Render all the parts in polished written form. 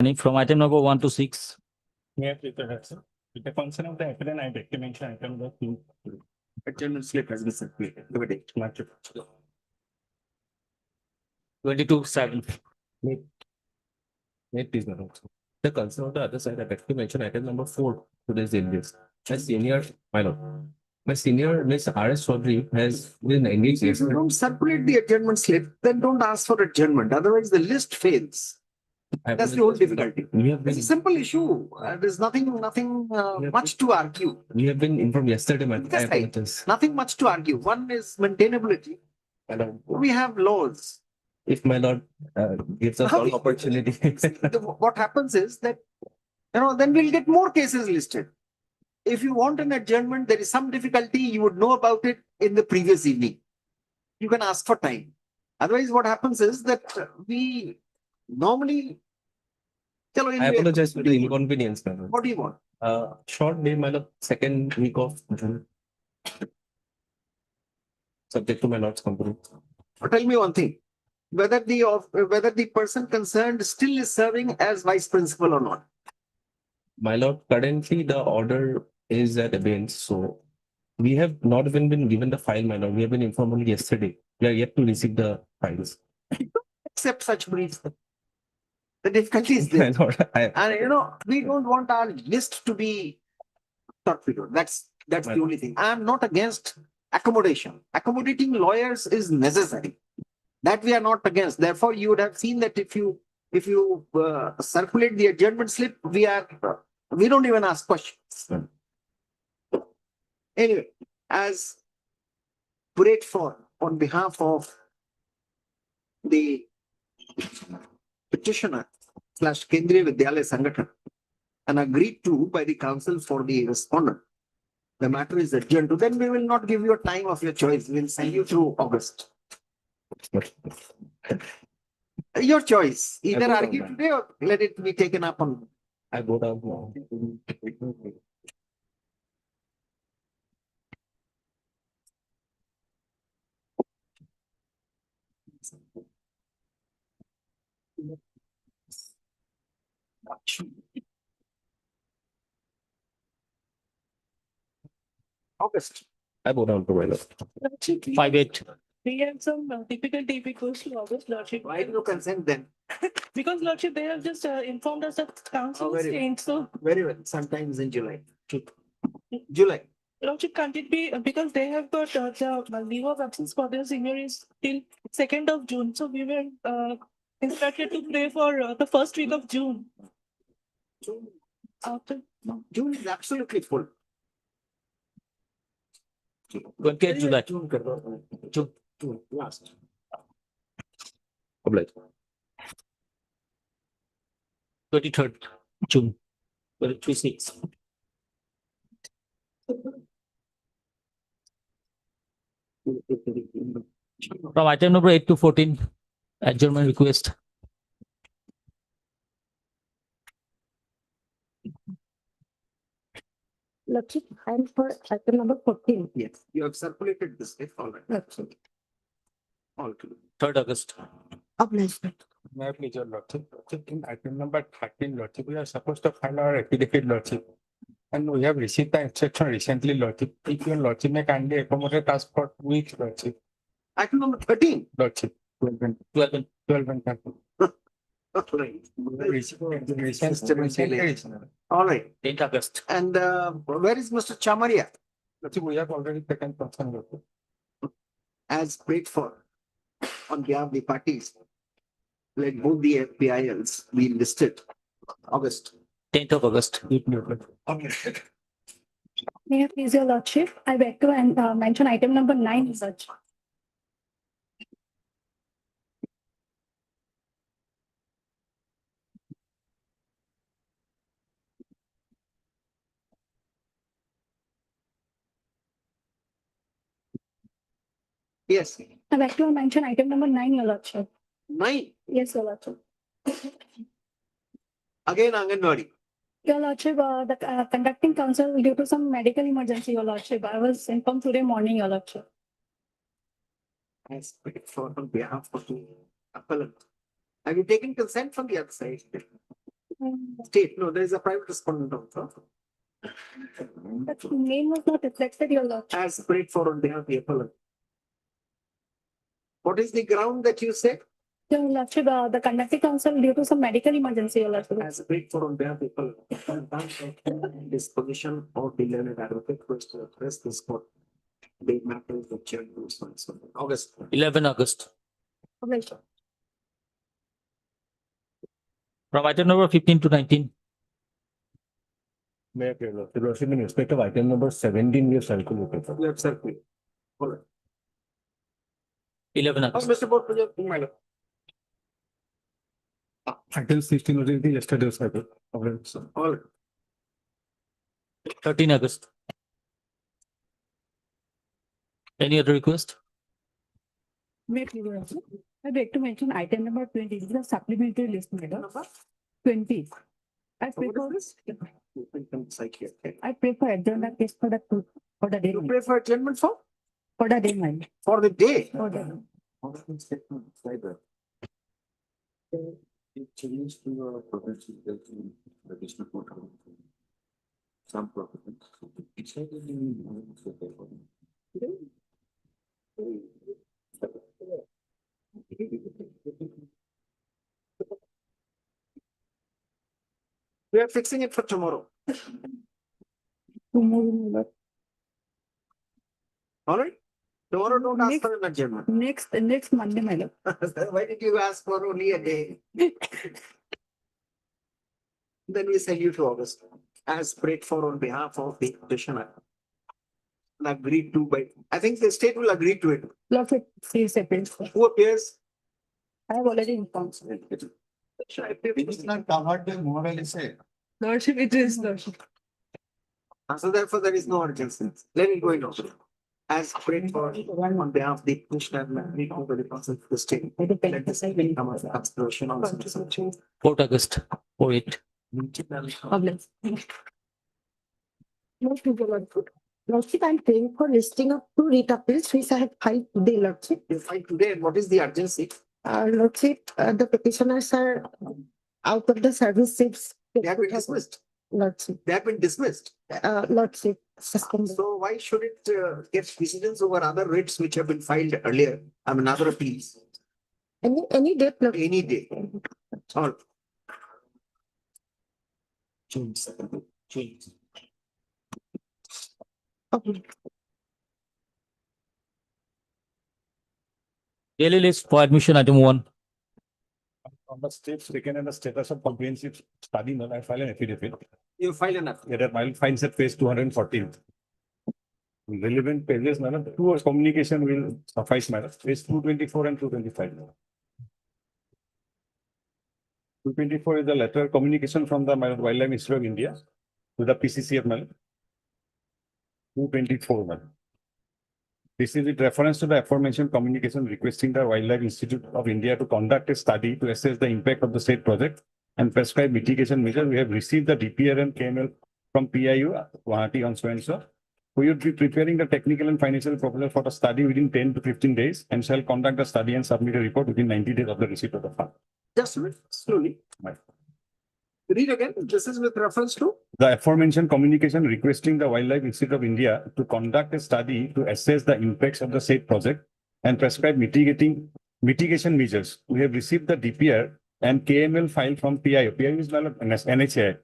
From item number 1 to 6. May I please ahead, sir? With the consent of the applicant, I beg to mention item number 2. Adjournment slip has been circulated. Give it. 22/7. May please, madam. The concern of the other side, I beg to mention item number 4 today's index. My lord, my senior Miss R.S. Chaudhary has been engaged. If you don't circulate the adjournment slip, then don't ask for adjournment. Otherwise, the list fails. That's the whole difficulty. It's a simple issue. There's nothing much to argue. We have been informed yesterday, madam. That's right. Nothing much to argue. One is maintainability. Madam, We have laws. if my lord gives us all opportunity. What happens is that, then we'll get more cases listed. If you want an adjournment, there is some difficulty, you would know about it in the previous evening. You can ask for time. Otherwise, what happens is that we normally. I apologize for the inconvenience, madam. What do you want? Short day, my lord, second week of June. Subject to my lord's company. Tell me one thing. Whether the person concerned still is serving as vice principal or not. My lord, currently the order is at abeyance, so we have not even been given the file, my lord. We have been informed only yesterday. We are yet to receive the files. Accept such briefs. The difficulty is My there. lord, And we don't want our list to be torpedoed. That's the only thing. I'm not against accommodation. Accommodating lawyers is necessary. That we are not against. Therefore, you would have seen that if you circulate the adjournment slip, we don't even ask questions. Anyway, as prayed for on behalf of the petitioner / Kendriya Vidyalaya Sangathan and agreed to by the council for the respondent, the matter is adjourned to. Then we will not give you a time of your choice. We'll send you through August. Your choice. Either argue today or let it be taken up on. I go down now. August. I go down to my lord. 5/8. We have some difficulty if it goes to August, Lordship. Why do you consent then? Because, Lordship, they have just informed us that council is very changed. So, Very well. Sometimes in July. July. Lordship, can't it be because they have got the leave of absence for their senior is till 2nd of June. So, we were instructed to pray for the first week of June. After June is absolutely full. 28 July. June last. Obliged. 23rd June. 26. From item number 8 to 14, adjournment request. Lordship, I'm for item number 14. Yes, you have circulated this list already. Lordship. All clear. 3rd August. Obliged. May I please, your lordship? In item number 13, lordship, we are supposed to file our affidavit, lordship. And we have received the instruction recently, lordship. If your lordship may kindly accommodate us for 2 weeks, lordship. Item number 13. Lordship. 12 and 13. Right. Recent. All right. 8th August. And where is Mr. Chamaria? Lordship, we have already taken concern, lordship. As prayed for on behalf of the parties, let both the FPILs be listed. August. 10th of August. Okay. May I please, your Lordship? I beg to mention item number 9 such. Yes. I beg to mention item number 9, your Lordship. 9. Yes, your Lordship. Again, Anganwadi. Your Lordship, the conducting council due to some medical emergency, your Lordship. I was informed today morning, your Lordship. As prayed for on behalf of the appellant. Have you taken consent from the other side? State, no, there is a private respondent also. But name was not reflected, your lordship. As prayed for on behalf of the appellant. What is the ground that you say? Your lordship, the conducting counsel due to some medical emergency, your lordship. As prayed for on behalf of the appellant. Disposition or delay and advocate was to address this court. Date matter of the chair. August. 11 August. Okay. From item number 15 to 19. May I pray, Lord? The Lordship, in respect of item number 17, we have circulated. You have circulated. All right. 11 Oh, August. Mr. Board, my lord. Item 16 was in the yesterday's cycle. All right. 13 August. Any other request? Wait, your lordship. I beg to mention item number 20, this is a supplementary list, madam. 20. I pray for this. I pray for adjournment case for the day. You pray for adjournment for? For the day, madam. For the day. For the. It changed to your provincial the district court. Some provisions. It said We are fixing it for tomorrow. Tomorrow, All right? Tomorrow don't ask Next- for an adjournment. next Monday, madam. Why did you ask for only a day? Then we send you to August as prayed for on behalf of the petitioner. And agreed to by, I think the state will agree to it. Lordship, please appeals. Who appears? I have already informed. it's not covered by moral say. Lordship, it is lordship. So therefore there is no urgency. Let it go in also. As prayed for on behalf of the petitioner and agreed to by the council of the state. Let the state come as a consideration on such a 4th August. 48. Problem. Lordship, I'm praying for listing of 2 writ appeals which I have filed today, Lordship. You find today, and what is the urgency? Lordship, the petitioners are out of the service shifts. They have been dismissed. Lordship, They have been dismissed. Lordship, suspended. So why should it get precedence over other writs which have been filed earlier? I mean, other appeals, Any date, Lordship. any day. All. Change. Okay. Daily list for admission item 1. On the steps taken in the status of comprehensive study, no, I file an affidavit. You file an appeal. That mile finds at page 214. Relevant pages, madam, 2 communication will suffice, madam. Page 224 and 225. 224 is the letter communication from the Wildlife Institute of India to the PCCF, madam. 224, madam. This is with reference to the aforementioned communication requesting the Wildlife Institute of India to conduct a study to assess the impact of the state project and prescribe mitigation measures. We have received the DPR and KML from PIU, Gauhati on so and so. We would be preparing the technical and financial proposal for the study within 10 to 15 days and shall conduct the study and submit a report within 90 days of the receipt of the fund. Just a minute, slowly. Right. Read again. This is with reference to? The aforementioned communication requesting the Wildlife Institute of India to conduct a study to assess the impacts of the said project and prescribe mitigation measures. We have received the DPR and KML file from PIO. PIO is NHA,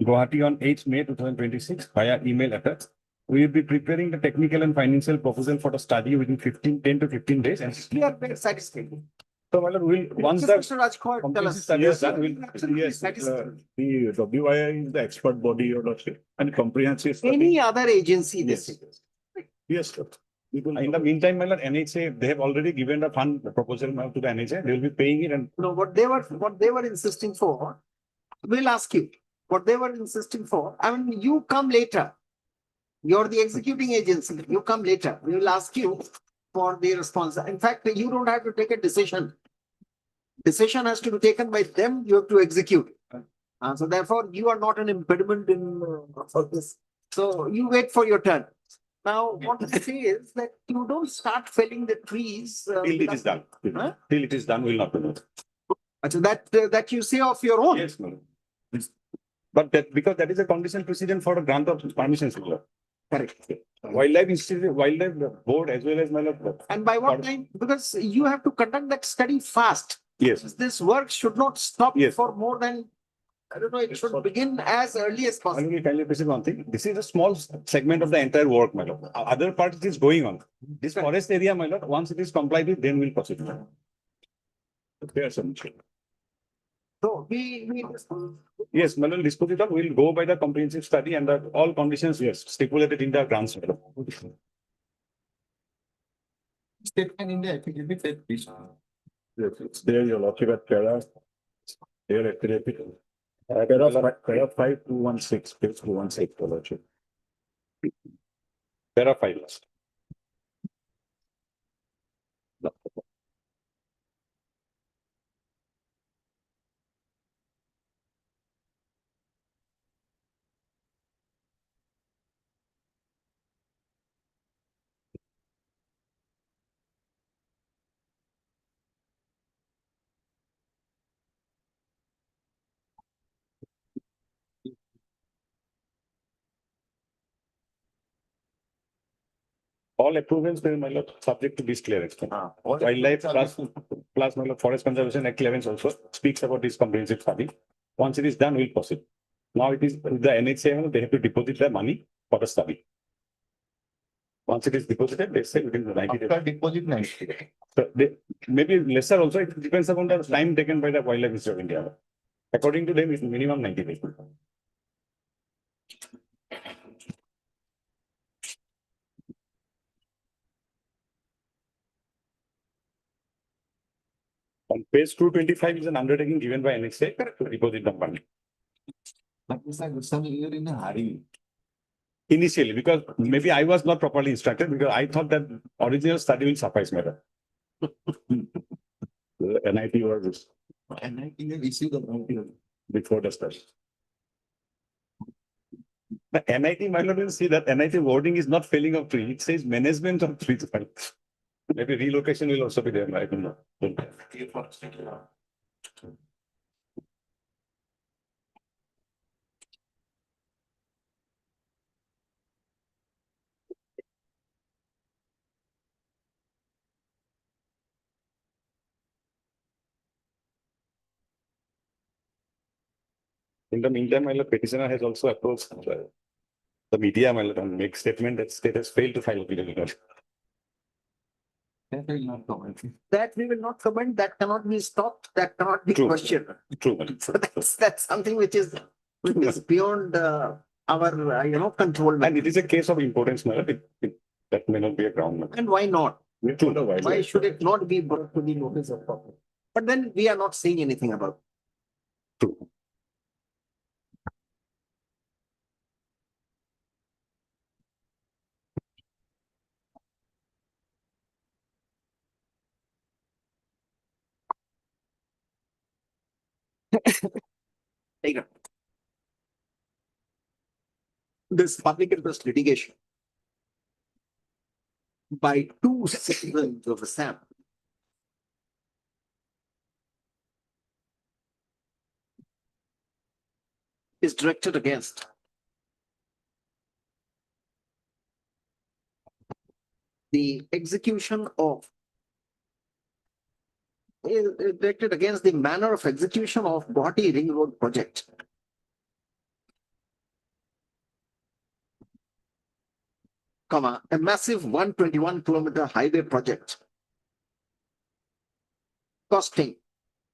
Gauhati on 8 May 2026 via email address. We will be preparing the technical and financial proposal for the study within 10 to 15 days. And We are very satisfied. so, we'll, once Mr. the Rajkot, tell comprehensive us. study is done, we'll, Absolutely yes, satisfied. The WIA is the expert body, your lordship, and comprehensive study. Any other agency this Yes. is. Yes, sir. We will- in the meantime, my lord, NHA, they have already given the fund proposal now to the NHA. They will be paying it and No, what they were insisting for, we'll ask you, what they were insisting for, I mean, you come later. You're the executing agency, you come later, we will ask you for the response. In fact, you don't have to take a decision. Decision has to be taken by them, you have to execute. So therefore, you are not an impediment in for this. So you wait for your turn. Now, what I say is that you don't start felling the trees. till it is done. Huh? Till it is done, we'll not do it. So that you say of your own. Yes, madam. But that, because that is a condition precedent for a grant of permissions. Correct. Wildlife Institute, Wildlife Board as well as my lord. And by what time? Because you have to conduct that study fast. Yes. This work should not stop Yes. for more than, I don't know, it should begin as early as I possible. will tell you this is one thing. This is a small segment of the entire work, my lord. Other part is going on. This forest area, my lord, once it is complied with, then we'll proceed. There are some. So we Yes, my lord, disposition will go by the comprehensive study and the all conditions, yes, stipulated in the grants. my lord. Statement in the affidavit said, please. Yes, it's there, your lordship at para. There, affidavit. Para 5216, page 216, your lordship. There are five last. All approvals, then, my lord, subject to this clearance. Wildlife plus my lord, Forest Conservation Act 11 also speaks about this comprehensive study. Once it is done, we'll proceed. Now it is the NHA, they have to deposit the money for the study. Once it is deposited, they say within the 90 days. After deposit 90 days. So maybe lesser also, it depends upon the time taken by the Wildlife Institute of India. According to them, it's minimum 90 days. On page 225 is an undertaking given by NHA to deposit the money. But Mr. Goswami, you're in a hurry. Initially, because maybe I was not properly instructed, because I thought that original study will suffice matter. The NIT was And I think you issued the wrong. before the study. The NIT might not even see that NIT wording is not filling of tree. It says management of trees. Maybe relocation will also be there. I don't know. In the meantime, my lord, petitioner has also approached the media, my lord, and make statement that state has failed to file a appeal. That will not comment. that we will not comment, that cannot be stopped, that cannot be True. questioned. True, my lord. So that's something which is beyond our control. And it is a case of importance, my lord. That may not be a ground. my lord. And why not? True. Why should it not be brought to the notice of public? But then we are not saying anything about it. True. Take it. This public interest litigation by two citizens of Assam is directed against the execution of directed against the manner of execution of Gauhati Ring Road project. A massive 121-kilometer highway project costing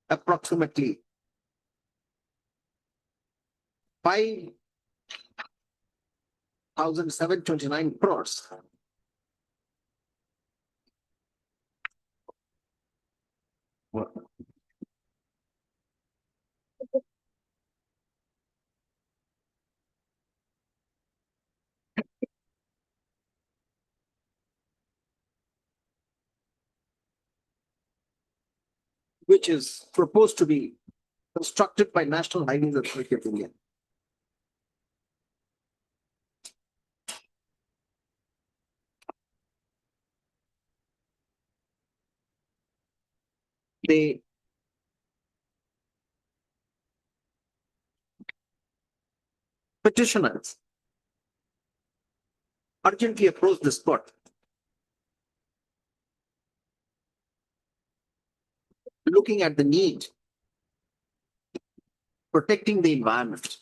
approximately 5,729 crores. Which is proposed to be constructed by National Highways Authority of India. They petitioners urgently approached this court looking at the need protecting the environment.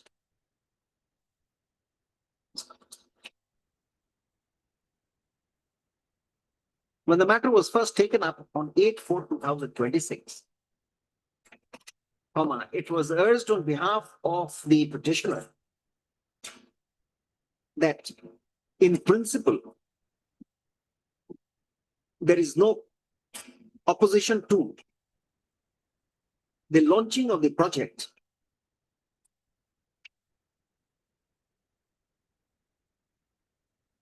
When the matter was first taken up on 8/4/2026, it was urged on behalf of the petitioner that in principle, there is no opposition to the launching of the project,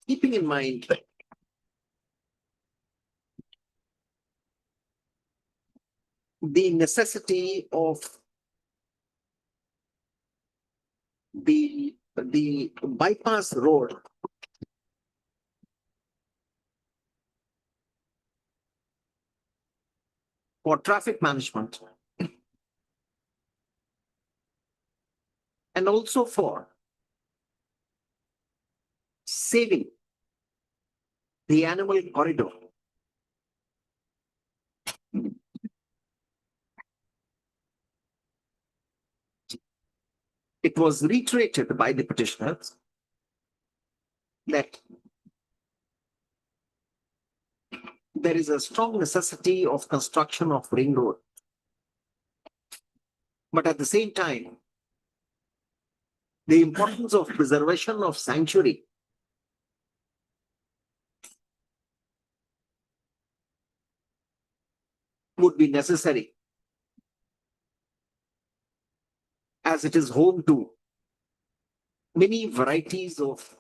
keeping in mind the necessity of the bypass road for traffic management and also for saving the animal corridor. It was reiterated by the petitioners that there is a strong necessity of construction of ring road. But at the same time, the importance of preservation of sanctuary would be necessary, as it is home to many varieties of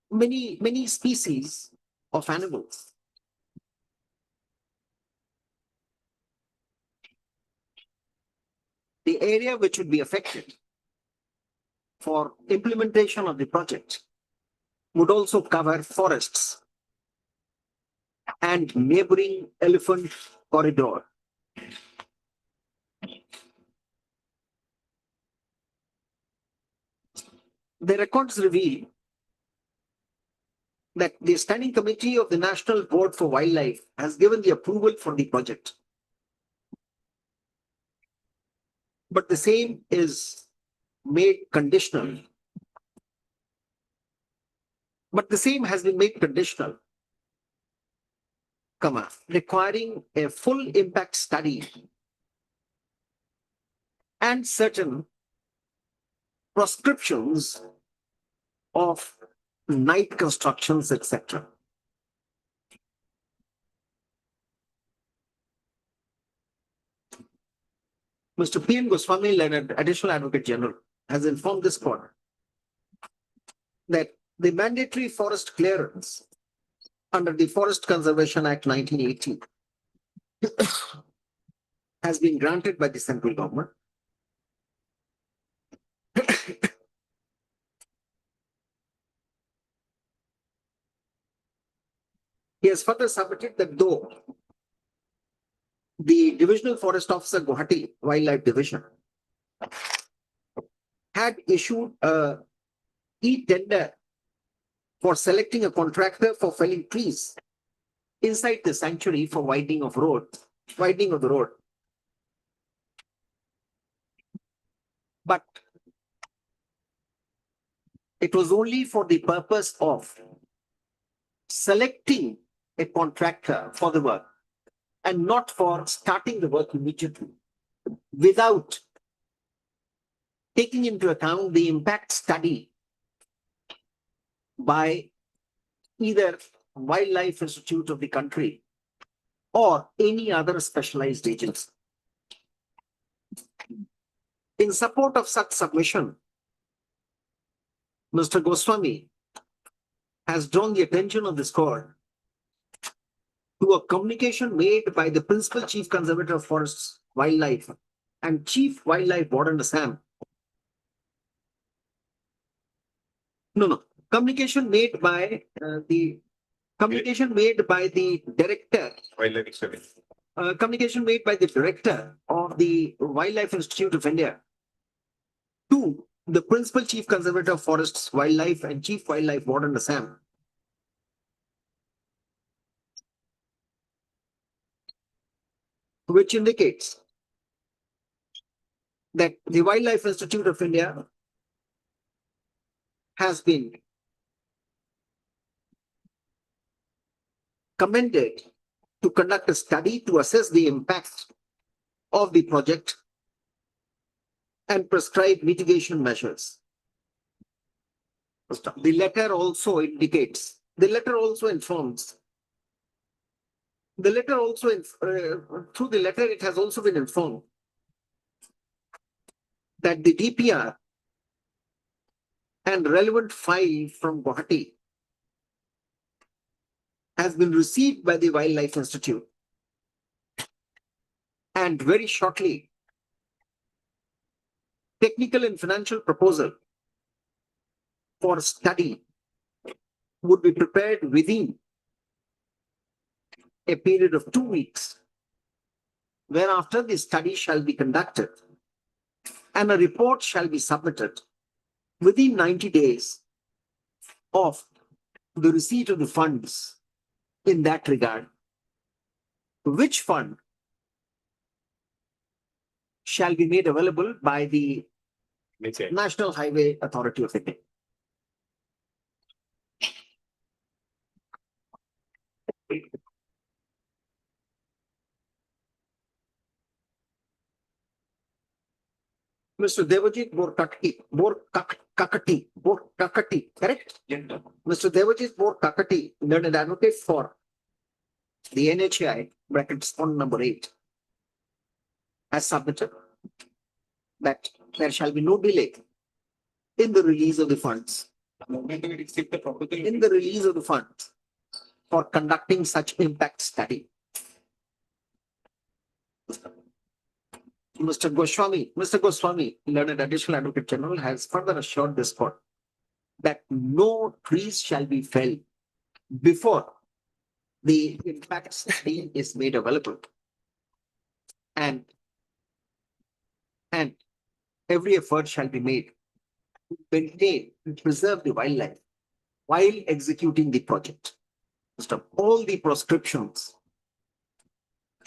many species of animals. The area which would be affected for implementation of the project would also cover forests and neighboring elephant corridor. The records reveal that the Standing Committee of the National Board for Wildlife has given the approval for the project. But the same is made conditional. But the same has been made conditional, requiring a full impact study and certain prescriptions of night constructions, etc. Mr. P. N. Goswami, Leonard, Additional Advocate General, has informed this court that the mandatory forest clearance under the Forest Conservation Act 1980 has been granted by the central government. He has further submitted that though the Divisional Forest Officer, Gauhati Wildlife Division, had issued a e-tender for selecting a contractor for felling trees inside the sanctuary for widening of the road. But it was only for the purpose of selecting a contractor for the work and not for starting the work immediately without taking into account the impact study by either Wildlife Institute of the country or any other specialized agency. In support of such submission, Mr. Goswami has drawn the attention of this court to a communication made by the Principal Chief Conservator of Forests, Wildlife and Chief Wildlife Warden Assam. Communication made by the director. Wildlife Service. communication made by the director of the Wildlife Institute of India to the principal chief conservator of forests, wildlife and chief wildlife warden Assam, which indicates that the Wildlife Institute of India has been commended to conduct a study to assess the impact of the project and prescribe mitigation measures. The letter also indicates, the letter also informs, the letter also, through the letter, it has also been informed that the DPR and relevant file from Gauhati has been received by the Wildlife Institute. And very shortly, technical and financial proposal for study would be prepared within a period of 2 weeks, whereafter the study shall be conducted and a report shall be submitted within 90 days of the receipt of the funds in that regard, which fund shall be made available by the National Highway Authority of India. Mr. Devajit Borkakati, correct? Mr. Devajit Borkakati, learned advocate for the NHI, brackets fund number 8, has submitted that there shall be no delay in the release of the funds. In the release of the funds for conducting such impact study. Mr. Goswami, learned additional advocate general, has further assured this court that no trees shall be felled before the impact study is made available. And every effort shall be made to maintain and preserve the wildlife while executing the project. All the prescriptions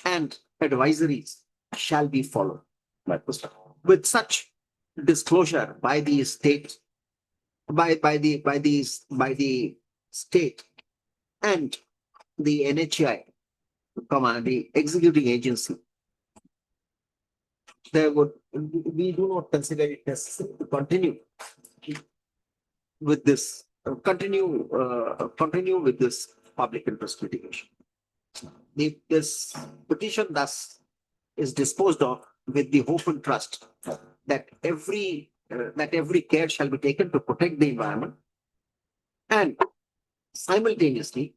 and advisories shall be followed. With such disclosure by the state, by the state and the NHI, the executing agency, we do not consider it necessary to continue with this, continue with this public interest litigation. This petition thus is disposed of with the hope and trust that every care shall be taken to protect the environment and simultaneously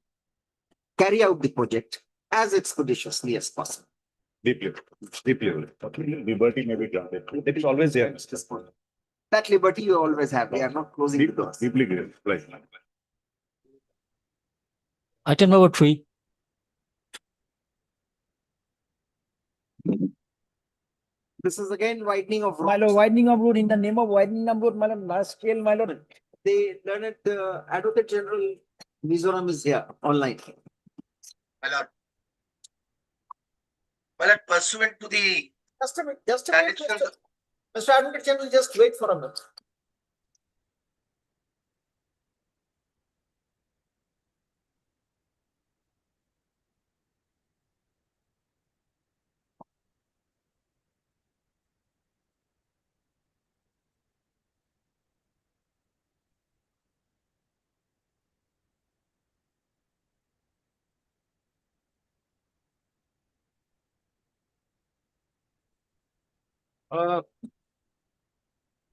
carry out the project as expeditiously as possible. Deeply. Okay, liberty may be granted. It is always there. That liberty you always have. We are not closing the doors. Deeply clear, right. Item number 3. This is again widening of My lord, roads. widening of road, in the name of widening of road, my lord, large scale, my lord. The learned Advocate General Mizoram is here online. My lord. My lord, pursuant to the Just a minute, directions, Mr. Advocate General, just wait for a minute.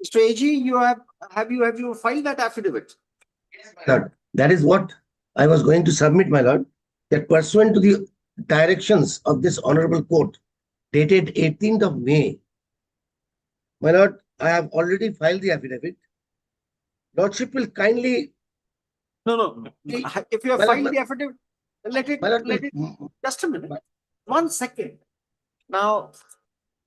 Mr. AG, have you filed that affidavit? Lord, that is what I was going to submit, my lord, that pursuant to the directions of this honorable court dated 18th of May, my lord, I have already filed the affidavit. Lordship will kindly, No. If you have My lord, filed the affidavit, let it, my lord, just a minute. 1 second. Now,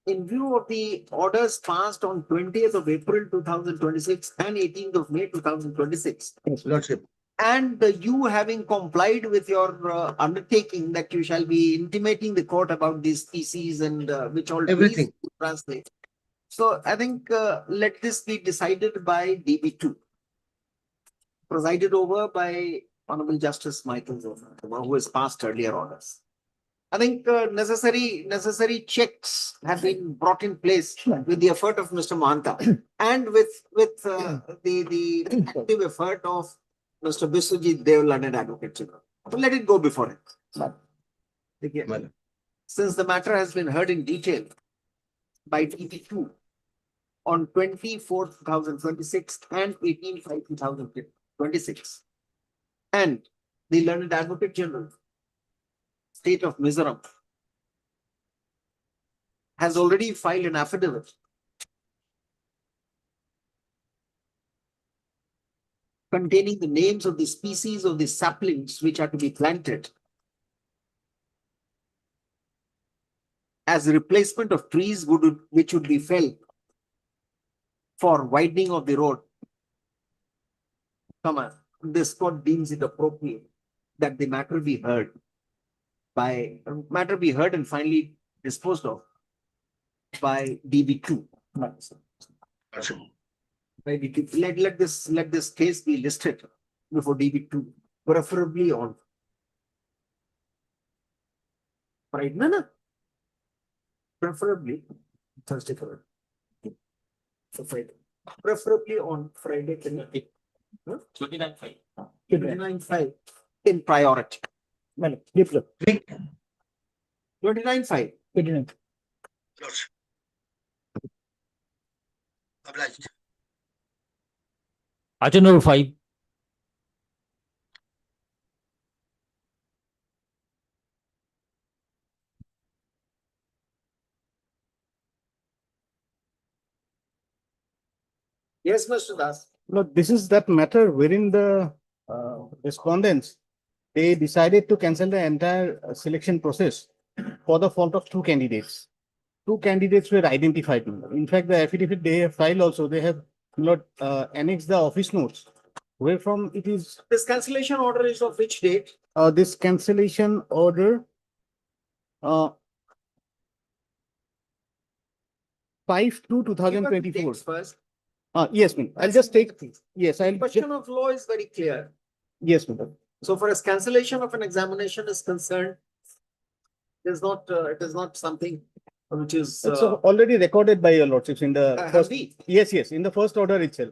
in view of the orders passed on 20th of April 2026 and 18th of May 2026, Lordship. and you having complied with your undertaking that you shall be intimating the court about these species and which all Everything. please translate. So I think let this be decided by DB2, presided over by Honorable Justice Michael Zoner, who has passed earlier orders. I think necessary checks have been brought in place with the effort of Mr. Mahanta and with the active effort of Mr. Biswajit Dev, learned advocate general. So let it go before it. Again, Madam. since the matter has been heard in detail by DB2 on 24th 2026 and 18th 2026, and the learned advocate general, State of Mizoram, has already filed an affidavit containing the names of the species of the saplings which are to be planted as a replacement of trees which would be felled for widening of the road. This court deems it appropriate that the matter be heard and finally disposed of by DB2. By DB2. Let this case be listed before DB2, preferably on Friday. No. Preferably Thursday, Friday. So Friday. Preferably on Friday, 29/5. 29/5 in priority. 29/5. Lordship. Obliged. Item number 5. Yes, Mr. Das. No, this is that matter wherein the respondents, they decided to cancel the entire selection process for the fault of two candidates. Two candidates were identified. In fact, the affidavit they have filed also, they have not annexed the office notes, where from it is This cancellation order is of which date? this cancellation order 5/2/2024. Dates first. Yes, ma'am. I'll just take, yes, I'll, Question of law is very clear. yes, madam. So far as cancellation of an examination is concerned, it is not something which is. It's already recorded by your lordships in the have first, we? yes, in the first order itself.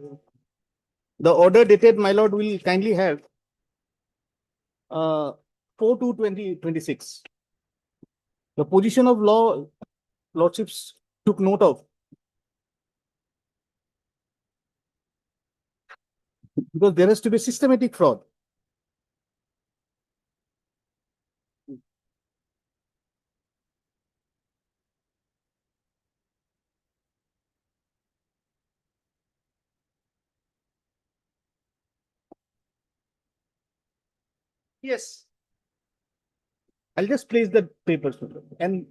The order dated, my lord, will kindly have 4/2/2026. The position of law, lordships took note of. Because there has to be systematic fraud. Yes. I'll just place the papers and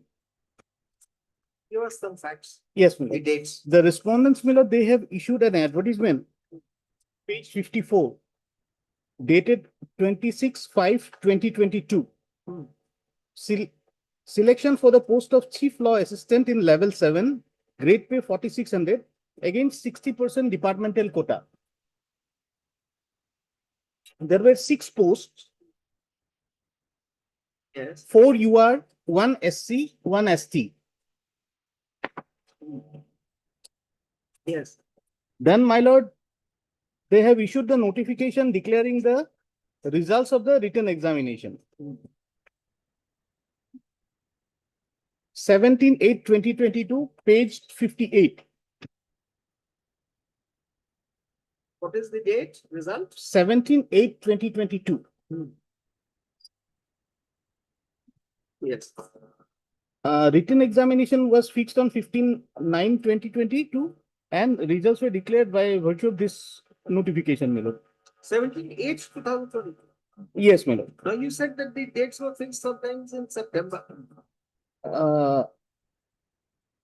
Give us some facts. yes, The dates. the respondents, Miller, they have issued an advertisement, page 54, dated 26/5/2022. Selection for the post of Chief Law Assistant in Level 7, grade pay 4,600 against 60% departmental quota. There were 6 posts, Yes. 4 UR, 1 SC, 1 ST. Yes. Then, my lord, they have issued the notification declaring the results of the written examination. 17/8/2022, page 58. What is the date? Result? 17/8/2022. Yes. Written examination was fixed on 15/9/2022 and results were declared by virtue of this notification, my lord. 17/8/2022. Yes, my lord. Now you said that the dates were fixed sometimes in September. Uh,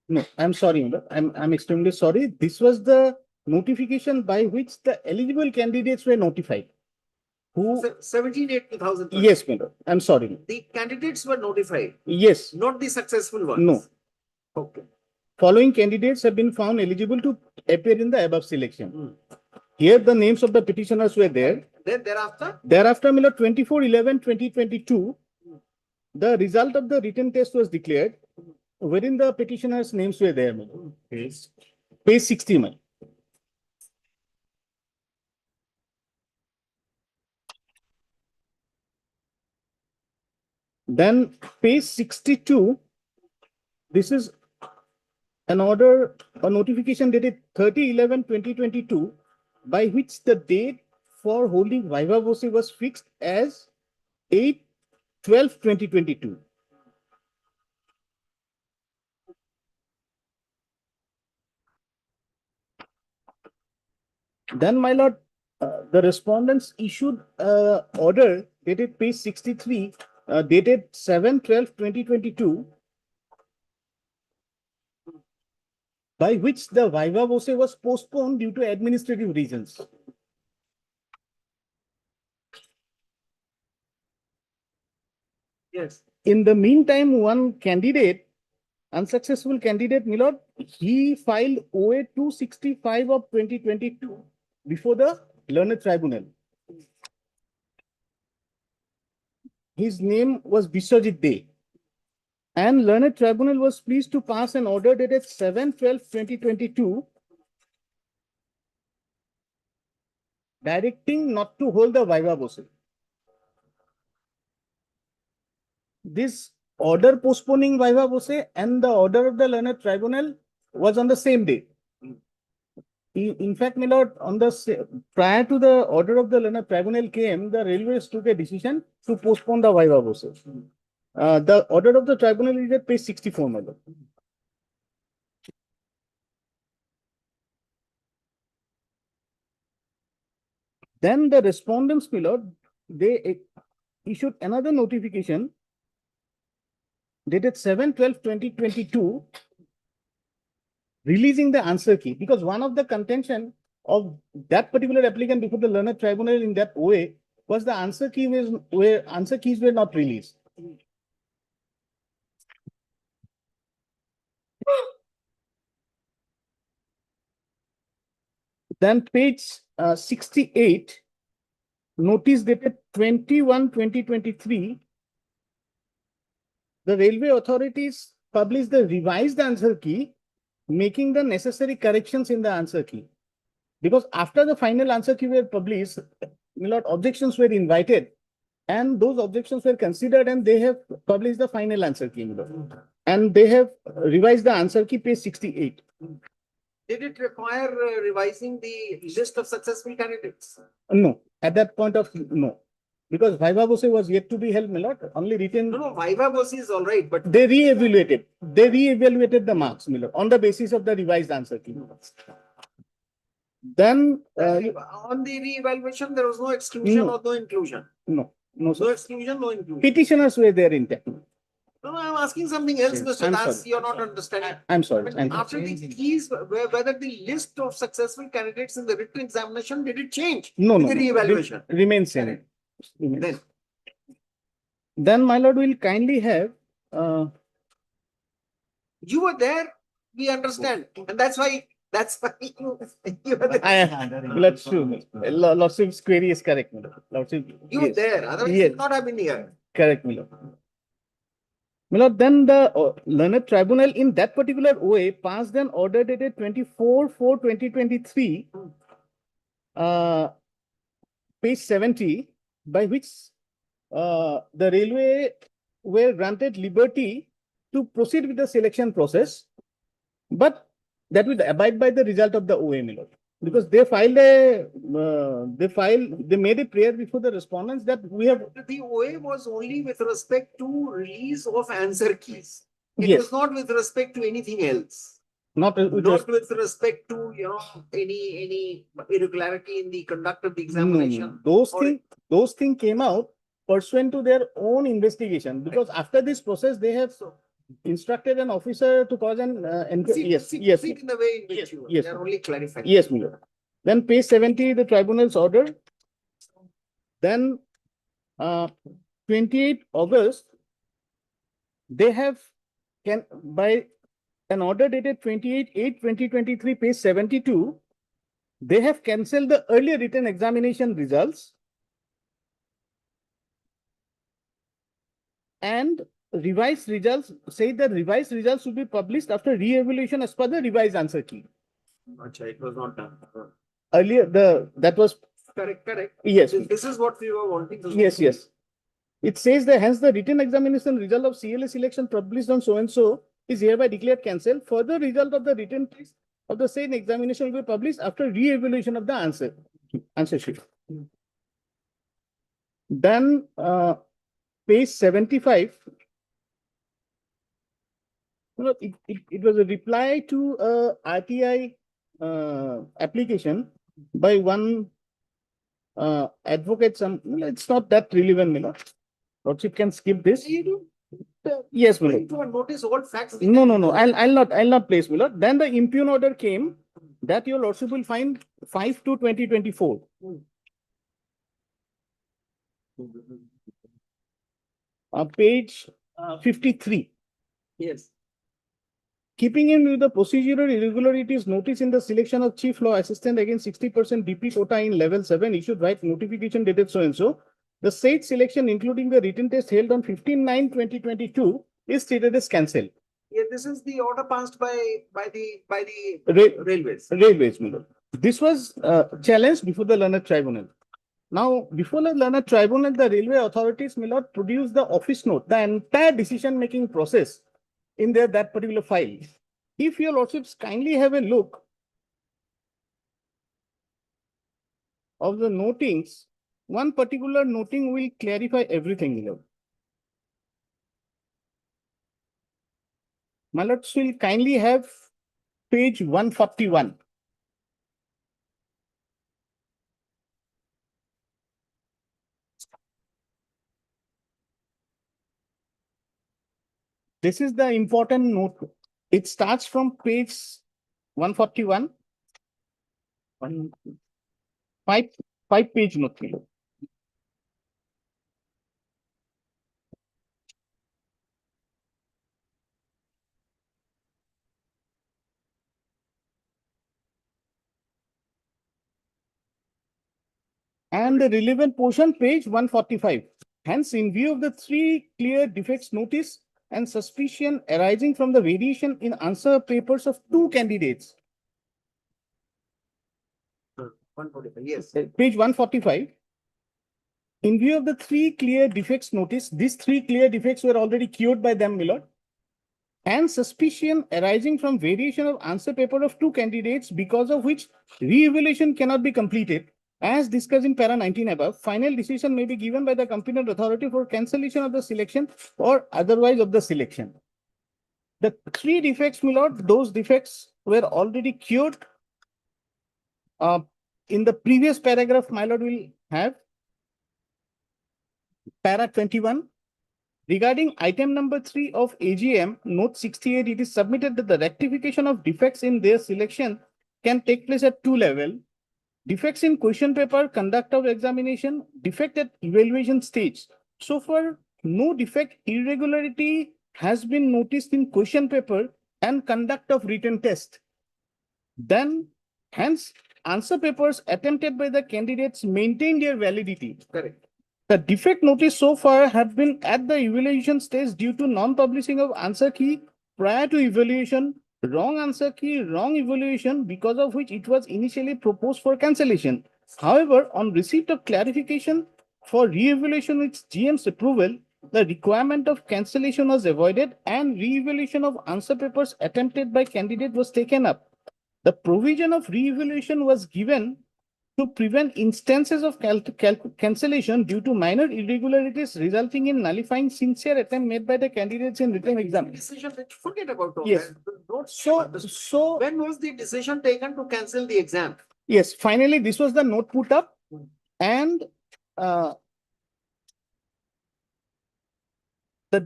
no, I'm sorry, madam. I'm extremely sorry. This was the notification by which the eligible candidates were notified. Who? 17/8/2000. Yes, madam. I'm sorry. The candidates were notified, Yes. not the successful ones. No. Okay. Following candidates have been found eligible to appear in the above selection. Here, the names of the petitioners were there. Then thereafter, Thereafter, 24/11/2022, the result of the written test was declared, wherein the petitioners' names were there. Page 60, ma'am. Then page 62, this is an order, a notification dated 30/11/2022, by which the date for holding viva voce was fixed as 8/12/2022. Then, my lord, the respondents issued order dated page 63, dated 7/12/2022, by which the viva voce was postponed due to administrative reasons. yes. In the meantime, one candidate, unsuccessful candidate, my lord, he filed OA 265 of 2022 before the learned tribunal. His name was Biswajit Dey. And learned tribunal was pleased to pass an order dated 7/12/2022, directing not to hold the viva voce. This order postponing viva voce and the order of the learned tribunal was on the same day. In fact, my lord, prior to the order of the learned tribunal came, the railways took a decision to postpone the viva voce. The order of the tribunal is at page 64, my lord. Then the respondents, my lord, they issued another notification dated 7/12/2022, releasing the answer key, because one of the contention of that particular applicant before the learned tribunal in that OA was the answer keys were not released. Then page 68, notice dated 21/2023, the railway authorities published the revised answer key, making the necessary corrections in the answer key. Because after the final answer key were published, my lord, objections were invited, and those objections were considered, and they have published the final answer key, my lord. And they have revised the answer key, page 68. Did it require revising the list of successful candidates? No, at that point of no, because viva voce was yet to be held, my lord. Only written. No, viva voce is all right, but they re-evaluated. They re-evaluated the marks, my lord, on the basis of the revised answer key. Then on the re-evaluation, there was no exclusion or no inclusion. No, no, No exclusion, no inclusion. Petitioners were there intact. No, I'm asking something else, Mr. I'm Das. sorry. You're not understanding. I'm sorry. After the keys, whether the list of successful candidates in the written examination, did it change? No, in no. the re-evaluation. Remains same. Then, my lord, will kindly have. You were there, we understand. And that's why you were there. That's true. Lordship's query is correct, my lord. Lordship, You were there, otherwise you would not have been here. Correct, my lord. My lord, then the learned tribunal in that particular OA passed an order dated 24/4/2023, page 70, by which the railway were granted liberty to proceed with the selection process, but that will abide by the result of the OA, my lord. Because they filed they made a prayer before the respondents that we have. The OA was only with respect to release of answer keys. It Yes. was not with respect to anything else. Not with respect to any irregularity in the conduct of the examination. Those things came out pursuant to their own investigation, because after this process they have instructed an officer to cause an, yes, yes. Proceed in the way in which you, Yes. they are only clarifying. Yes, my lord. Then page 70, the tribunal's order. Then 28 August, they have by an order dated 28/8/2023, page 72, they have cancelled the earlier written examination results and revised results, say the revised results will be published after re-evaluation as per the revised answer key. It was not done. Earlier, that was, Correct. yes, This is what we were wanting to. yes. It says that hence the written examination result of CLA selection published on so and so is hereby declared cancelled. Further result of the written test of the same examination will be published after re-evaluation of the answer sheet. Then page 75. It was a reply to a RTI application by one advocate. It's not that relevant, you know. Lordship can skip this. Yes, my lord. To notice all facts. No. I'll not place, my lord. Then the impugn order came that your lordship will find 5/2/2024. Page 53. Yes. Keeping in view the procedural irregularities noticed in the selection of chief law assistant against 60% DP quota in level 7 issued right notification dated so and so, the said selection including the written test held on 15/9/2022 is stated as cancelled. Yeah, this is the order passed by the railways. Railways, my lord. This was challenged before the learned tribunal. Now, before the learned tribunal, the railway authorities, my lord, produce the office note, the entire decision-making process in that particular file. If your lordships kindly have a look of the notings, one particular noting will clarify everything, my lord. My lords will kindly have page 141. This is the important note. It starts from page 141. Five page note. And the relevant portion, page 145. Hence, in view of the three clear defects notice and suspicion arising from the variation in answer papers of two candidates. 145, yes. Page 145. In view of the three clear defects notice, these three clear defects were already cured by them, my lord. And suspicion arising from variation of answer paper of two candidates, because of which re-evaluation cannot be completed. As discussed in para 19 above, final decision may be given by the competent authority for cancellation of the selection or otherwise of the selection. The three defects, my lord, those defects were already cured. In the previous paragraph, my lord will have para 21. Regarding item number 3 of AGM, note 68, it is submitted that the rectification of defects in their selection can take place at two levels. Defects in question paper, conduct of examination, defect at evaluation stage. So far, no defect irregularity has been noticed in question paper and conduct of written test. Then, hence, answer papers attempted by the candidates maintain their validity. Correct. The defect notice so far have been at the evaluation stage due to non-publishing of answer key prior to evaluation, wrong answer key, wrong evaluation, because of which it was initially proposed for cancellation. However, on receipt of clarification for re-evaluation with GM's approval, the requirement of cancellation was avoided and re-evaluation of answer papers attempted by candidate was taken up. The provision of re-evaluation was given to prevent instances of cancellation due to minor irregularities resulting in nullifying sincere attempt made by the candidates in written exam. Decision, forget about all Yes. that. So When was the decision taken to cancel the exam? yes, finally, this was the note put up, and the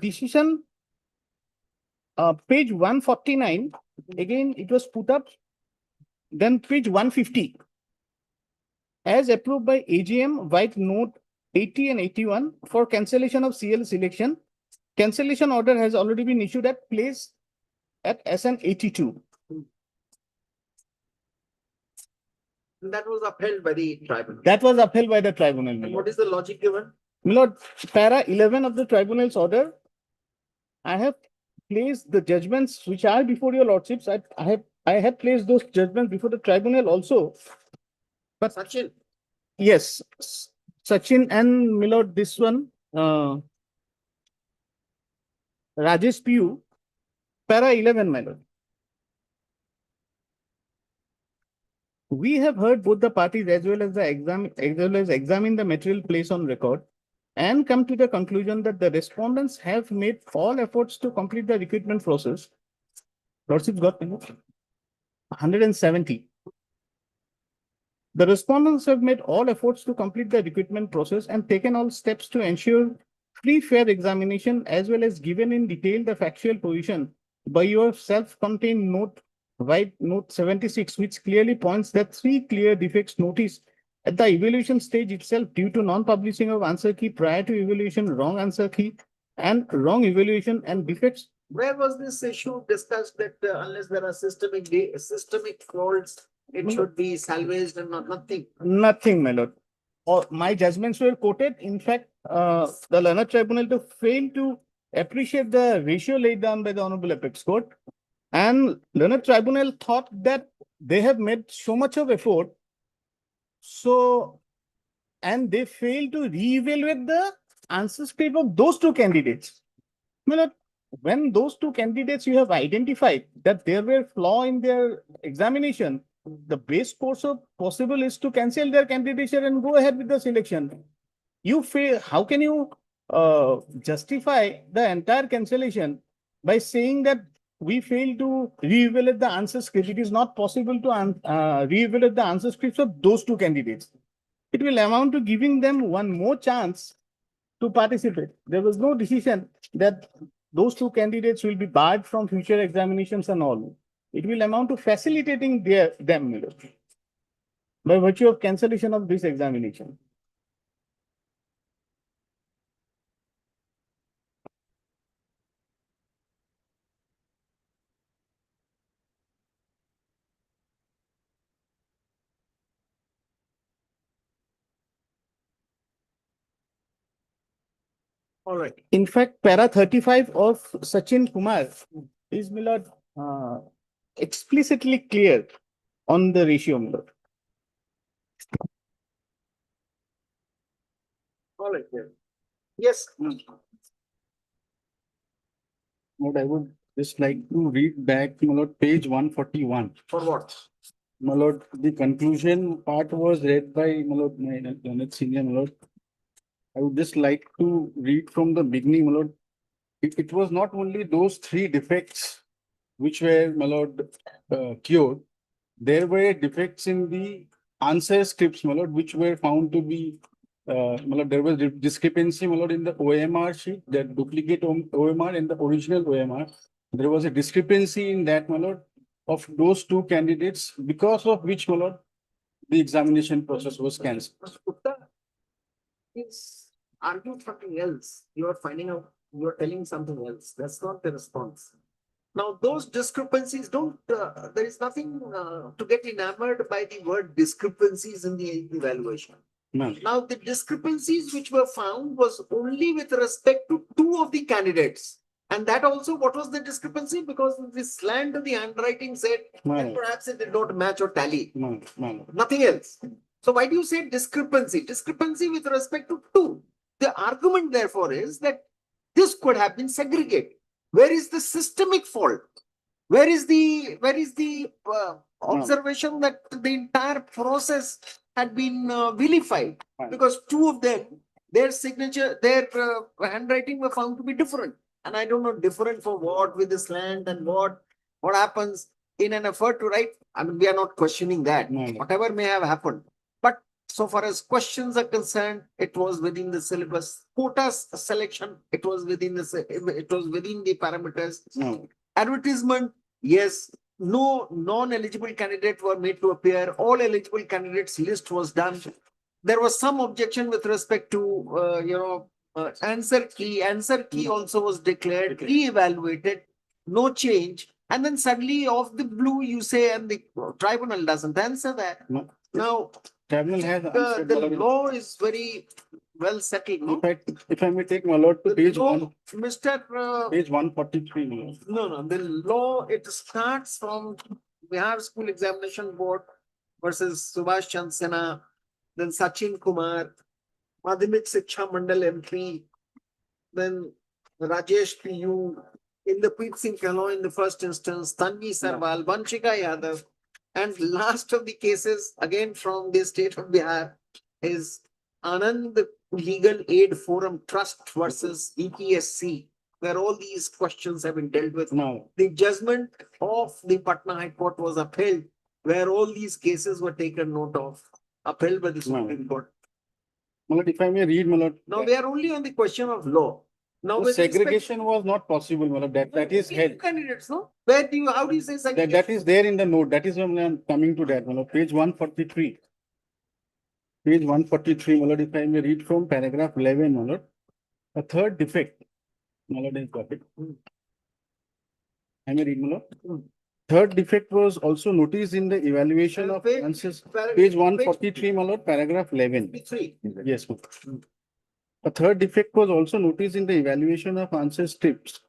decision Page 149, again, it was put up. Then page 150. As approved by AGM, White Note 80 and 81 for cancellation of CL selection. Cancellation order has already been issued at place at SN 82. That was upheld by the tribunal. That was upheld by the tribunal. And my what lord. is the logic given? My lord, para 11 of the tribunal's order, I have placed the judgments which are before your lordships. I have placed those judgments before the tribunal also. But Sachin, yes, Sachin and my lord, this one, Rajesh Piu, para 11, my lord. We have heard both the parties as well as examine the material placed on record and come to the conclusion that the respondents have made all efforts to complete the recruitment process. Lordship got 170. The respondents have made all efforts to complete the recruitment process and taken all steps to ensure free fair examination as well as given in detail the factual position by your self-contained note, White Note 76, which clearly points that 3 clear defects noticed at the evaluation stage itself due to non-publishing of answer key prior to evaluation, wrong answer key, and wrong evaluation and defects. where was this issue discussed that unless there are systemic faults, it should be salvaged and nothing? Nothing, my lord. Or my judgments were quoted. In fact, the learned tribunal to fail to appreciate the ratio laid down by the Honorable Apex Court. And learned tribunal thought that they have made so much of effort. So, and they failed to reevaluate the answer script of those 2 candidates. My lord, when those 2 candidates you have identified that there were flaw in their examination, the best course of possible is to cancel their candidature and go ahead with the selection. You fail. How can you justify the entire cancellation by saying that we failed to reevaluate the answer script? It is not possible to reevaluate the answer scripts of those 2 candidates. It will amount to giving them one more chance to participate. There was no decision that those 2 candidates will be barred from future examinations and all. It will amount to facilitating them by virtue of cancellation of this examination. All right. In fact, para 35 of Sachin Kumar is, my lord, explicitly clear on the ratio, my lord. All right. Yes. What I would just like to read back, my lord, page 141. For what? My lord, the conclusion part was read by my lord, my learned senior, my lord. I would just like to read from the beginning, my lord. It was not only those 3 defects which were, my lord, cured. There were defects in the answer scripts, my lord, which were found to be, my lord, there was discrepancy, my lord, in the OMR sheet, that duplicate OMR and the original OMR. There was a discrepancy in that, my lord, of those 2 candidates, because of which, my lord, the examination process was cancelled. Gupta is arguing something else. You are finding out, you are telling something else. That's not the response. Now, those discrepancies don't, there is nothing to get enamored by the word discrepancies in the evaluation. No. Now, the discrepancies which were found was only with respect to 2 of the candidates. And that also, what was the discrepancy? Because the slant of the handwriting said that perhaps it did not match or tally. Nothing else. So why do you say discrepancy? Discrepancy with respect to 2. The argument, therefore, is that this could have been segregated. Where is the systemic fault? Where is the observation that the entire process had been vilified? Because 2 of them, their signature, their handwriting were found to be different. And I don't know, different for what, with the slant and what happens in an effort to write. I mean, we are not questioning that. Whatever may have happened. But so far as questions are concerned, it was within the syllabus. Quotas selection, it was within the parameters. Advertisement, yes, no non-eligible candidate were made to appear. All eligible candidates list was done. There was some objection with respect to, answer key. Answer key also was declared, re-evaluated, no change. And then suddenly off the blue, you say, and the tribunal doesn't answer that. No. Now, Tribunal has answered. the my lord. law is very well settled, no? If I may take my lord to The page law, one, Mr. page 143. my lord. No, the law, it starts from Bihar School Examination Board versus Subhash Chandra Sinha, then Sachin Kumar, Madhyamik Shiksha Mandal MP, then Rajesh P.U., Inderpreet Singh Kahlon in the first instance, Tanvi Sarwal, Vanshika Yadav, and last of the cases, again from the state of Bihar, is Anand Legal Aid Forum Trust versus EPSC, where all these questions have been dealt with. Now, The judgment of the Patna High Court was upheld, where all these cases were taken note of, upheld by the Supreme Court. my lord, if I may read, my lord. Now we are only on the question of law. Now The with respect- segregation was not possible, my lord. That is held. Candidates, no? Where do you, how do you say segregation? That is there in the note. That is when I am coming to that, my lord. Page 143. Page 143, my lord, if I may read from paragraph 11, my lord. A third defect, my lord, is got it. I may read, my lord. Third defect was also noticed in the evaluation of answers. Page 143, my lord, paragraph 11. Three. Yes, my lord. A third defect was also noticed in the evaluation of answer scripts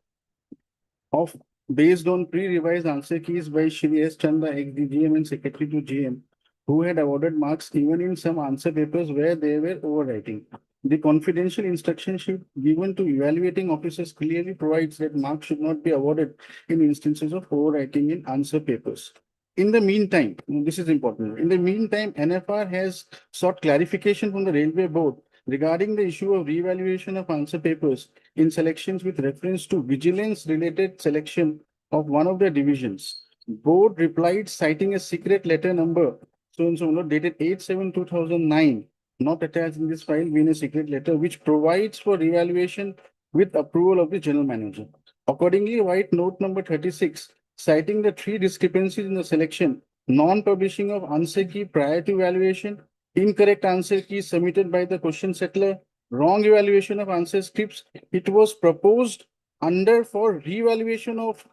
of based on pre-revised answer keys by Shri S. Chanda, ex-DGM and Secretary to GM, who had awarded marks even in some answer papers where they were overwriting. The confidential instruction sheet given to evaluating officers clearly provides that marks should not be awarded in instances of overwriting in answer papers. In the meantime, this is important. In the meantime, NFR has sought clarification from the Railway Board regarding the issue of reevaluation of answer papers in selections with reference to vigilance-related selection of one of the divisions. Board replied citing a secret letter number so dated 8/7/2009, not attached in this file, being a secret letter which provides for reevaluation with approval of the general manager. Accordingly, White Note number 36, citing the three discrepancies in the selection, non-publishing of answer key prior to evaluation, incorrect answer keys submitted by the question settler, wrong evaluation of answer scripts, it was proposed under for reevaluation of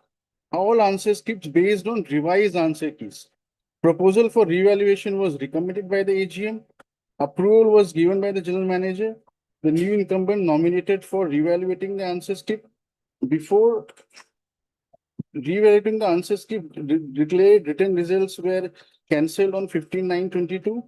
all answer scripts based on revised answer keys. Proposal for reevaluation was recommended by the AGM. Approval was given by the general manager. The new incumbent nominated for reevaluating the answer script. Before reevaluating the answer script, declared written results were cancelled on 15/9/22.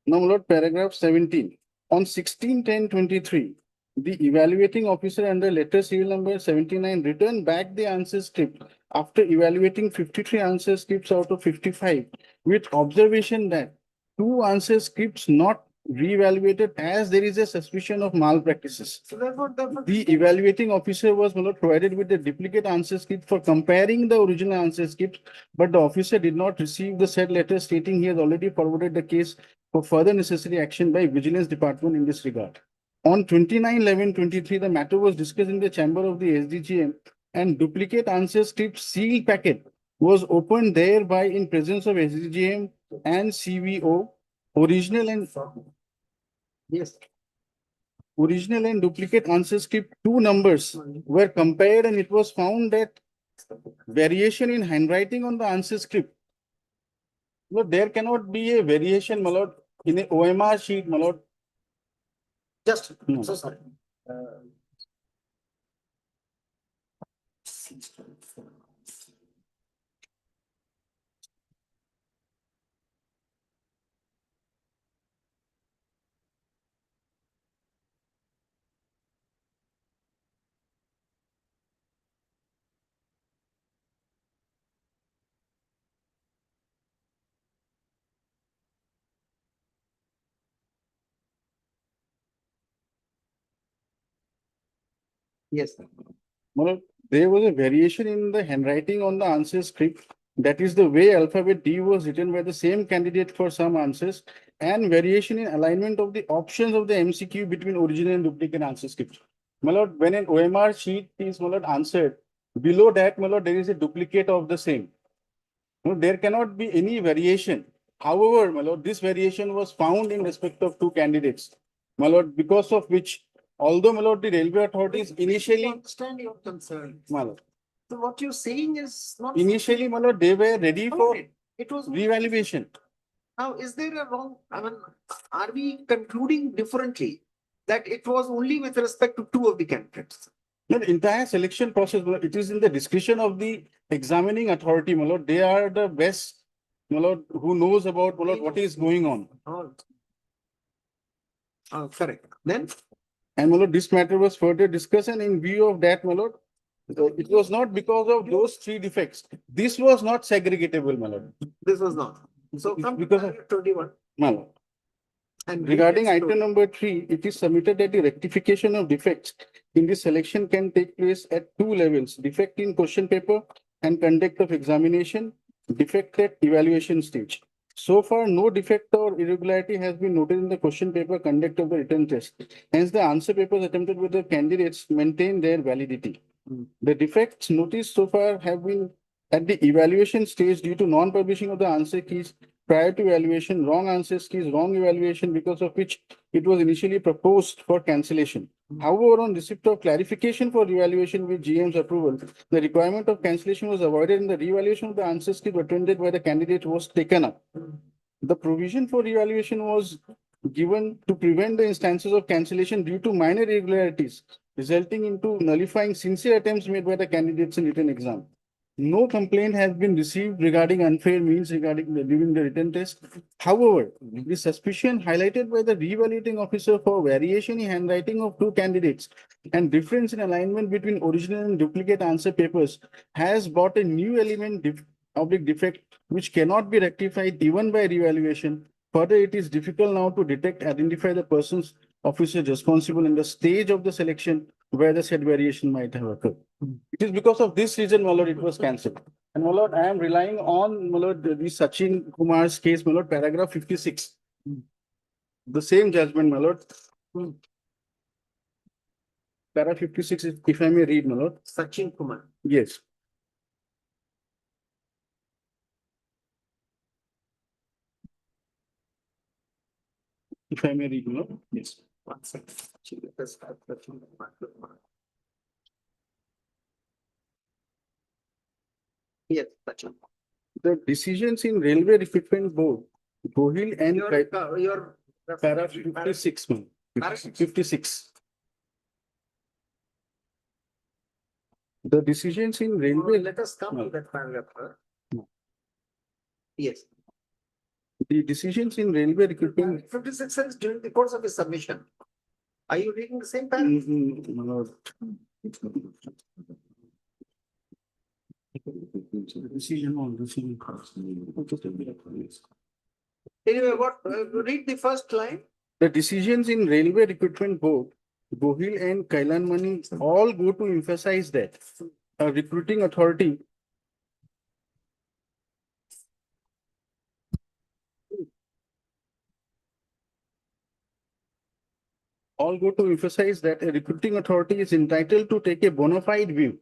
Now, my lord, paragraph 17. On 16/10/23, the evaluating officer under letter serial number 79 returned back the answer script after evaluating 53 answer scripts out of 55 with observation that two answer scripts not reevaluated as there is a suspicion of malpractices. So that's what The evaluating officer was, my lord, provided with the duplicate answer script for comparing the original answer script, but the officer did not receive the said letter stating he has already forwarded the case for further necessary action by Vigilance Department in this regard. On 29/11/23, the matter was discussed in the chamber of the SDGM and duplicate answer script seal packet was opened thereby in presence of SDGM and CVO. Original and Yes. Original and duplicate answer script, two numbers were compared and it was found that variation in handwriting on the answer script. No, there cannot be a variation, my lord, in a OMR sheet, my lord. Just, No. so sorry. Yes. Well, there was a variation in the handwriting on the answer script. That is the way alphabet D was written by the same candidate for some answers, and variation in alignment of the options of the MCQ between original and duplicate answer scripts. My lord, when an OMR sheet is, my lord, answered, Below that, my lord, there is a duplicate of the same. No, there cannot be any variation. However, my lord, this variation was found in respect of two candidates. My lord, because of which, although, my lord, the railway authorities initially, Understand your concern. my lord, So what you're saying is not. initially, my lord, they were ready for It was. revaluation. Now, is there a wrong, I mean, are we concluding differently? That it was only with respect to two of the candidates? No, the entire selection process, my lord, it is in the discretion of the examining authority, my lord. They are the best, my lord, who knows about, my lord, what is going on. Correct. Then, And my lord, this matter was further discussed, and in view of that, my lord, it was not because of those three defects. This was not segregatable, my lord. this was not. So come to Because of- paragraph 21. My lord. And Regarding read it item number 3, it is submitted that the rectification of defects in the selection can take place at two levels: defect in question paper and conduct of examination, defect at evaluation stage. So far, no defect or irregularity has been noted in the question paper conduct of the written test. Hence, the answer papers attempted with the candidates maintain their validity. The defects noticed so far have been at the evaluation stage due to non-publishing of the answer keys prior to evaluation, wrong answers keys, wrong evaluation, because of which it was initially proposed for cancellation. However, on receipt of clarification for revaluation with GM's approval, the requirement of cancellation was avoided and the revaluation of the answers key attended by the candidate was taken up. The provision for revaluation was given to prevent the instances of cancellation due to minor irregularities, resulting into nullifying sincere attempts made by the candidates in written exam. No complaint has been received regarding unfair means during the written test. However, the suspicion highlighted by the reevaluating officer for variation in handwriting of two candidates and difference in alignment between original and duplicate answer papers has brought a new element of the defect which cannot be rectified even by reevaluation. Further, it is difficult now to identify the persons officers responsible in the stage of the selection where the said variation might have occurred. It is because of this reason, my lord, it was cancelled. And my lord, I am relying on, my lord, the Sachin Kumar's case, my lord, paragraph 56. The same judgment, my lord. Paragraph 56, if I may read, my lord. Sachin Kumar. Yes. If I may read, my lord. Yes. 1 second. Let us start Sachin Kumar. Yes, Sachin. The decisions in Railway Recruitment Board, Gohil and Your paragraph 56, ma'am. 56. The decisions in railway, let us come to that paragraph. Yes. the decisions in railway recruitment. 56 says during the course of his submission. Are you reading the same paragraph? My lord. Decision on receiving costs. Anyway, what, read the first line. The decisions in Railway Recruitment Board, Gohil and Kailan Mani all go to emphasize that a recruiting authority is entitled to take a bona fide view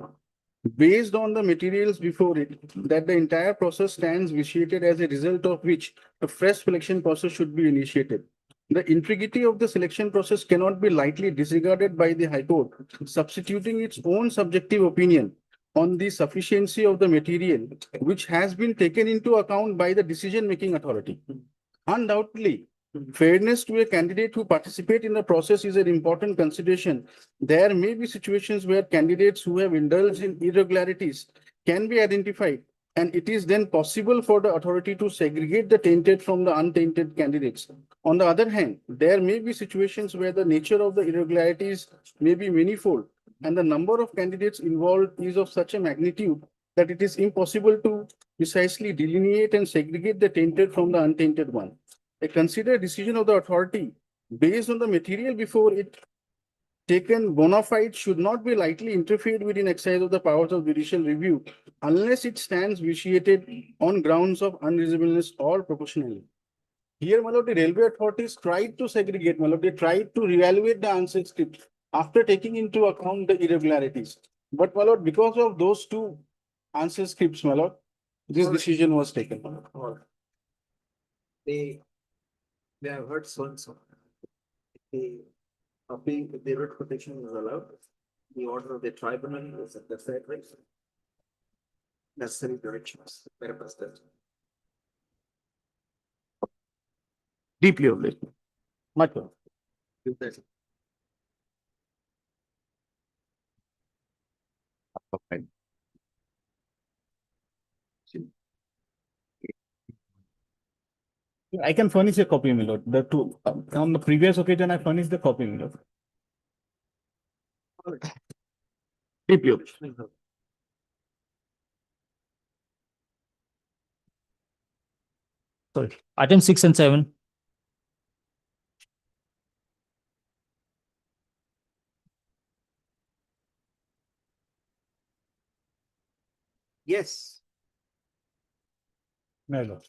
based on the materials before it that the entire process stands vitiated, as a result of which a fresh selection process should be initiated. The integrity of the selection process cannot be lightly disregarded by the High Court, substituting its own subjective opinion on the sufficiency of the material which has been taken into account by the decision-making authority. Undoubtedly, fairness to a candidate who participate in the process is an important consideration. There may be situations where candidates who have indulged in irregularities can be identified, and it is then possible for the authority to segregate the tainted from the untainted candidates. On the other hand, there may be situations where the nature of the irregularities may be manifold, and the number of candidates involved is of such a magnitude that it is impossible to precisely delineate and segregate the tainted from the untainted one. A considered decision of the authority based on the material before it taken bona fide should not be lightly interfered with in exercise of the powers of judicial review unless it stands vitiated on grounds of unreasonableness or proportionality. Here, my lord, the railway authorities tried to segregate, my lord, they tried to reevaluate the answer script after taking into account the irregularities. But my lord, because of those two answer scripts, my lord, this decision was taken. My lord. They have heard so and so. The appeal, the writ petition is allowed. The order of the tribunal is at the fair right. Necessary directions. Very president. Deeply obliged. Much lord. Okay. I can furnish a copy, my lord. The two, on the previous occasion, I furnished the copy, my lord. Deeply obliged. Sorry. Item 6 and 7. Yes. My lord.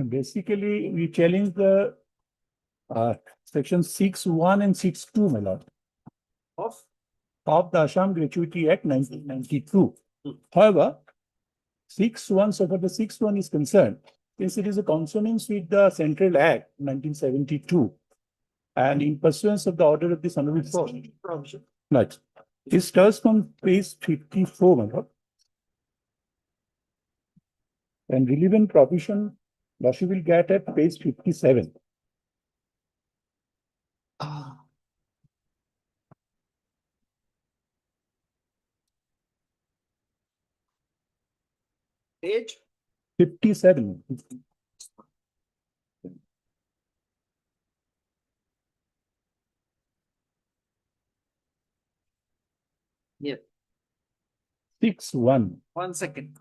Basically, we challenge the section 6(1) and 6(2), my lord, of the Assam Gratuity Act 1992. However, 6(1), so far the 6(1) is concerned, since it is a consonance with the Central Act 1972, and in pursuance of the order of this honorable court. Right. It starts from page 54, my lord. And relevant provision, that you will get at page 57. Page 57. Yeah. 6(1). 1 second.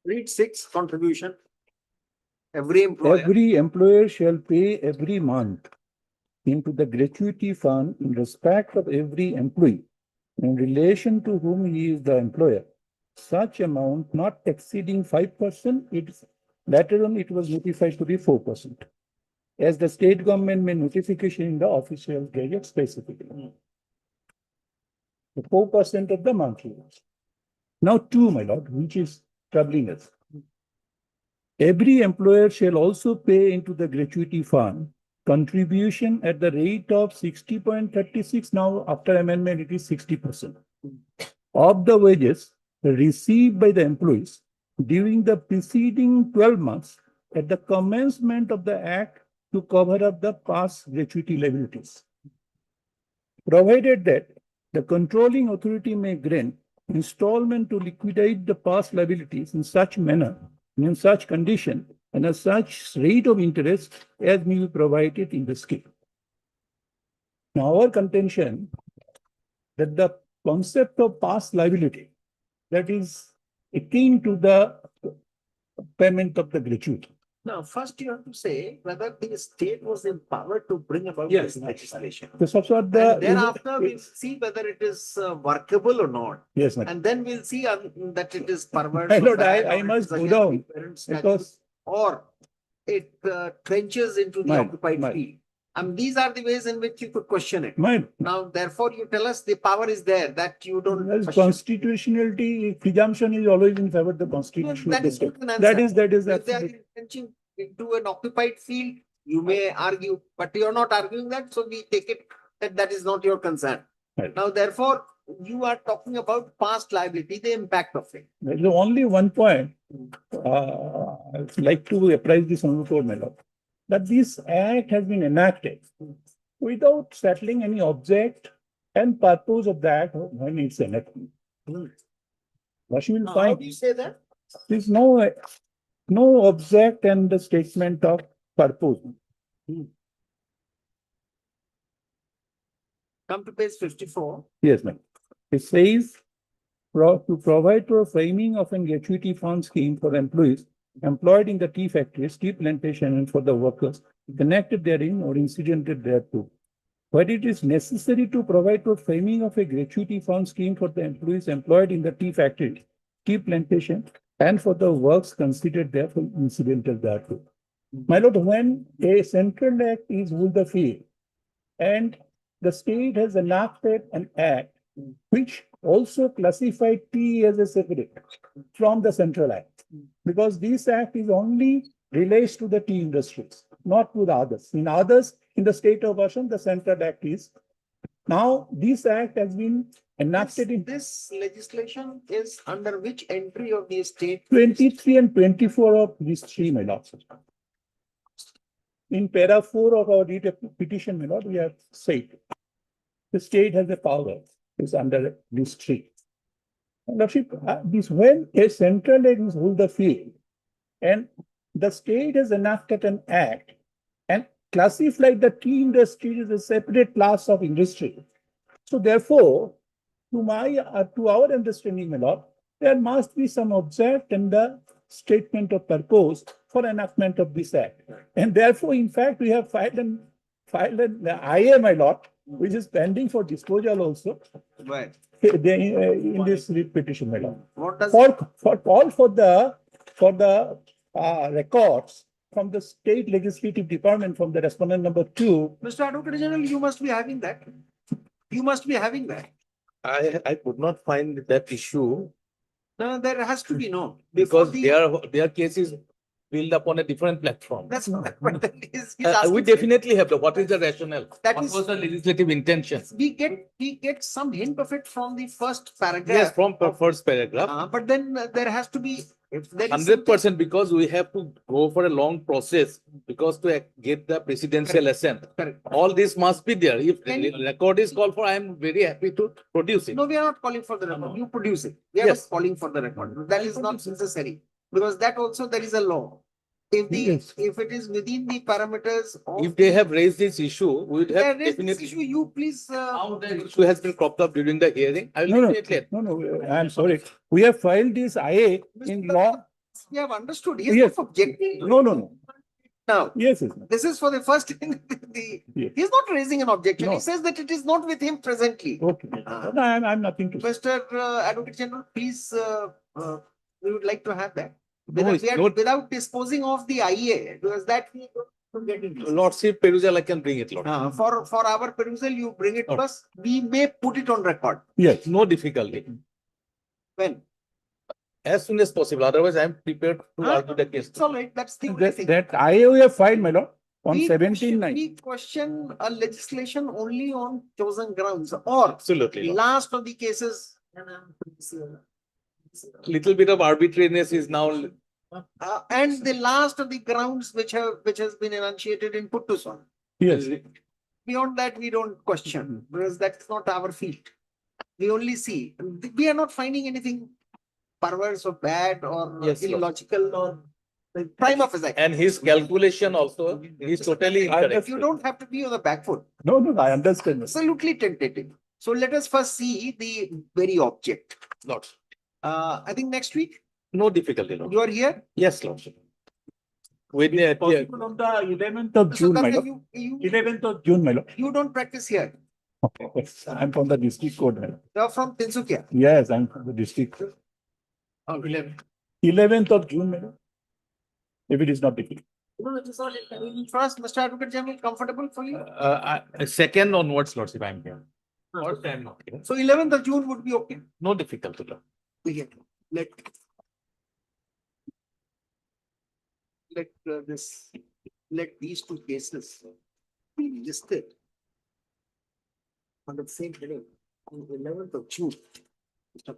Read 6 contribution. Every Employer shall pay every month into the gratuity fund in respect of every employee in relation to whom he is the employer. Such amount not exceeding 5%, later on it was notified to be 4%. As the state government made notification in the official gazette specifically. The 4% of the monthly. Now 2, my lord, which is troubling us. Every employer shall also pay into the gratuity fund contribution at the rate of 60.36. Now, after amendment, it is 60% of the wages received by the employees during the preceding 12 months at the commencement of the act to cover up the past gratuity liabilities. Provided that the controlling authority may grant installment to liquidate the past liabilities in such manner, in such condition, and at such rate of interest as may be provided in the scheme. Now, our contention that the concept of past liability, that is akin to the payment of the gratuity. Now, first you have to say whether the state was empowered to bring about Yes. this legislation. This also And thereafter we'll see whether it is workable or not. Yes, ma'am. And then we'll see that it is perverse. My or lord, bad, I or it must is go against down the parent statute, because or it trenches into the Mine, occupied mine. field. These are the ways in which you could question it. mine. Now, therefore, you tell us the power is there that you don't Well, question. constitutionality presumption is always in favor of the constitution. That of the is state. not an answer. That is If they are absolutely. entrenching into an occupied field, you may argue, but you're not arguing that, so we take it that that is not your concern. Right. Now, therefore, you are talking about past liability, the impact of it. There is only one point I would like to apprise this honorable court, my lord, that this act has been enacted without settling any object and purpose of the act when it's enacted. What you will How find do you say that? there is no object and the statement of purpose. Come to page 54. Yes, ma'am. It says to provide for framing of a gratuity fund scheme for employees employed in the tea factories, tea plantation, and for the workers connected therein or incidental thereto. Where it is necessary to provide for framing of a gratuity fund scheme for the employees employed in the tea factory, tea plantation, and for the works considered therefore incidental thereto. My lord, when a central act is ruled the field and the state has enacted an act which also classified tea as a separate from the central act, because this act is only relates to the tea industries, not to the others. In others, in the state of Assam, the central act is. Now, this act has been enacted in This legislation is under which entry of the state? 23 and 24 of these three, my lord. In para 4 of our petition, my lord, we have said the state has the power, is under these three. Lordship, this when a central act is ruled the field and the state has enacted an act and classified the tea industry as a separate class of industry. So therefore, to our understanding, my lord, there must be some object in the statement of purpose for enactment of this act. And therefore, in fact, we have filed an IA, my lord, which is pending for disposal also. Right. In this petition, my lord. What does For call for the records from the state legislative department from the respondent number 2. Mr. Advocate General, you must be having that. You must be having that. I could not find that issue No, there has to be no. because Before their case is built upon a different platform. That's what that is. He's We asking. definitely have the, what is the rationale? That What is- was the legislative intention? We get some hint of it from the first paragraph. Yes, from first paragraph. But then there has to be, if there is something- 100% because we have to go for a long process because to get the presidential assent. Correct. All this must be there. If Can the record is called for, I am very happy to produce it. No, we are not calling for the record. You produce it. We are not Yes. calling for the record. That is not necessary. Because that also there is a law. If Yes. if it is within the parameters of. If they have raised this issue, we would They have raised this definitely. issue, you please, How the issue has been cropped up during the hearing, I No, will no, definitely. no, I'm sorry. We have filed this IA in law. we have understood. He is Yes. not objecting. to it. No. Now, Yes, yes. this is for the first, Yes. he is not raising an objection. He No. says that it is not with him presently. Okay. No, I'm nothing to say. Mr. Advocate General, please, we would like to have that. No, it's not- Without disposing of the IA, because that we don't get into. Lordship perusal, I can bring it, Lord. For our perusal, you bring it to Okay. us. We may put it on record. Yes. No difficulty. When? As soon as possible. Otherwise, I am prepared to argue the case. It's all right. That's the only thing. That IA we have filed, my lord, on We 17/9. We question a legislation only on chosen grounds or Absolutely. Lord. last of the cases. Little bit of arbitrariness is now. And the last of the grounds which has been enunciated in Puttuson. Yes. Beyond that, we don't question because that's not our field. We only see, we are not finding anything perverse or bad or Yes, Lord. illogical or prima facie. And his calculation also is totally incorrect. If you don't have to be on the back foot, No, I understand. absolutely tentative. So let us first see the very object. Lord. I think next week No difficulty, Lord. you are here. Yes, Lord. With the, Possible on the 11th of June, my Karna, lord. you 11th of June, my lord. you don't practice here. Okay. I'm from the district court, my lord. You are from Tinsukia. Yes, I'm from the district. 11th of June, my lord. If it is not difficult. First, Mr. Advocate General, comfortable for you? second onwards, Lordship, I am here. First, I am not here. So 11th of June would be okay. No difficulty, Lord. Okay. Let these two cases be listed on the same heading on 11th of June.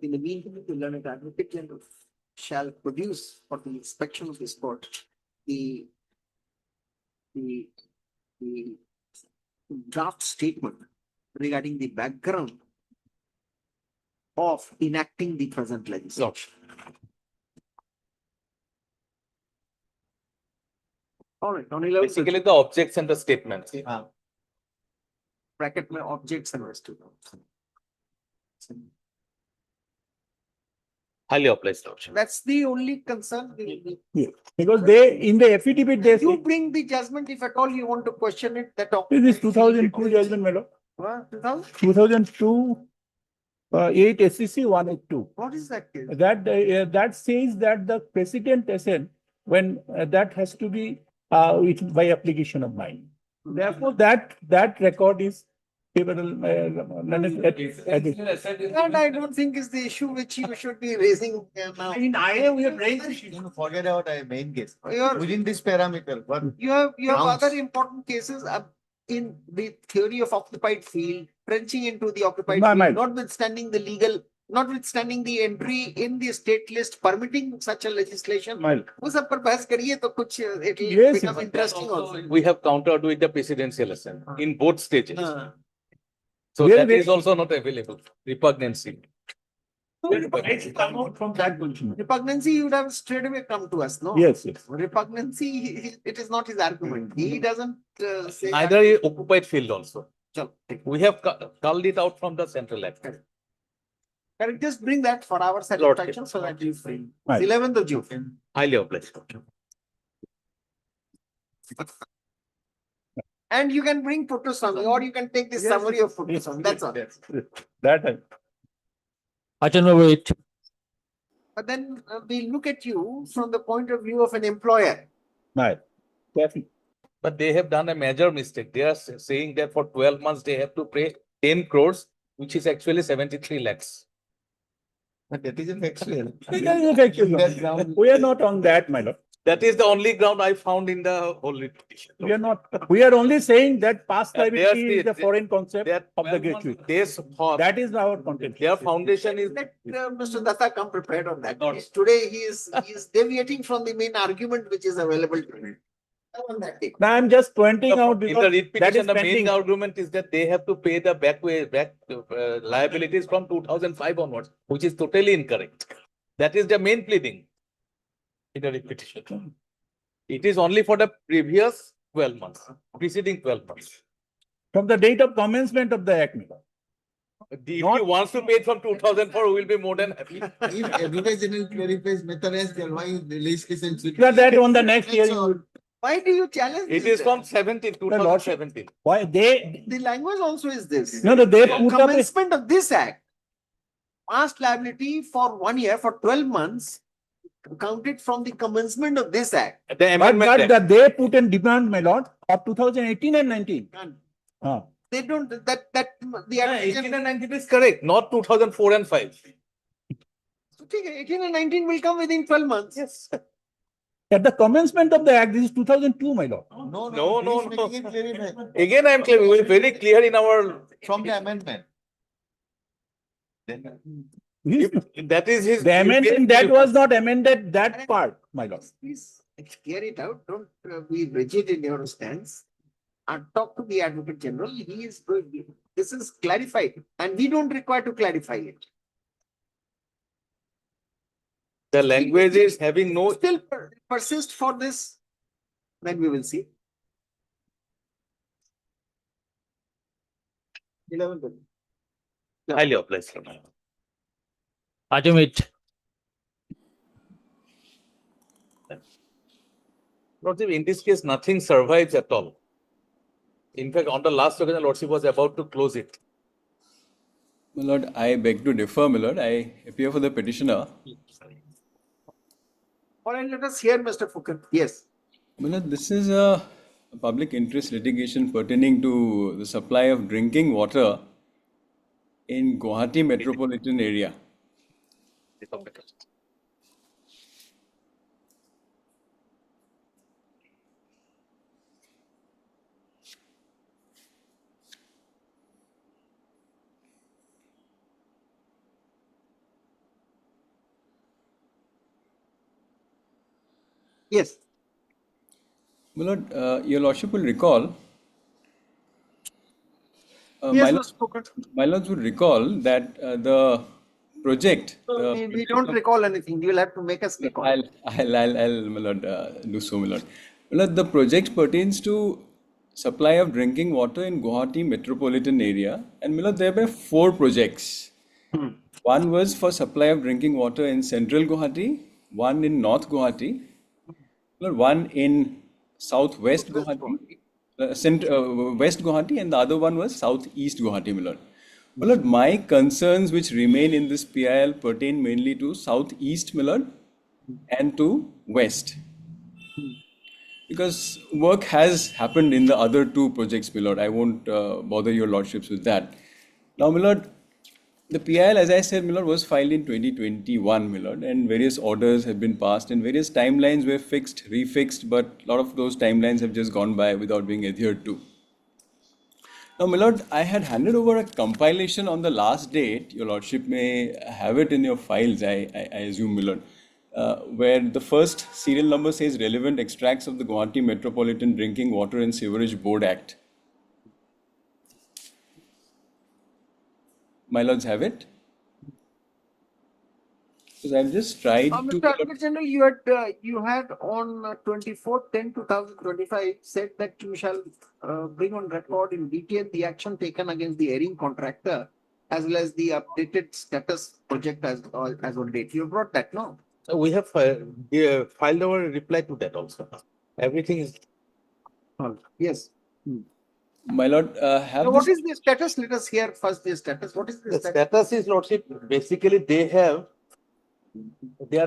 In the meantime, the learned Advocate General shall produce for the inspection of this court the draft statement regarding the background of enacting the present legislation. Lord. All right, on 11th. Basically, the objects and the statements. Bracket my objects and rest of them. Highly obliged, Lordship. That's the only concern. Because they, in the affidavit, they You say, bring the judgment if at all you want to question it, that. it is 2002 judgment, my lord. 2000? 2002, 8 SCC 182. What is that case? That says that the precedent assent, when that has to be by application of mine. Therefore, that record is favorable. And I don't think is the issue which you should be raising now. In IA, we have raised this issue. Don't forget about our main case. Your- Within this parameter, what You have Grounds. other important cases in the theory of occupied field, trenching into the occupied My field, mind. notwithstanding the entry in the state list permitting such a legislation. Mile. वो सब पर बहस करिए तो कुछ it will Yes, become yes. interesting also. We have countered with the presidential assent in both stages. So Very, that very- is also not available. Repugnancy. It's come out from that position. Repugnancy, you would have straight away come to us, no? Yes, yes. Repugnancy, it is not his argument. He doesn't say. Neither is occupied field also. Chalo, take it. We have culled it out from the central act. Correct, just bring that for our satisfaction so that you free. Right. 11th of June. Highly obliged. And you can bring Puttuswamy or you can take the Yes, summary of yes, Puttuswamy, that's all. yes. That Item number 8. But then we look at you from the point of view of an employer. right. Definitely. But they have done a major mistake. They are saying that for 12 months they have to pay 10 crores, which is actually 73 lakhs. but that is factual. We are not on that, my lord. That is the only ground I found in the whole petition. We are not. We are only saying that past They are liability is the the- foreign concept Their of the 12 gratuity. months days for That is our content. their foundation is Let Mr. Datta come prepared on that. Today he is deviating from the main argument which is available to him. On that day. Now I'm just pointing out in the because writ that is petition, the main pending. argument is that they have to pay the back liabilities from 2005 onwards, which is totally incorrect. That is the main pleading in the writ petition. It is only for the previous 12 months, preceding 12 months. From the date of commencement of the act. my lord. If he wants to pay it from 2004, we will be more than happy. If Advocate General clarifies method as well, why legislation should. Yeah, that on the next That's hearing. all. Why do you challenge It this? is from 2017. Why they, The language also is this. no, they From put up a, commencement of this act, past liability for 1 year, for 12 months, counted from the commencement of this act. The but amendment act. that they put in demand, my lord, of 2018 and 19. And Ah. they don't, that, the. Yeah, 18 and 19 is correct, not 2004 and 5. So, okay, 18 and 19 will come within 12 months. Yes. At the commencement of the act, this is 2002, my lord. No, No, no, he's no. making it clarify Again, I am clear, we are very clear in our, from the amendment. Then if that is his. The amendment that was not amended that part, my lord. Please clear it out. Don't be rigid in your stance. And talk to the Advocate General. He is, this is clarified and we don't require to clarify it. The language is having no, Still persist for this, then we will see. 11th. highly obliged. Item 8. Lordship, in this case, nothing survives at all. In fact, on the last occasion, Lordship was about to close it. My lord, I beg to differ, my lord. I appear for the petitioner. All right, let us hear Mr. Fouquet. Yes. My lord, this is a public interest litigation pertaining to the supply of drinking water in Gauhati metropolitan area. Yes. My lord, your lordship will recall. Yes, Mr. Fouquet. My lords would recall that the project. We don't recall anything. You will have to make us recall. I'll, my lord, do so, my lord. My lord, the project pertains to supply of drinking water in Gauhati metropolitan area, and my lord, there were 4 projects. One was for supply of drinking water in central Guwahati, one in North Guwahati, one in southwest Guwahati, West Guwahati, and the other one was southeast Guwahati, my lord. My lord, my concerns which remain in this PIL pertain mainly to southeast, my lord, and to west. Because work has happened in the other two projects, my lord. I won't bother your lordships with that. Now, my lord, the PIL, as I said, my lord, was filed in 2021, my lord, and various orders have been passed and various timelines were fixed, refixed, but a lot of those timelines have just gone by without being adhered to. Now, my lord, I had handed over a compilation on the last date. Your lordship may have it in your files, I assume, my lord, where the first serial number says relevant extracts of the Guwahati Metropolitan Drinking Water and Sewerage Board Act. My lords have it? Because I've just tried to. Mr. Advocate General, you had on 24/10/2025 said that you shall bring on record in detail the action taken against the airing contractor as well as the updated status project as on date. You brought that, no? We have filed our reply to that also. Everything is. Yes. My lord, have Now, this. what is the status? Let us hear first the status. What is the The status? status is, Lordship, basically there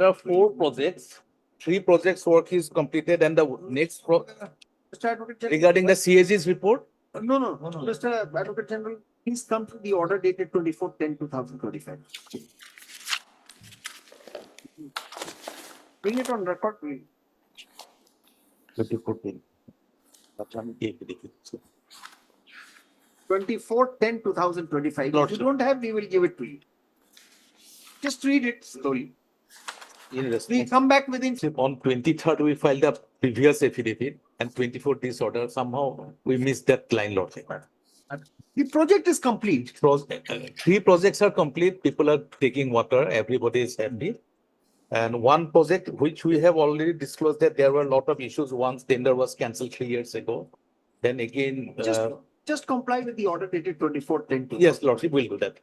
are 4 projects. 3 projects work is completed and the next Mr. Advocate General, regarding the CAG's report. No, Mr. Advocate General, please come to the order dated 24/10/2025. Bring it on record, please. 2014. 24/10/2025. If you don't have, we will give it to you. Just read it slowly. We come back within. On 23rd, we filed a previous affidavit and 24th disorder. Somehow we missed that line, Lordship. The project is complete. 3 projects are complete. People are taking water. Everybody is happy. And 1 project, which we have already disclosed that there were a lot of issues. Once tender was cancelled 3 years ago. Then again. Just comply with the order dated 24/10. Yes, Lordship, we'll do that.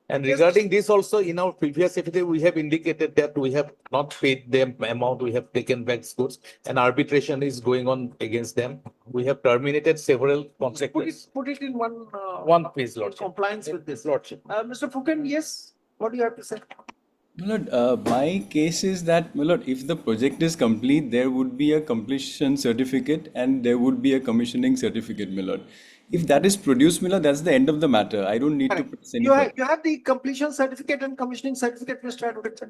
And regarding this also, in our previous affidavit, we have indicated that we have not paid them amount, we have taken back goods, and arbitration is going on against them. We have terminated several contractors. Put it in one. One piece, in Lordship. compliance with this. Lordship. Mr. Fukan, yes. What do you have to say? My lord, my case is that, my lord, if the project is complete, there would be a completion certificate and there would be a commissioning certificate, my lord. If that is produced, my lord, that's the end of the matter. I don't need to press any further. You have the completion certificate and commissioning certificate, Mr. Advocate.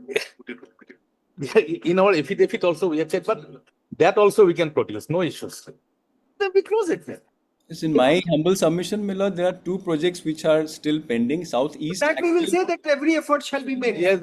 In our affidavit also, we have said, but that also we can produce, no issues. Then we close it then. Yes, in my humble submission, my lord, there are 2 projects which are still pending, southeast. That we will say that every effort shall be made. Yes,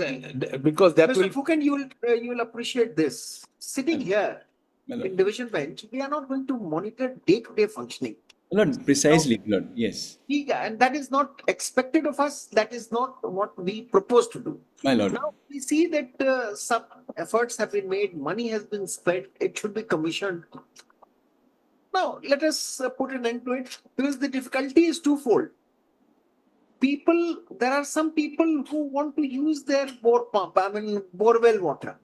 because that Mr. will. Fukan, you will appreciate this. Sitting here My lord. in division bench, we are not going to monitor day-to-day functioning. My lord, precisely, my lord, yes. And that is not expected of us. That is not what we propose to do. My lord. Now we see that some efforts have been made, money has been spent, it should be commissioned. Now let us put an end to it, because the difficulty is twofold. There are some people who want to use their borewell water.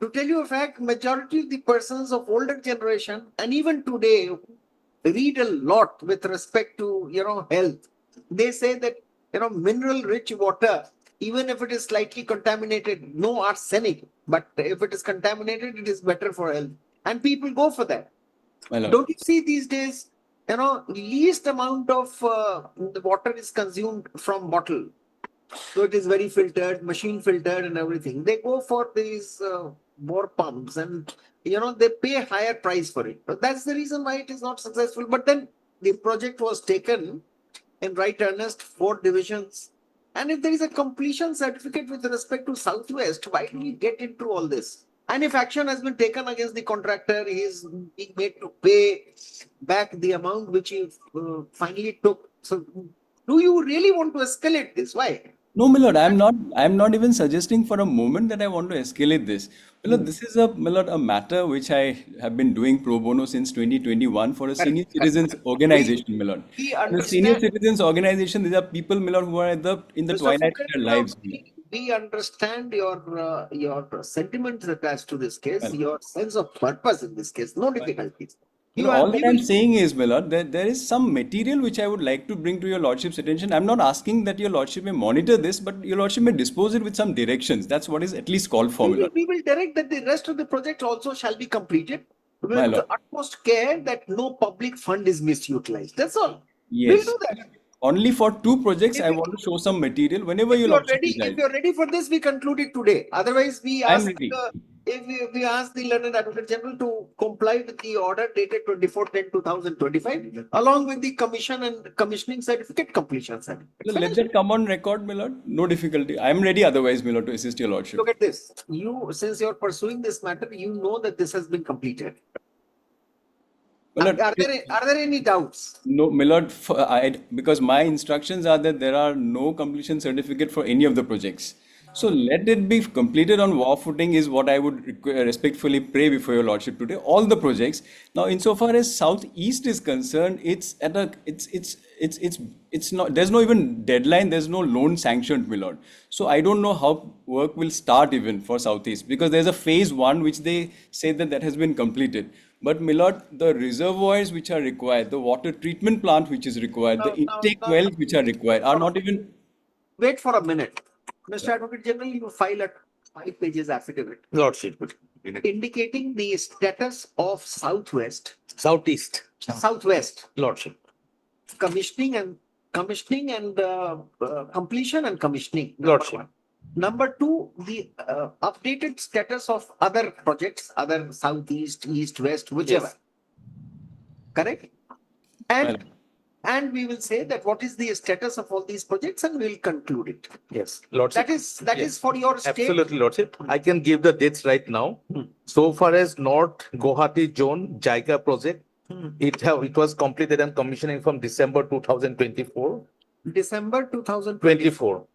To tell you a fact, majority of the persons of older generation and even today read a lot with respect to health. They say that mineral rich water, even if it is slightly contaminated, no arsenic, but if it is contaminated, it is better for health. And people go for that. Don't you see these days, least amount of the water is consumed from bottle. So it is very filtered, machine filtered and everything. They go for these bore pumps and, they pay a higher price for it. But that's the reason why it is not successful. But then the project was taken in right earnest, 4 divisions. And if there is a completion certificate with respect to Southwest, why do we get into all this? And if action has been taken against the contractor, he is being made to pay back the amount which he finally took. So do you really want to escalate this? Why? No, my lord, I'm not even suggesting for a moment that I want to escalate this. My lord, this is my lord, a matter which I have been doing pro bono since 2021 for a senior citizens organization, my lord. We And a senior understand. citizens organization, these are people, my lord, who are in the Mr. twilight of Phuket, their lives. My lord. we understand your sentiments attached to this case, Well, your sense of purpose in this case, no difficulties. well, You are, all that we I'm will, saying is, my lord, that there is some material which I would like to bring to your lordship's attention. I'm not asking that your lordship may monitor this, but your lordship may dispose it with some directions. That's what is at least called for, my lord. we will direct that the rest of the project also shall be completed My with lord. the utmost care that no public fund is misutilized. That's all. We'll Yes. do that. Only for two projects, If I you, want to show some material whenever your lordship if decides. you're ready for this, we conclude it today. Otherwise, we I'm ask, ready. if we ask the learned advocate general to comply with the order dated 24/10/2025, along with the commission and commissioning certificate, completion certificate. Well, let Finish. that come on record, my lord. No difficulty. I'm ready otherwise, my lord, to assist your lordship. Look at this. Since you're pursuing this matter, you know that this has been completed. My lord, Are there any doubts? no, my lord, because my instructions are that there are no completion certificate for any of the projects. So let it be completed on war footing is what I would respectfully pray before your lordship today. All the projects. Now, insofar as Southeast is concerned, it's not, there's no even deadline, there's no loan sanctioned, my lord. So I don't know how work will start even for Southeast, because there's a phase 1 which they say that has been completed. But my lord, the reservoirs which are required, the water treatment plant which is required, the intake wells which are required are not even. Wait for a minute. Mr. Advocate General, you file a 5 pages affidavit Lordship. indicating the status of Southwest, Southeast. Southwest Lordship. commissioning and completion and commissioning. Lordship. Number 2, the updated status of other projects, other Southeast, East, West, whichever. Yes. Correct? And we will say that what is the status of all these projects, and we'll conclude it. Yes. Lordship. That is for your state. Absolutely, Lordship. I can give the dates right now. So far as North Gauhati Zone JICA project, it was completed and commissioning from December 2024. December 2024.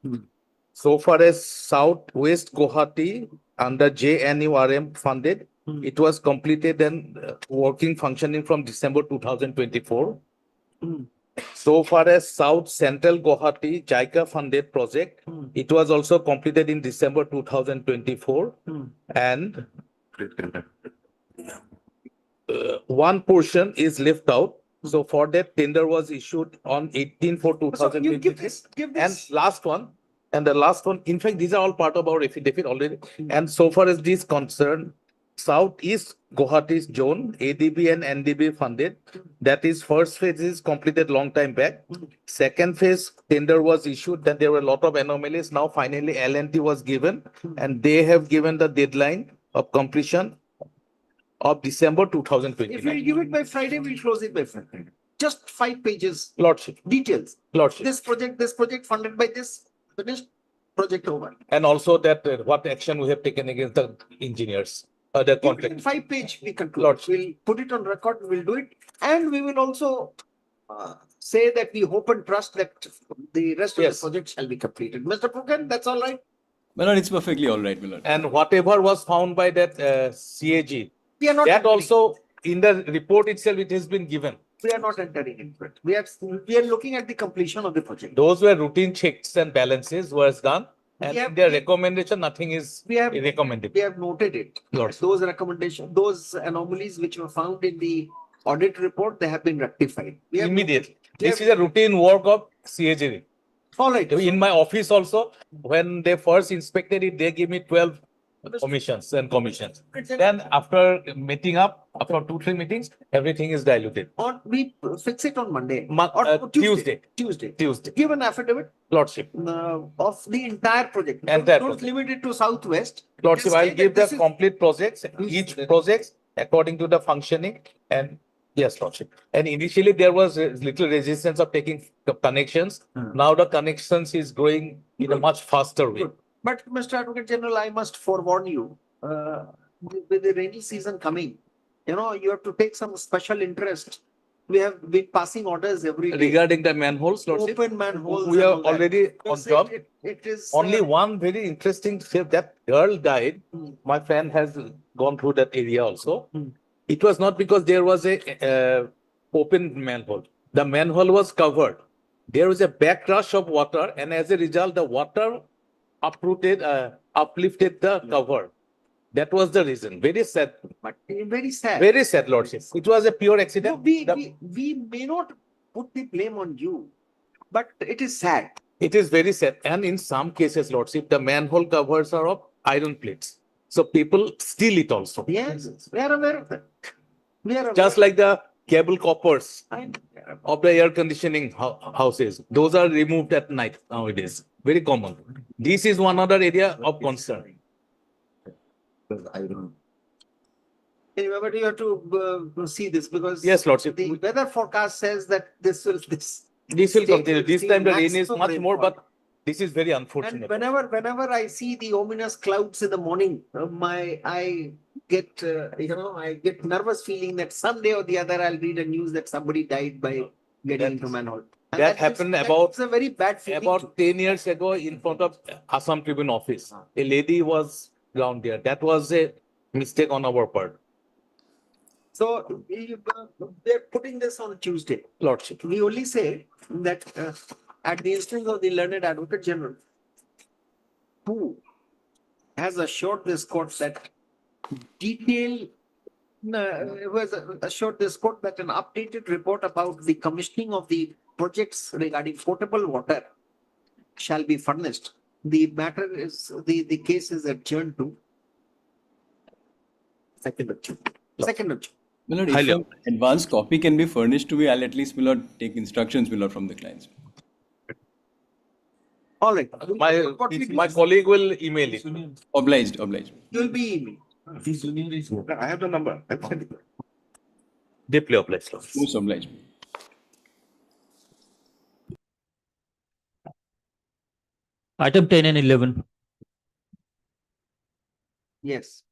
So far as Southwest Gauhati under JNURM funded, it was completed and working functioning from December 2024. So far as South Central Gauhati JICA funded project, it was also completed in December 2024. And one portion is left out. So for that, tender was issued on 18 for So you 2023. give this. And the last one, in fact, these are all part of our affidavit already. And so far as this concerned, Southeast Gauhati Zone, ADB and NDB funded. That is, first phase is completed long time back. Second phase tender was issued. Then there were a lot of anomalies. Now finally L&T was given, and they have given the deadline of completion of December 2020. If we give it by Friday, we'll close it by Friday. Just 5 pages. Lordship. Details. Lordship. This project funded by this, finished, project over. And also that what action we have taken against the engineers, the Give it in contract. 5 page, we conclude. Lordship. We'll put it on record, we'll do it. And we will also say that we hope and trust that the rest of the project shall be completed. Mr. Phuket, that's all right? My lord, it's perfectly all right, my lord. And whatever was found by that CAG, We are not that entering- also in the report itself, it has been given. we are not entering into it. We are looking at the completion of the project. Those were routine checks and balances was done. And We have- in their recommendation, nothing is We have recommended. We have noted it. Lordship. Those recommendations, those anomalies which were found in the audit report, they have been rectified. We have- Immediately. we This have- is a routine work of CAG. All right. In my office also, when they first inspected it, they gave me 12 commissions and commissions. Then after meeting up, after 2-3 meetings, everything is diluted. We fix it on Monday. Tuesday. Tuesday. Give an affidavit Lordship. of the entire project. Entire Don't project. limit it to Southwest. Lordship, Just I'll say give that the this is- complete projects, each projects according to the functioning and yes, Lordship. And initially there was a little resistance of taking connections. Now the connections is growing in a much faster way. Good. But Mr. Advocate General, I must forewarn you, with the rainy season coming, you have to take some special interest We have been passing orders every day. Regarding the manholes, Lordship, Open manholes. we and are all that. already on Because job. It is. Only one very interesting step, that girl died. My friend has gone through that area also. It was not because there was a open manhole. The manhole was covered. There was a backrush of water, and as a result, the water uplifted the cover. That was the reason. Very sad. But very sad. Very sad, Lordship. It was a pure No, accident. we may not put the blame on you, but it is sad. It is very sad. And in some cases, Lordship, the manhole covers are of iron plates. So people steal it also. Yes, we are aware of that. We are aware. Just like the cable coppers of the air conditioning houses. Those are removed at night nowadays. Very common. This is one other area of concern. Anyway, but you have to see this because Yes, Lordship. the weather forecast says that this will This will state continue. will This see time the rain is maximum much more, rainfall. but this is very And unfortunate. whenever I see the ominous clouds in the morning, I get I get nervous feeling that someday or the other I'll read a news that somebody died by getting into manhole. And That happened it's a very bad feeling. About 10 years ago in front of Assam Tribune office. A lady was drowned there. That was a mistake on our part. So they're putting this on Tuesday. Lordship. We only say that at the instance of the learned Advocate General, who has assured this court that assured this court that an updated report about the commissioning of the projects regarding potable water shall be furnished. The matter is the case is adjourned to 2nd of June. 2nd of June. My lord, if an advance copy can be furnished to me, I'll at least, my lord, take instructions, my lord, from the clients. All right. My colleague will email it. Obliged. You'll be email. I have the number. I'll send it. Deeply obliged. Most obliged. Item 10 and 11. Yes.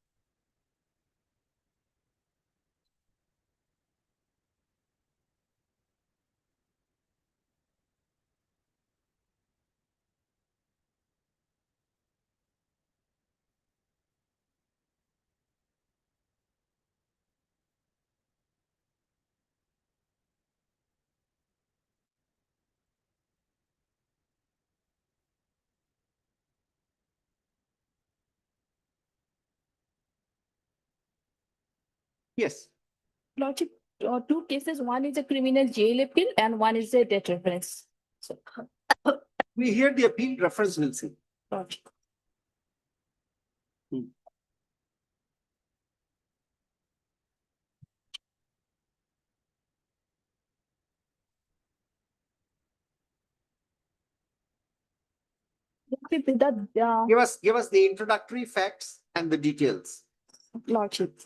Yes. Lordship, two cases, one is a criminal jail appeal and one is a death reference. So, We hear the appeal reference, will see. Lordship. Give us the introductory facts and the details. Lordship.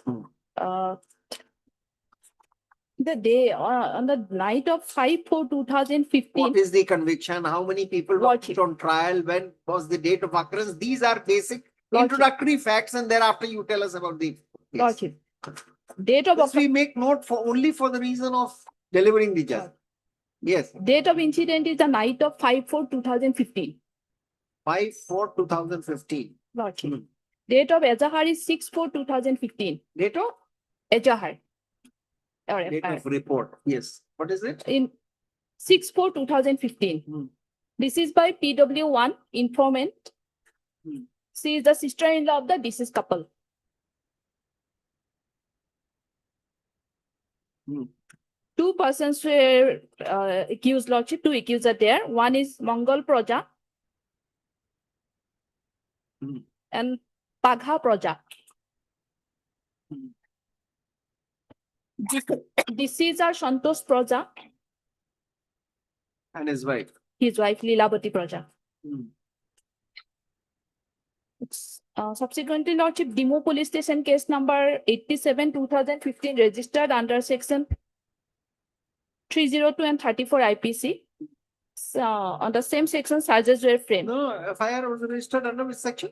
The day on the night of 5/4/2015. What is the conviction? How many people were put on trial? When was the date of occurrence? These are basic introductory facts, and thereafter you tell us about the case. Lordship. Date of This we make note for only for the reason of delivering the judge. Yes. Date of incident is the night of 5/4/2015. 5/4/2015. Lordship. Date of Ezahar is 6/4/2015. Date of Ezahar. date of report. Yes. What is it? In 6/4/2015. This is by PW1 informant. She is the sister-in-law of the deceased couple. Two persons were accused, Lordship. Two accused are there. One is Mangal Praja and Pagha Praja. Deceased are Santosh Praja. And his wife. His wife Leelavati Praja. Subsequently, Lordship, Demo Police Station case number 87/2015 registered under section 302 and 34 IPC. On the same section, charges were framed. No, FIR was registered under which section?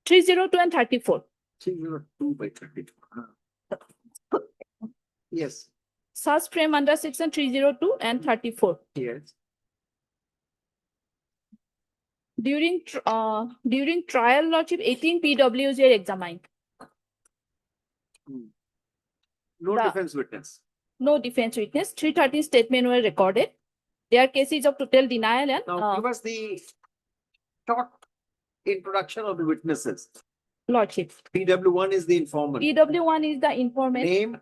302 and 34. 302/32. Yes. such frame under section 302 and 34. Yes. During trial, Lordship, 18 PWs were examined. No The- defense witness. No defense witness. 330 statements were recorded. Their cases of total denial and Now give us the short introduction of the witnesses. Lordship. PW1 is the informant. PW1 is the informant. Name.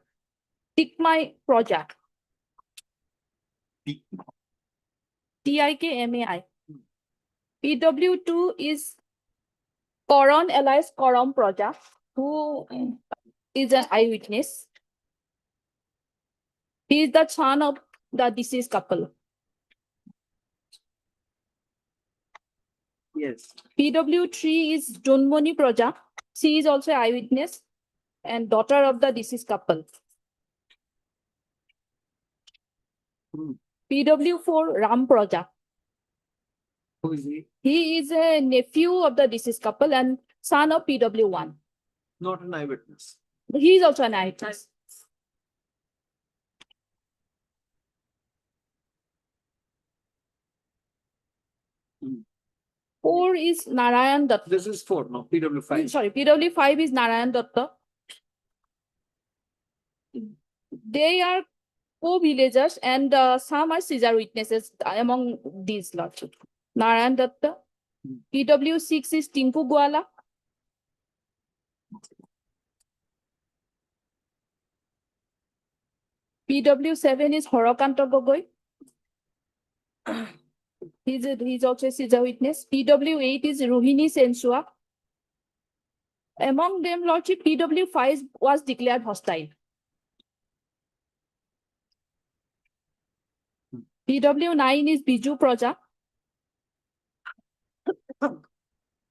Tikmai project. TIKMAI. PW2 is Koron alias Koram project, who is an eyewitness. He is the son of the deceased couple. Yes. PW3 is Junmoni project. She is also eyewitness and daughter of the deceased couple. PW4 Ram project. Who is he? He is a nephew of the deceased couple and son of PW1. Not an eyewitness. He is also an eyewitness. Four is Narayan Datta. This is 4, no, PW5. Sorry, PW5 is Narayan Datta. They are co-villagers and some are Caesar witnesses among these lots. Narayan Datta. PW6 is Tinku Gwala. PW7 is Horakanta Gogoi. He's also a Caesar witness. PW8 is Rohini Sensua. Among them, Lordship, PW5 was declared hostile. PW9 is Biju Praja.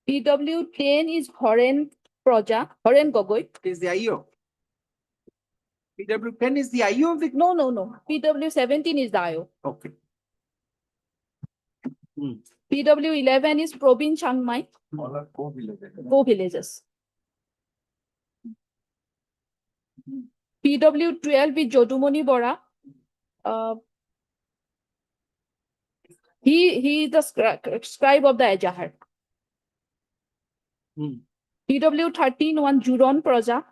PW10 is Horen Praja, Horen Gogoi. Is the IO. PW10 is the IO of the. No. PW17 is the IO. Okay. PW11 is Probin Changmai. All are co-villagers. Co-villagers. PW12 is Jodumoni Bora. He is the scribe of the Ejahar. PW13 one Juron Praja.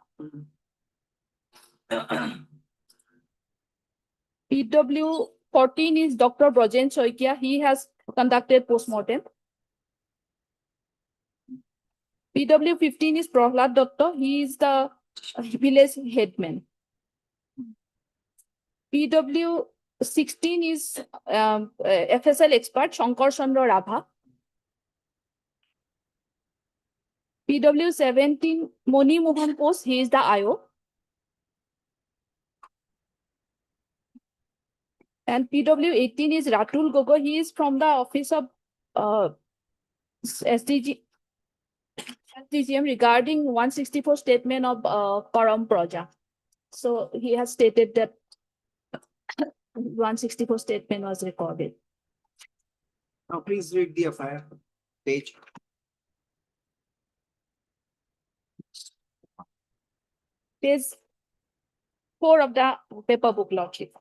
PW14 is Dr. Brojen Choikia. He has conducted postmortem. PW15 is Prahlad Datta. He is the village headman. PW16 is FSL expert Shankar Chandra Rabha. PW17 Moni Mohan Post. He is the IO. And PW18 is Ratul Gogoi. He is from the office of SDGM regarding 164 statement of Karam project. So he has stated that 164 statement was recorded. Now please read the FIR page. Page 4 of the paper book, Lordship.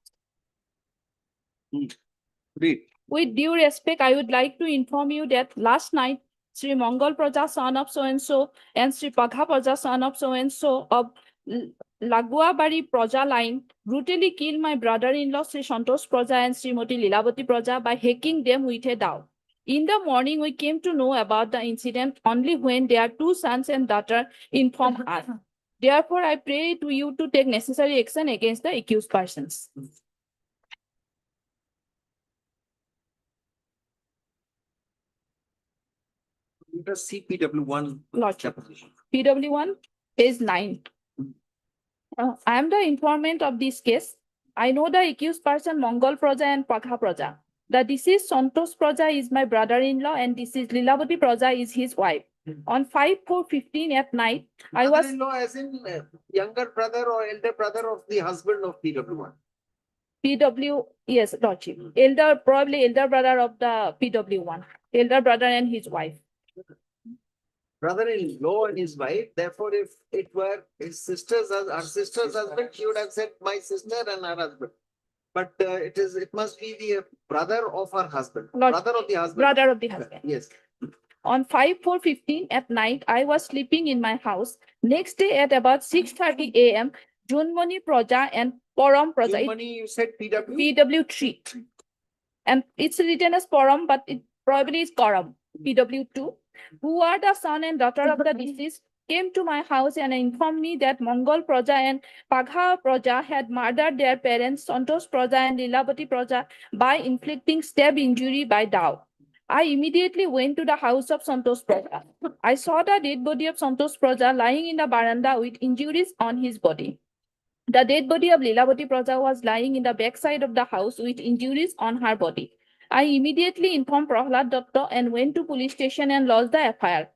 Read. With due respect, I would like to inform you that last night, Sri Mangal Praja, son of so-and-so, and Sri Pagha Praja, son of so-and-so of Laguabari Praja line brutally killed my brother-in-law, Sri Santosh Praja and Srimati Lilavati Praja by hacking them with a dao. In the morning, we came to know about the incident only when their two sons and daughter informed us. Therefore, I pray to you to take necessary action against the accused persons. Let us see PW1. Lordship. PW1, page 9. I am the informant of this case. I know the accused person Mongol Praja and Pagha Praja. The deceased Santosh Praja is my brother-in-law and deceased Lilavati Praja is his wife. On 5/4/15 at night, I was Brother-in-law as in younger brother or elder brother of the husband of PW1. PW, yes, Lordship. Probably elder brother of the PW1. Elder brother and his wife. brother-in-law and his wife. Therefore, if it were his sister's, our sister's husband, she would have said my sister and her husband. But it must be the brother of her husband, brother of the husband. Brother of the husband. Yes. On 5/4/15 at night, I was sleeping in my house. Next day at about 6:30 a.m., Junmani Praja and Param Praja. Junmani, you said PW? PW3. And it's written as Param, but it probably is Karam, PW2, who are the son and daughter of the deceased, came to my house and informed me that Mongol Praja and Pagha Praja had murdered their parents, Santosh Praja and Lilavati Praja, by inflicting stab injury by dao. I immediately went to the house of Santosh Praja. I saw the dead body of Santosh Praja lying in the veranda with injuries on his body. The dead body of Lilavati Praja was lying in the backside of the house with injuries on her body. I immediately informed Prahlad Datta and went to police station and lodged the FIR.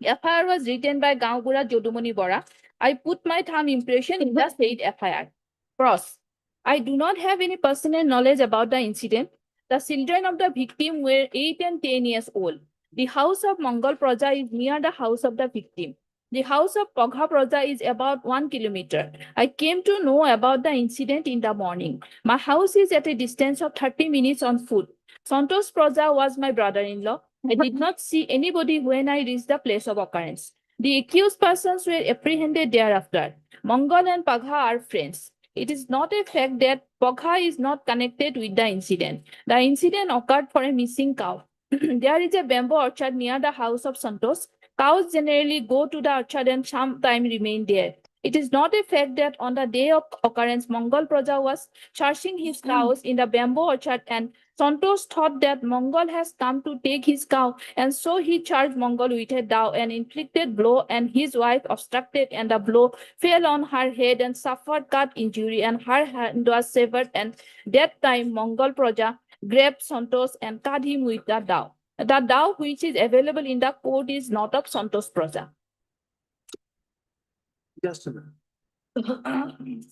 FIR was written by Gaungura Jodumoni Bora. I put my thumb impression in the said FIR. Pros. I do not have any personal knowledge about the incident. The children of the victim were 8 and 10 years old. The house of Mongol Praja is near the house of the victim. The house of Pagha Praja is about 1 kilometer. I came to know about the incident in the morning. My house is at a distance of 30 minutes on foot. Santosh Praja was my brother-in-law. I did not see anybody when I reached the place of occurrence. The accused persons were apprehended thereafter. Mongol and Pagha are friends. It is not a fact that Pagha is not connected with the incident. The incident occurred for a missing cow. There is a bamboo orchard near the house of Santosh. Cows generally go to the orchard and sometime remain there. It is not a fact that on the day of occurrence, Mongol Praja was charging his cows in the bamboo orchard and Santosh thought that Mongol has come to take his cow and so he charged Mongol with a dao and inflicted blow and his wife obstructed and the blow fell on her head and suffered cut injury and her hand was severed and that time Mongol Praja grabbed Santosh and cut him with the dao. The dao which is available in the court is not of Santosh Praja. Just a minute.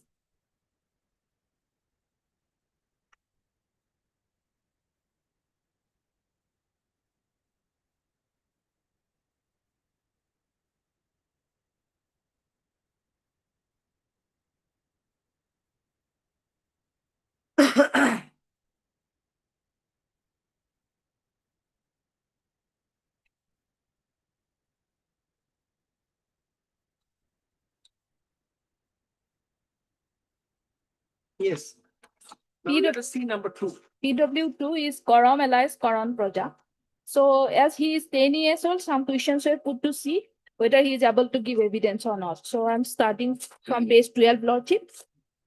Yes. Now let us see number 2. PW2 is Karam alias Karan Praja. So as he is 10 years old, some questions were put to see whether he is able to give evidence or not. So I'm starting from page 12, Lordship.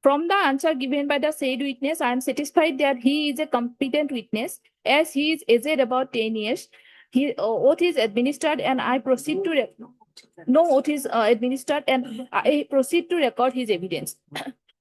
From the answer given by the said witness, I am satisfied that he is a competent witness as he is aged about 10 years. He oath is administered and I proceed to no oath is administered and I proceed to record his evidence.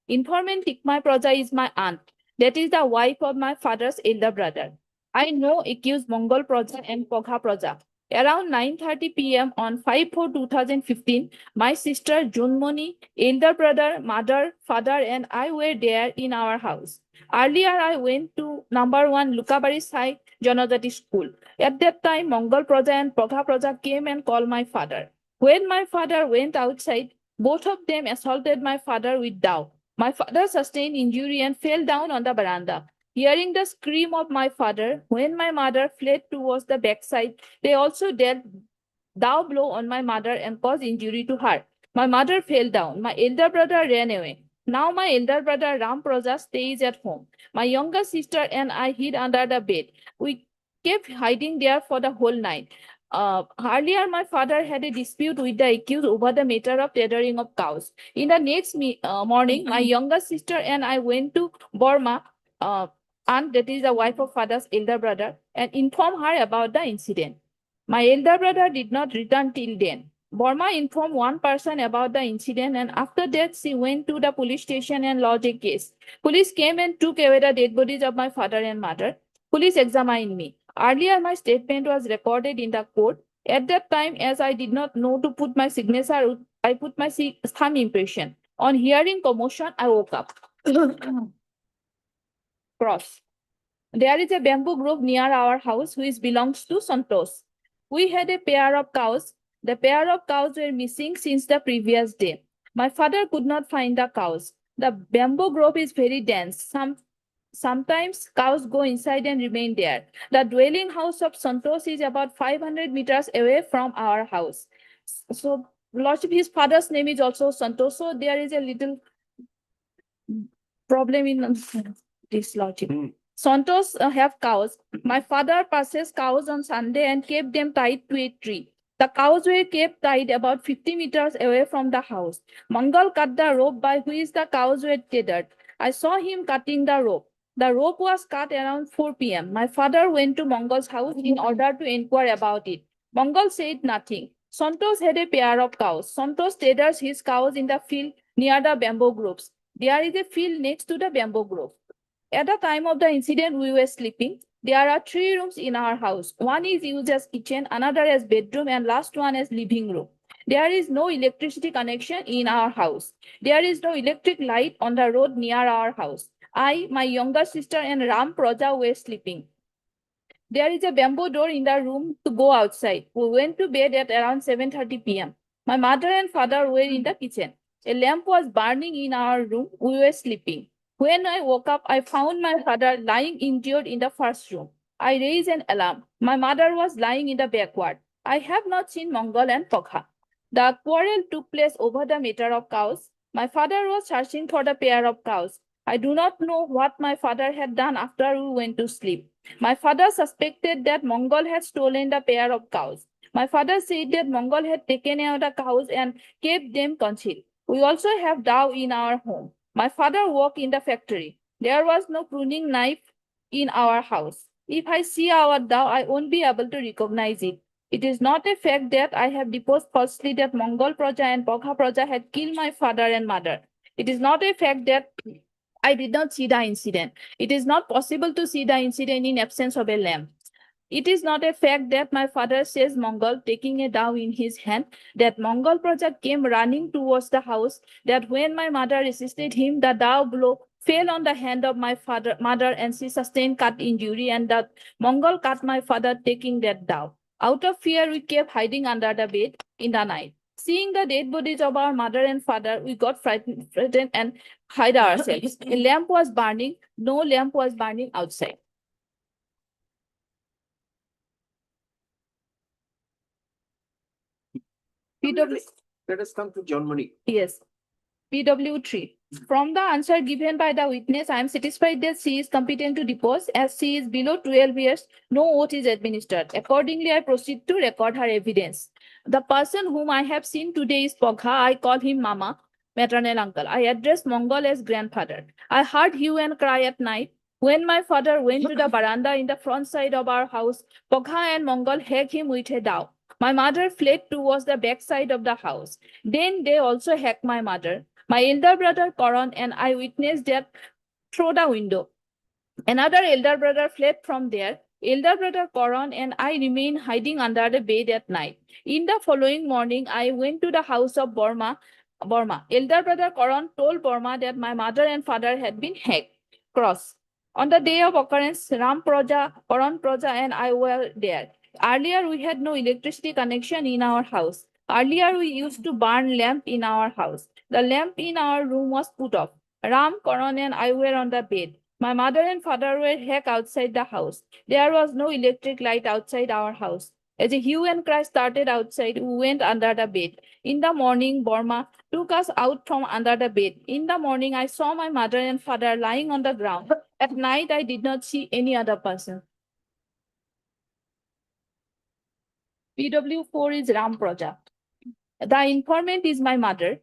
Informant Tikmai Praja is my aunt. That is the wife of my father's elder brother. I know accused Mongol Praja and Pagha Praja. Around 9:30 p.m. on 5/4/2015, my sister Junmoni, elder brother, mother, father, and I were there in our house. Earlier, I went to number 1 Lukabari Sai Janajati School. At that time, Mongol Praja and Pagha Praja came and called my father. When my father went outside, both of them assaulted my father with dao. My father sustained injury and fell down on the veranda. Hearing the scream of my father, when my mother fled towards the backside, they also dealt dao blow on my mother and caused injury to her. My mother fell down. My elder brother ran away. Now my elder brother Ram Praja stays at home. My younger sister and I hid under the bed. We kept hiding there for the whole night. Earlier, my father had a dispute with the accused over the matter of tethering of cows. In the next morning, my younger sister and I went to Burma, aunt, that is the wife of father's elder brother, and informed her about the incident. My elder brother did not return till then. Burma informed one person about the incident, and after that, she went to the police station and lodged a case. Police came and took away the dead bodies of my father and mother. Police examined me. Earlier, my statement was recorded in the court. At that time, as I did not know to put my signature, I put my thumb impression. On hearing commotion, I woke up. Cross. There is a bamboo grove near our house which belongs to Santosh. We had a pair of cows. The pair of cows were missing since the previous day. My father could not find the cows. The bamboo grove is very dense. Sometimes cows go inside and remain there. The dwelling house of Santosh is about 500 meters away from our house. So, Lordship, his father's name is also Santosh. So there is a little problem in this logic. Santos have cows. My father passes cows on Sunday and kept them tied to a tree. The cows were kept tied about 50 meters away from the house. Mangal cut the rope by which the cows were tethered. I saw him cutting the rope. The rope was cut around 4 p.m. My father went to Mangal's house in order to inquire about it. Mangal said nothing. Santos had a pair of cows. Santos tethers his cows in the field near the bamboo groves. There is a field next to the bamboo grove. At the time of the incident, we were sleeping. There are 3 rooms in our house. One is used as kitchen, another as bedroom, and last one as living room. There is no electricity connection in our house. There is no electric light on the road near our house. I, my younger sister, and Ram Praja were sleeping. There is a bamboo door in the room to go outside. We went to bed at around 7:30 p.m. My mother and father were in the kitchen. A lamp was burning in our room. We were sleeping. When I woke up, I found my father lying injured in the first room. I raised an alarm. My mother was lying in the backward. I have not seen Mangal and Pokha. The quarrel took place over the matter of cows. My father was searching for the pair of cows. I do not know what my father had done after we went to sleep. My father suspected that Mangal had stolen the pair of cows. My father said that Mangal had taken out the cows and kept them concealed. We also have dough in our home. My father worked in the factory. There was no pruning knife in our house. If I see our dough, I won't be able to recognize it. It is not a fact that I have deposed falsely that Mongol Praja and Pokha Praja had killed my father and mother. It is not a fact that I did not see the incident. It is not possible to see the incident in absence of a lamp. It is not a fact that my father says Mongol, taking a dove in his hand, that Mongol Praja came running towards the house, that when my mother resisted him, the dove blow fell on the hand of my mother, and she sustained cut injury, and that Mongol cut my father taking that dove. Out of fear, we kept hiding under the bed in the night. Seeing the dead bodies of our mother and father, we got frightened and hid ourselves. A lamp was burning. No lamp was burning outside. PW. Let us come to Germany. Yes. PW3. From the answer given by the witness, I am satisfied that she is competent to depose. As she is below 12 years, no oath is administered. Accordingly, I proceed to record her evidence. The person whom I have seen today is Pogha. I call him Mama, maternal uncle. I address Mongol as grandfather. I heard hue and cry at night. When my father went to the veranda in the front side of our house, Pogha and Mongol hacked him with a dao. My mother fled towards the back side of the house. Then they also hacked my mother. My elder brother Karan and I witnessed that through the window. Another elder brother fled from there. Elder brother Karan and I remained hiding under the bed at night. In the following morning, I went to the house of Burma. Elder brother Karan told Burma that my mother and father had been hacked. Cross. On the day of occurrence, Ram Praja, Karan Praja, and I were there. Earlier, we had no electricity connection in our house. Earlier, we used to burn lamp in our house. The lamp in our room was put off. Ram, Karan, and I were on the bed. My mother and father were hacked outside the house. There was no electric light outside our house. As a hue and cry started outside, we went under the bed. In the morning, Burma took us out from under the bed. In the morning, I saw my mother and father lying on the ground. At night, I did not see any other person. PW4 is Ram Praja. The informant is my mother.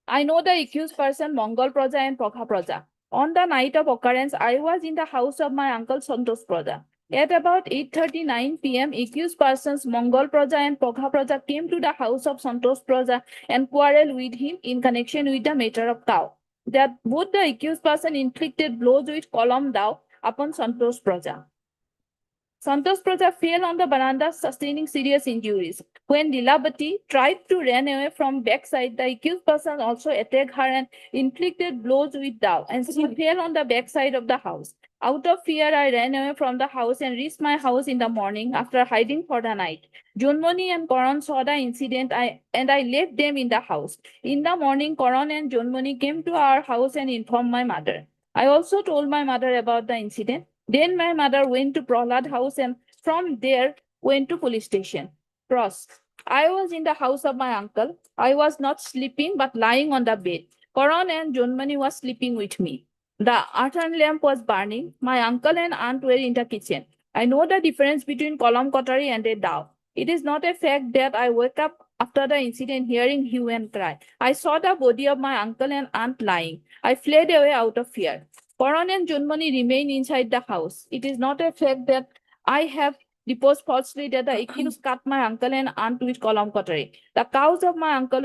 I know the accused person, Mongol Praja and Pokha Praja. On the night of occurrence, I was in the house of my uncle Santosh Praja. At about 8:39 p.m., accused persons Mongol Praja and Pokha Praja came to the house of Santosh Praja and quarreled with him in connection with the matter of cow. That both the accused person inflicted blows with column dao upon Santosh Praja. Santosh Praja fell on the veranda, sustaining serious injuries. When Lilavati tried to run away from backside, the accused person also attacked her and inflicted blows with dao, and she fell on the backside of the house. Out of fear, I ran away from the house and reached my house in the morning after hiding for the night. Jonmoni and Karan saw the incident and I left them in the house. In the morning, Karan and Jonmoni came to our house and informed my mother. I also told my mother about the incident. Then my mother went to Prahlad house and from there went to police station. Cross. I was in the house of my uncle. I was not sleeping but lying on the bed. Karan and Jonmani was sleeping with me. The earthen lamp was burning. My uncle and aunt were in the kitchen. I know the difference between column cautery and a dove. It is not a fact that I woke up after the incident hearing hue and cry. I saw the body of my uncle and aunt lying. I fled away out of fear. Karan and Junmani remain inside the house. It is not a fact that I have deposed falsely that the accused cut my uncle and aunt with column cautery. The cows of my uncle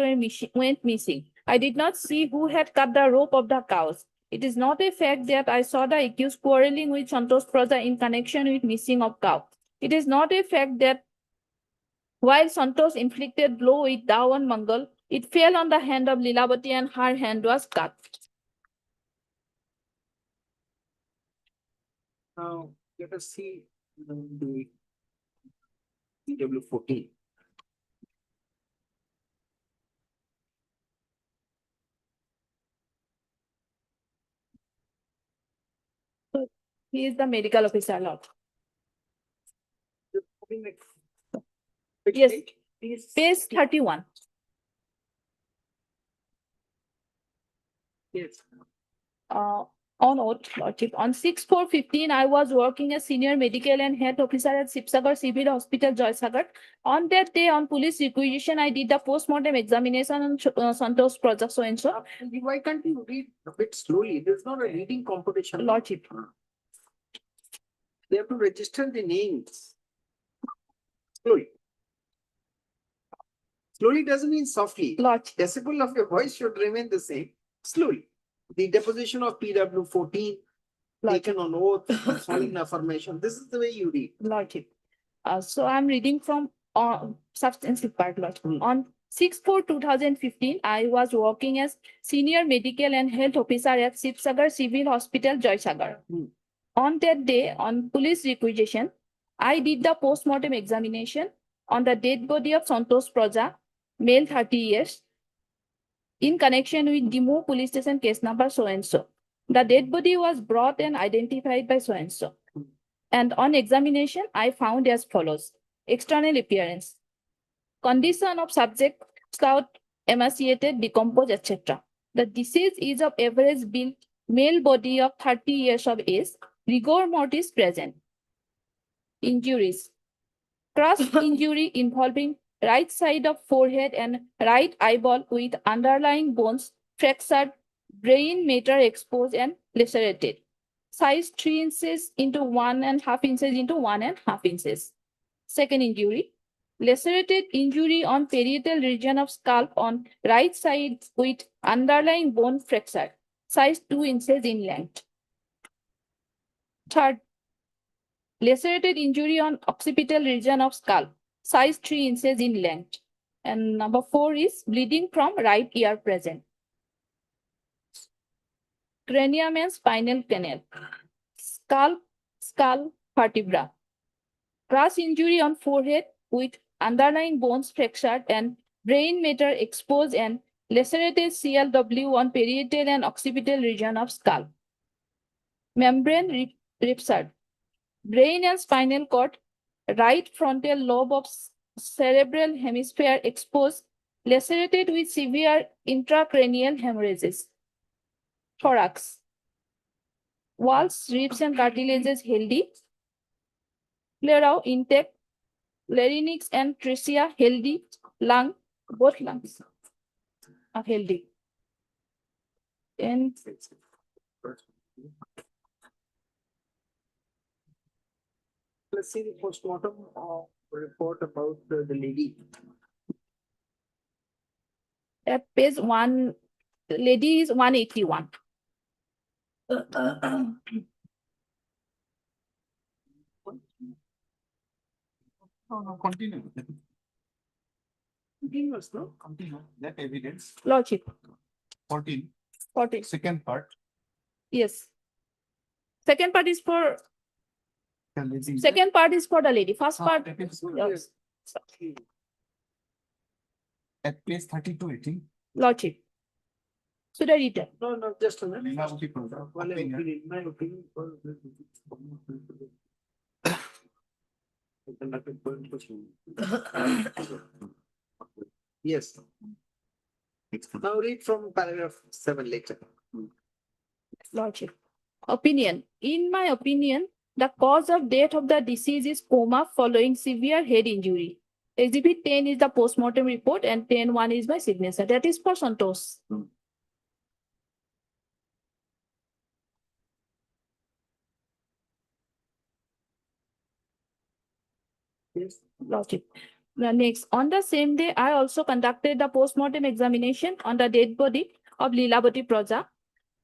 went missing. I did not see who had cut the rope of the cows. It is not a fact that I saw the accused quarreling with Santosh Praja in connection with missing of cow. It is not a fact that while Santosh inflicted blow with Dao and Mangal, it fell on the hand of Lilavati and her hand was cut. Now, let us see the PW14. He is the medical officer, Lord. Yes, page 31. Yes. On oath, Lordship. On 6/4/15, I was working as senior medical and health officer at Sibsagar Civil Hospital, Joysagar. On that day, on police requisition, I did the postmortem examination on Santosh Praja so and so. Why can't you read a bit slowly? There's not a reading competition. Lordship. They have to register the names. Slowly. Slowly doesn't mean softly. Lordship. Decibel of your voice should remain the same. Slowly. The deposition of PW14 taken on oath, solemn affirmation. This is the way you read. Lordship. So I'm reading from substantive part, Lordship. On 6/4/2015, I was working as senior medical and health officer at Sibsagar Civil Hospital, Joysagar. On that day, on police requisition, I did the postmortem examination on the dead body of Santosh Praja, male 30 years, in connection with Dimo police station case number so and so. The dead body was brought and identified by so and so. And on examination, I found as follows: external appearance, condition of subject, scout, emaciated, decomposed, etc. The deceased is of average build, male body of 30 years of age, rigor mortis present. Injuries, cross injury involving right side of forehead and right eyeball with underlying bones fractured, brain matter exposed and lacerated. Size 3 inches into 1.5 inches into 1.5 inches. Second injury, lacerated injury on parietal region of scalp on right side with underlying bone fracture. Size 2 inches in length. Third, lacerated injury on occipital region of scalp. Size 3 inches in length. And number 4 is bleeding from right ear present. Cranium and spinal canal. Skull vertebra. Crush injury on forehead with underlying bones fractured and brain matter exposed and lacerated CLW on parietal and occipital region of skull. Membrane ruptured. Brain and spinal cord, right frontal lobe of cerebral hemisphere exposed, lacerated with severe intracranial hemorrhages. Thorax. Walls, ribs, and cartilages healthy. Pleura intact. Larynx and trachea healthy. Lung, both lungs are healthy. And let's see the postmortem report about the lady. at page 1, lady is 181. No, continue. Continuous, no? Continue. That evidence. Lordship. 14. 40. Second part. Yes. Second part is for the lady. First part. Yes. At page 32, I think. Lordship. Should I read that? No, just a minute. Well, in my opinion. Yes. Now read from paragraph 7 later. Lordship. Opinion. In my opinion, the cause of death of the deceased is coma following severe head injury. Exhibit 10 is the postmortem report and 10.1 is my signature. That is for Santosh. Yes. Lordship. Next, on the same day, I also conducted the postmortem examination on the dead body of Leelavati Praja,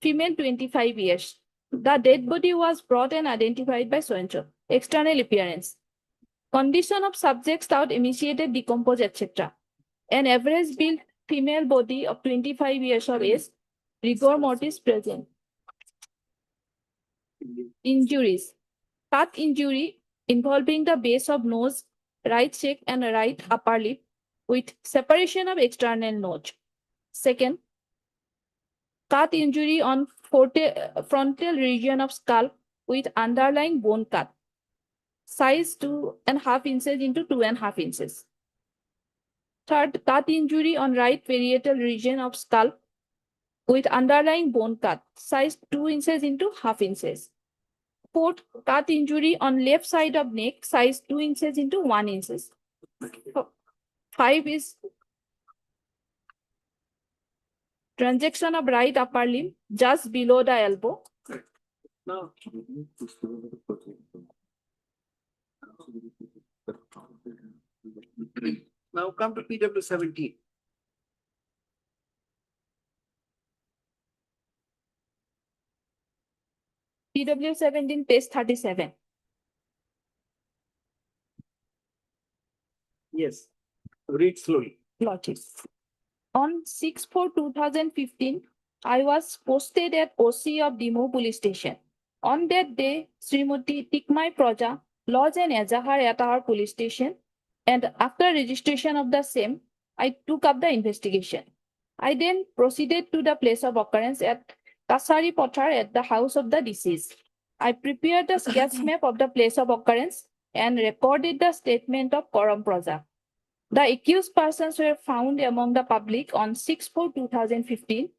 female 25 years. The dead body was brought and identified by so-and-so. External appearance. Condition of subjects without emaciated, decomposed, etc. An average built female body of 25 years of age, rigor mortis present. Injuries. Cut injury involving the base of nose, right cheek and right upper lip with separation of external notch. Second, cut injury on frontal region of scalp with underlying bone cut. Size 2.5 inches into 2.5 inches. Third, cut injury on right parietal region of scalp with underlying bone cut. Size 2 inches into 0.5 inches. Fourth, cut injury on left side of neck, size 2 inches into 1 inches. 5 is transaction of right upper limb just below the elbow. Now, now come to PW 17. PW 17, page 37. Yes. Read slowly. Lordship. On 6/4/2015, I was posted at OC of Dimo police station. On that day, Srimati Tikmai Praja lodged an Azahar at our police station, and after registration of the same, I took up the investigation. I then proceeded to the place of occurrence at Kasari Pothar at the house of the deceased. I prepared the sketch map of the place of occurrence and recorded the statement of Koram Praja. The accused persons were found among the public on 6/4/2015,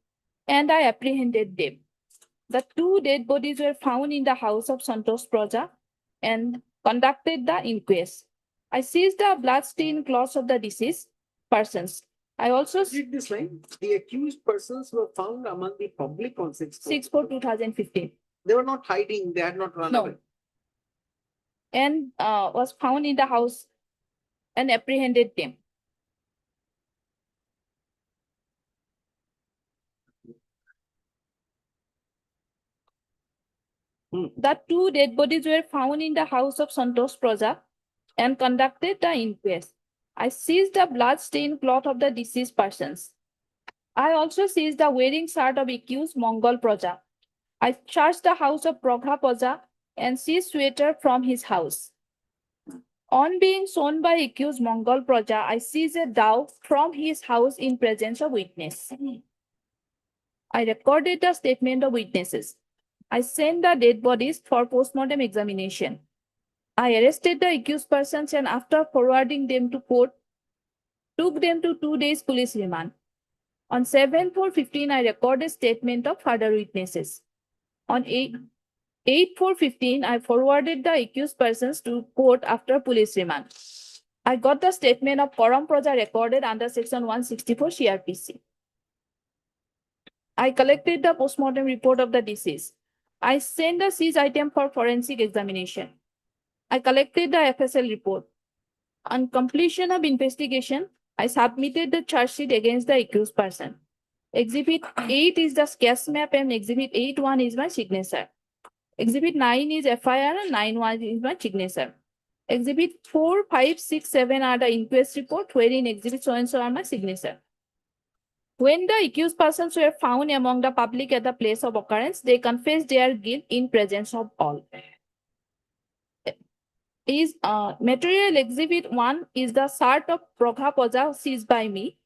and I apprehended them. The 2 dead bodies were found in the house of Santosh Praja and conducted the inquest. I seized the blood-stained clothes of the deceased persons. I also Read this line. The accused persons were found among the public on 6/4/2015. They were not hiding, they had not run No. away. And was found in the house and apprehended them. The 2 dead bodies were found in the house of Santosh Praja and conducted the inquest. I seized the blood-stained cloth of the deceased persons. I also seized the wearing shirt of accused Mongol Praja. I searched the house of Pragha Praja and seized sweater from his house. On being shown by accused Mongol Praja, I seized a dove from his house in presence of witness. I recorded the statement of witnesses. I sent the dead bodies for postmortem examination. I arrested the accused persons and after forwarding them to court, took them to 2 days police remand. On 7/4/15, I recorded statement of further witnesses. On 8/4/15, I forwarded the accused persons to court after police remand. I got the statement of Koram Praja recorded under section 164 CRPC. I collected the postmortem report of the deceased. I sent the seized item for forensic examination. I collected the FSL report. On completion of investigation, I submitted the charge sheet against the accused person. Exhibit 8 is the sketch map and Exhibit 8.1 is my signature. Exhibit 9 is FIR and 9.1 is my signature. Exhibit 4, 5, 6, 7 are the inquest report, wherein Exhibit so and so are my signature. When the accused persons were found among the public at the place of occurrence, they confessed their guilt in presence of all. Material exhibit 1 is the shirt of Progha Poja seized by me.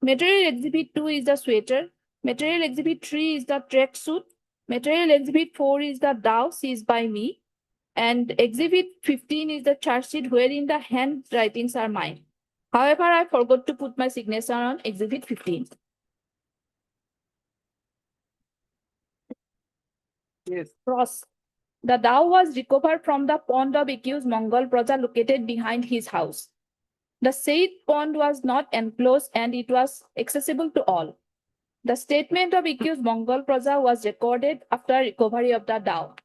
Material exhibit 2 is the sweater. Material exhibit 3 is the track suit. Material exhibit 4 is the dao seized by me. And exhibit 15 is the charge sheet wherein the handwritings are mine. However, I forgot to put my signature on exhibit 15. Yes. Cross. The dao was recovered from the pond of accused Mongol Praja located behind his house. The said pond was not enclosed and it was accessible to all. The statement of accused Mongol Praja was recorded after recovery of the dao.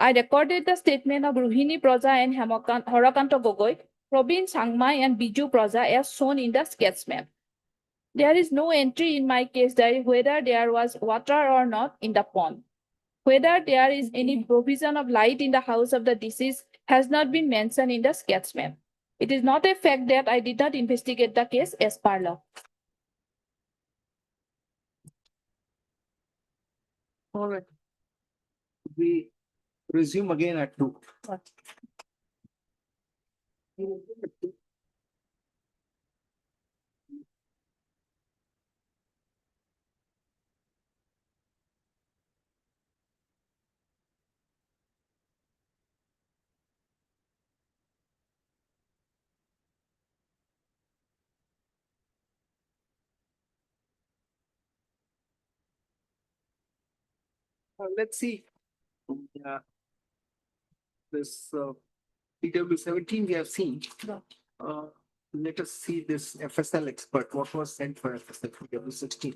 I recorded the statement of Rohini Praja and Horakanto Gogoi, Probin Sangmai and Biju Praja as shown in the sketch map. There is no entry in my case diary whether there was water or not in the pond. Whether there is any provision of light in the house of the deceased has not been mentioned in the sketch map. It is not a fact that I did not investigate the case as per law. All right. We resume again at 2. Let's see. This PW 17 we have seen. Let us see this FSL expert. What was sent for FSL PW 16?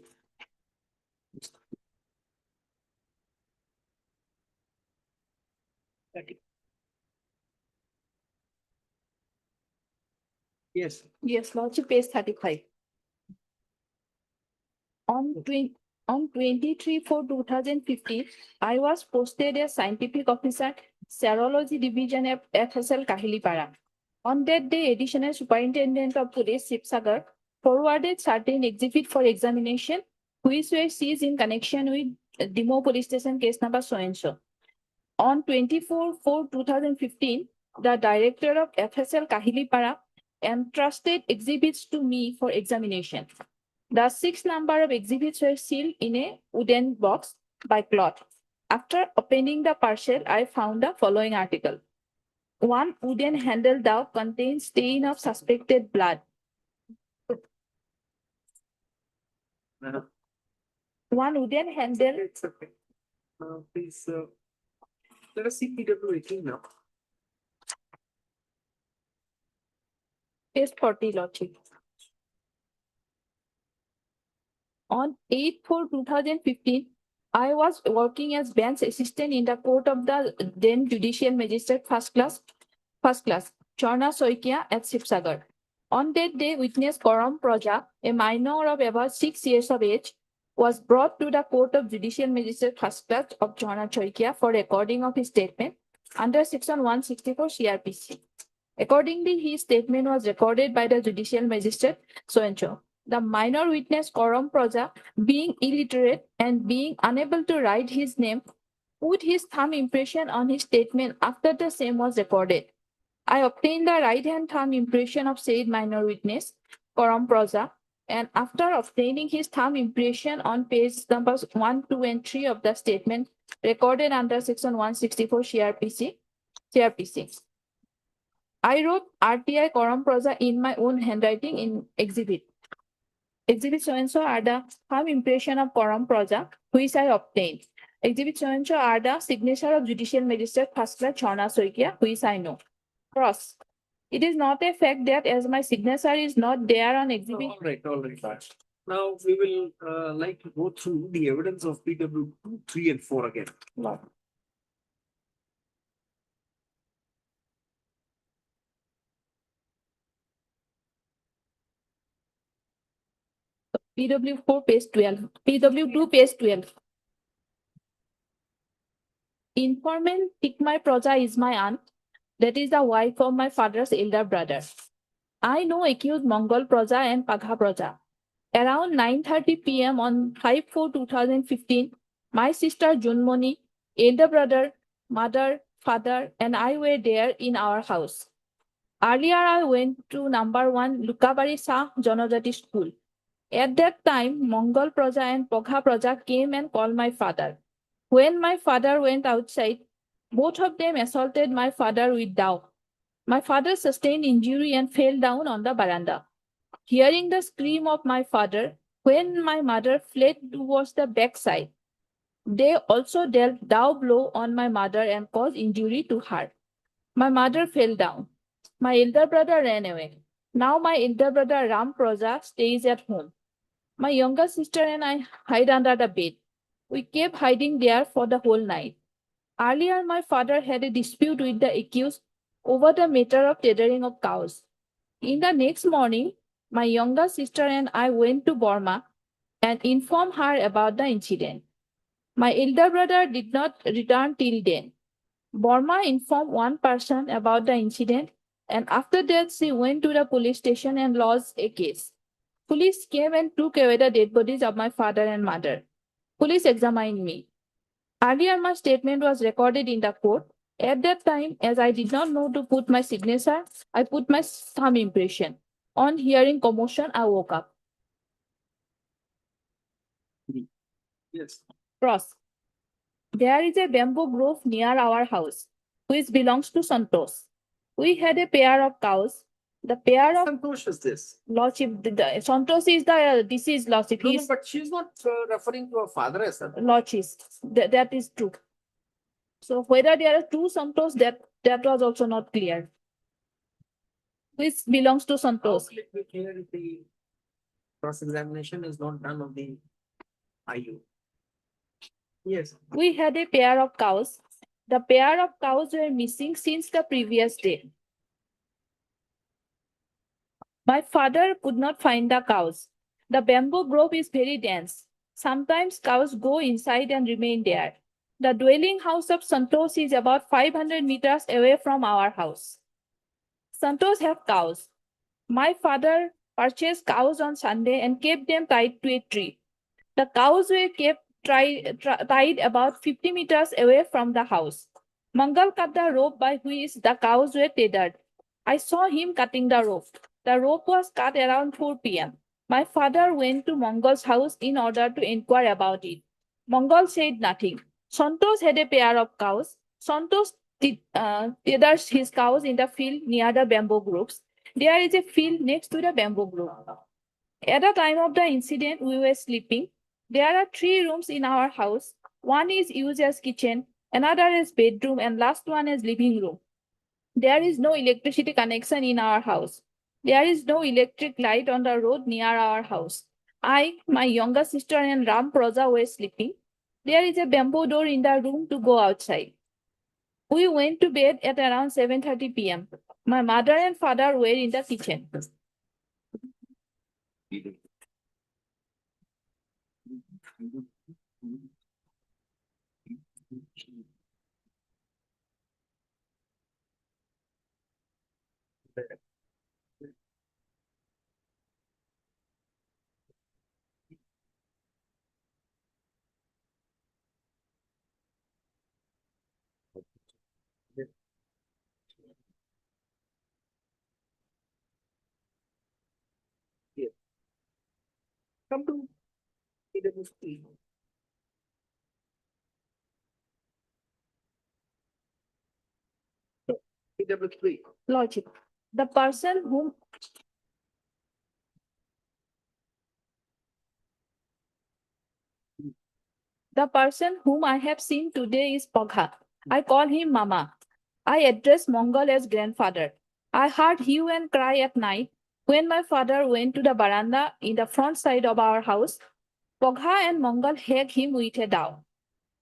Yes. Yes, Lordship, page 35. On 23/4/2015, I was posted as scientific officer, serology division at FSL Kahilipara. On that day, additional superintendent of police Sipsagar forwarded certain exhibit for examination, which were seized in connection with Dimo police station case number so and so. On 24/4/2015, the director of FSL Kahilipara entrusted exhibits to me for examination. The 6 number of exhibits were sealed in a wooden box by cloth. After opening the parcel, I found the following article. One wooden handle dao contains stain of suspected blood. One wooden handle. Please, let us see PW 18 now. Page 40, Lordship. On 8/4/2015, I was working as bench assistant in the court of the then judicial magistrate first class, Chorna Soikia at Sipsagar. On that day, witness Koram Praja, a minor of about 6 years of age, was brought to the court of judicial magistrate first class of Chorna Soikia for recording of his statement under section 164 CRPC. Accordingly, his statement was recorded by the judicial magistrate so and so. The minor witness Koram Praja, being illiterate and being unable to write his name, put his thumb impression on his statement after the same was recorded. I obtained the right hand thumb impression of said minor witness, Koram Praja, and after obtaining his thumb impression on page numbers 1, 2, and 3 of the statement recorded under section 164 CRPC, I wrote RTI Koram Praja in my own handwriting in exhibit. Exhibit so and so are the thumb impression of Koram Praja, which I obtained. Exhibit so and so are the signature of judicial magistrate first class Chorna Soikia, which I know. Cross. It is not a fact that as my signature is not there on exhibit. All right. Now we will like to go through the evidence of PW 2, 3, and 4 again. No. PW4 page 12. PW2 page 12. Informant Tikmai Praja is my aunt. That is the wife of my father's elder brother. I know accused Mongol Praja and Pagha Praja. Around 9:30 p.m. on 5/4/2015, my sister Junmoni, elder brother, mother, father, and I were there in our house. Earlier, I went to number 1 Lukabari Shah Janajati School. At that time, Mongol Praja and Pogha Praja came and called my father. When my father went outside, both of them assaulted my father with dao. My father sustained injury and fell down on the veranda. Hearing the scream of my father, when my mother fled towards the backside, they also dealt dao blow on my mother and caused injury to her. My mother fell down. My elder brother ran away. Now my elder brother Ram Praja stays at home. My younger sister and I hide under the bed. We kept hiding there for the whole night. Earlier, my father had a dispute with the accused over the matter of tethering of cows. In the next morning, my younger sister and I went to Burma and informed her about the incident. My elder brother did not return till then. Burma informed one person about the incident, and after that, she went to the police station and lodged a case. Police came and took away the dead bodies of my father and mother. Police examined me. Earlier, my statement was recorded in the court. At that time, as I did not know to put my signature, I put my thumb impression. On hearing commotion, I woke up. Yes. Cross. There is a bamboo grove near our house, which belongs to Santos. We had a pair of cows. The pair of Santosh is this. Lordship, Santos is the deceased Lordship. No, but she's not referring to her father as Santosh. Lordship. That is true. So whether there are two Santos, that was also not clear. Which belongs to Santos. How will it be clear if the cross-examination is not done of the IU? Yes. We had a pair of cows. The pair of cows were missing since the previous day. My father could not find the cows. The bamboo grove is very dense. Sometimes cows go inside and remain there. The dwelling house of Santos is about 500 meters away from our house. Santos have cows. My father purchased cows on Sunday and kept them tied to a tree. The cows were kept tied about 50 meters away from the house. Mangal cut the rope by which the cows were tethered. I saw him cutting the rope. The rope was cut around 4 p.m. My father went to Mongol's house in order to inquire about it. Mongol said nothing. Santos had a pair of cows. Santos tethers his cows in the field near the bamboo groves. There is a field next to the bamboo grove. At the time of the incident, we were sleeping. There are 3 rooms in our house. One is used as kitchen, another as bedroom, and last one as living room. There is no electricity connection in our house. There is no electric light on the road near our house. I, my younger sister, and Ram Praja were sleeping. There is a bamboo door in the room to go outside. We went to bed at around 7:30 p.m. My mother and father were in the kitchen. Come to PWC. PW3. Logic. The person whom I have seen today is Pogha. I call him Mama. I address Mongol as grandfather. I heard hue and cry at night when my father went to the veranda in the front side of our house. Pogha and Mongol hacked him with a dao.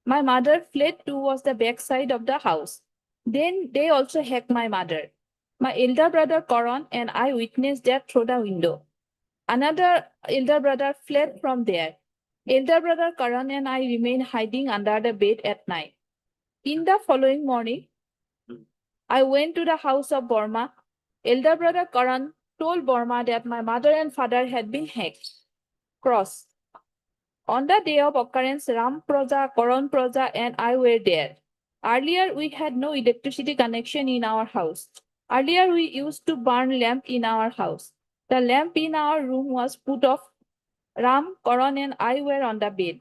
My mother fled towards the back side of the house. Then they also hacked my mother. My elder brother Karan and I witnessed that through the window. Another elder brother fled from there. Elder brother Karan and I remained hiding under the bed at night. In the following morning, I went to the house of Burma. Elder brother Karan told Burma that my mother and father had been hacked. cross. On the day of occurrence, Ram Praja, Karan Praja, and I were there. Earlier, we had no electricity connection in our house. Earlier, we used to burn lamp in our house. The lamp in our room was put off. Ram, Karan, and I were on the bed.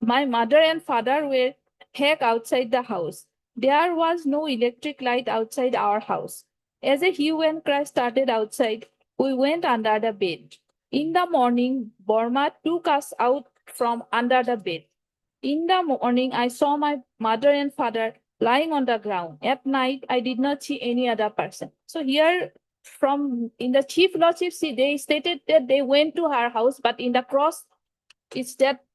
My mother and father were heck outside the house. There was no electric light outside our house. As a hue and cry started outside, we went under the bed. In the morning, Burma took us out from under the bed. In the morning, I saw my mother and father lying on the ground. At night, I did not see any other person. So here, from in the chief lordship, they stated that they went to her house, but in the cross, it's that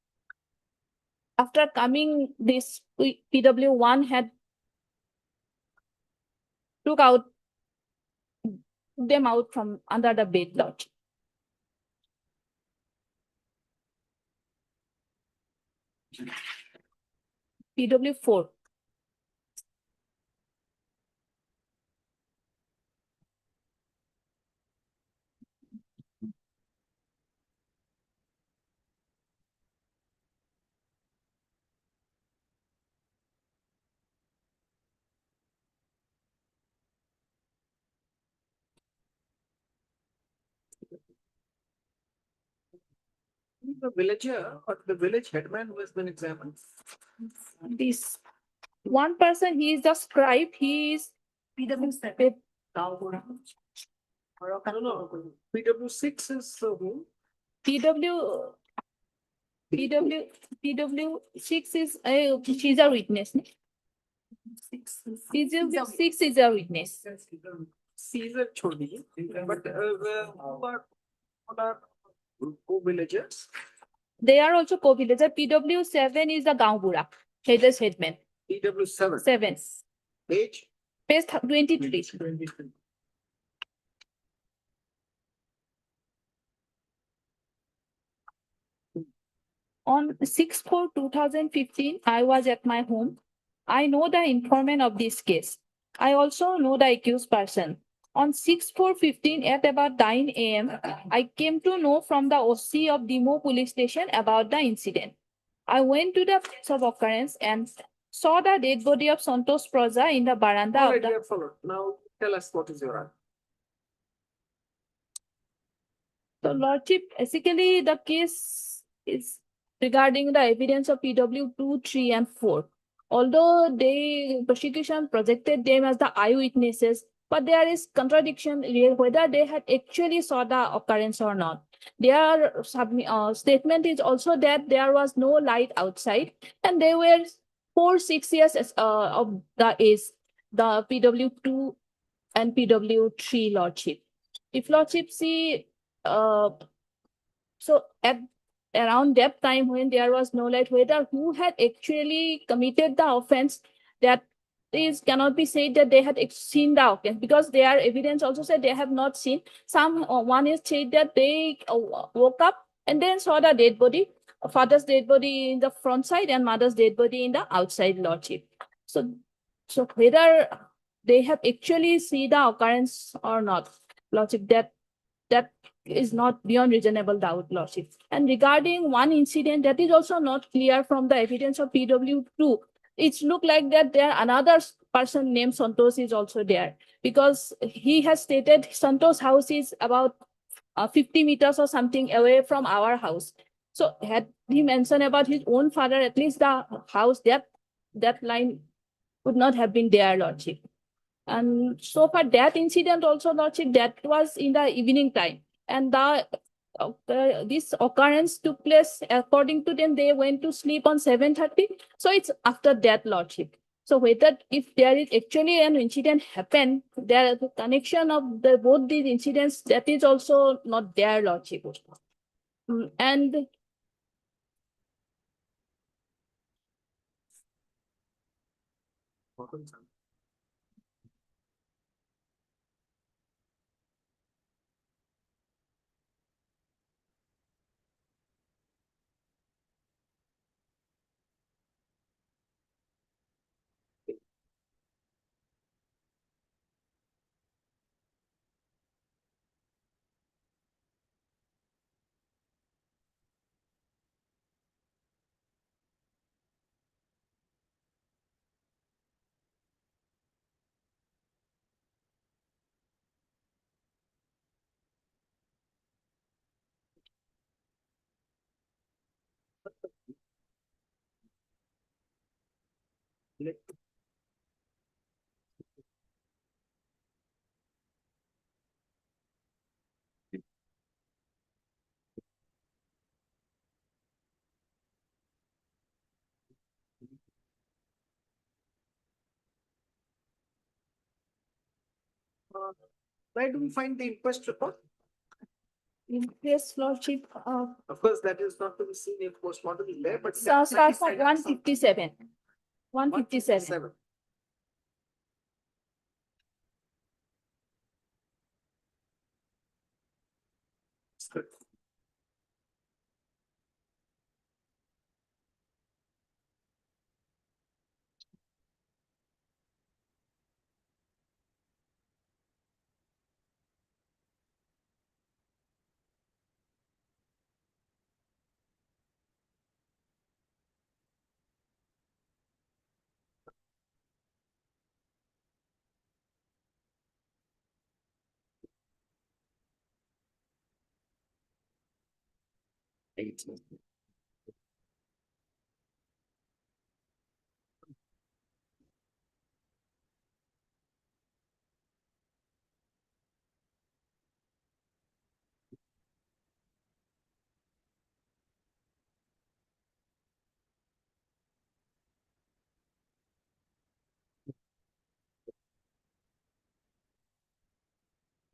after coming, this PW1 had took them out from under the bed lodge. PW4. The villager or the village headman who has been examined. This one person, he is the scribe, he is PW7. PW6 is who? PW PW6 is she's a witness. PW6 is a witness. Caesar छोड़ दीजिए, but what are co-villagers? They are also co-villager. PW7 is the Gaubura, headless headman. PW7. 7. Page? Page 23. On 6/4/2015, I was at my home. I know the informant of this case. I also know the accused person. On 6/4/15 at about 9 a.m., I came to know from the OC of Demo police station about the incident. I went to the place of occurrence and saw the dead body of Santosh Praja in the veranda All of right, the... we have followed. Now tell us what is your answer. So, Lordship, basically the case is regarding the evidence of PW2, 3, and 4. Although the prosecution projected them as the eyewitnesses, but there is contradiction whether they had actually saw the occurrence or not. Their statement is also that there was no light outside, and they were 4-6 years of the age, the PW2 and PW3 Lordship. If Lordship see so at around that time when there was no light, whether who had actually committed the offense, that is cannot be said that they had seen the offense, because their evidence also said they have not seen. Some one is said that they woke up and then saw the dead body, father's dead body in the front side and mother's dead body in the outside, Lordship. So whether they have actually seen the occurrence or not, Lordship, that is not beyond reasonable doubt, Lordship. And regarding one incident that is also not clear from the evidence of PW2, it looked like that there another person named Santosh is also there, because he has stated Santosh's house is about 50 meters or something away from our house. So had he mentioned about his own father, at least the house, that line would not have been there, Lordship. And so for that incident also, Lordship, that was in the evening time. And this occurrence took place, according to them, they went to sleep on 7:30. So it's after that, Lordship. So whether if there is actually an incident happened, there the connection of both these incidents, that is also not there, Lordship. And Where do we find the inquest report? In case lordship, Of course, that is not to be seen in postmortem there, but. starts at 157. 157. Good.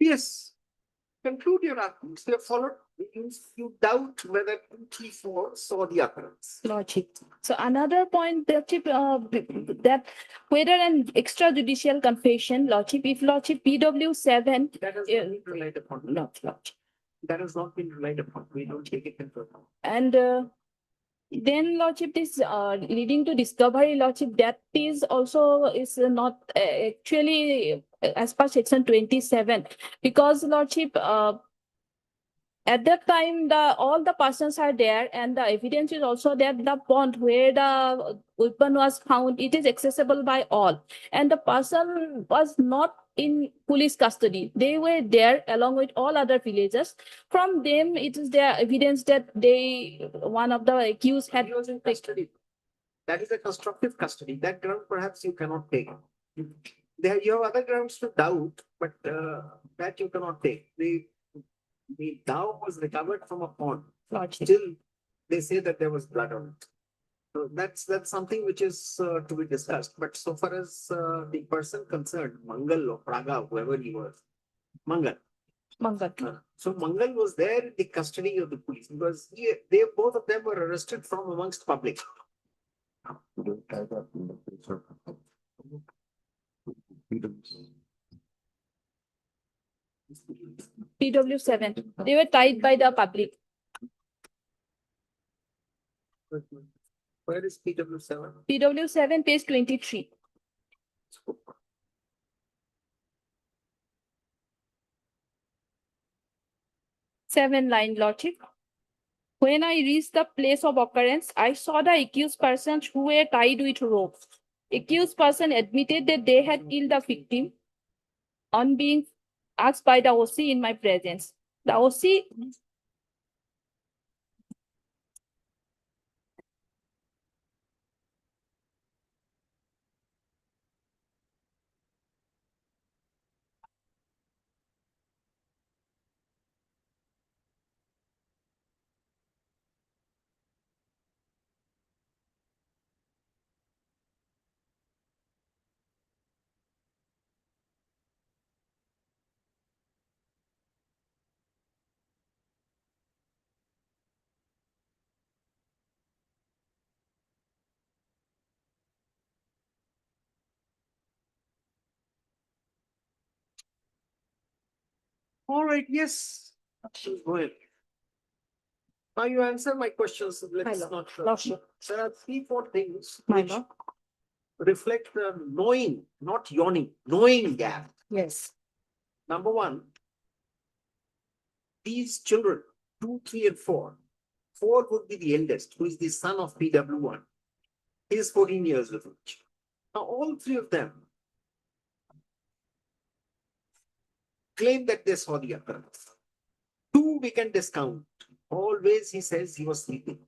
Yes. Conclude your arguments. They have followed. You doubt whether 234 saw the occurrence. Lordship. So another point, Lordship, that whether an extrajudicial confession, Lordship, if Lordship PW7. That has not been relied upon. Not Lordship. That has not been relied upon. We don't take it into account. And then Lordship is leading to discovery, Lordship, that is also is not actually as per section 27, because Lordship, at that time, all the persons are there, and the evidence is also there. The pond where the weapon was found, it is accessible by all, and the person was not in police custody. They were there along with all other villagers. From them, it is their evidence that one of the accused had. He was in custody. That is a constructive custody. That ground perhaps you cannot take. There you have other grounds to doubt, but that you cannot take. The dove was recovered from a pond. Still, they say that there was blood on it. So that's something which is to be discussed. But so far as the person concerned, Mangal or Praga, whoever he was, Mangal. So Mangal was there in the custody of the police because they both of them were arrested from amongst public. PW7. They were tied by the public. Where is PW7? PW7, page 23. Seven line, Lordship. When I reached the place of occurrence, I saw the accused persons who were tied with ropes. Accused person admitted that they had killed the victim on being asked by the OC in my presence. The OC. All right, yes. Go ahead. Now you answer my questions. Let's not. Lordship. There are 3-4 things My which lord. reflect the knowing, not yawning, knowing gap. Yes. Number one, these children, 2, 3, and 4. 4 would be the eldest, who is the son of PW1. He is 14 years of age. Now, all 3 of them claim that they saw the occurrence. 2 we can discount. Always he says he was sleeping.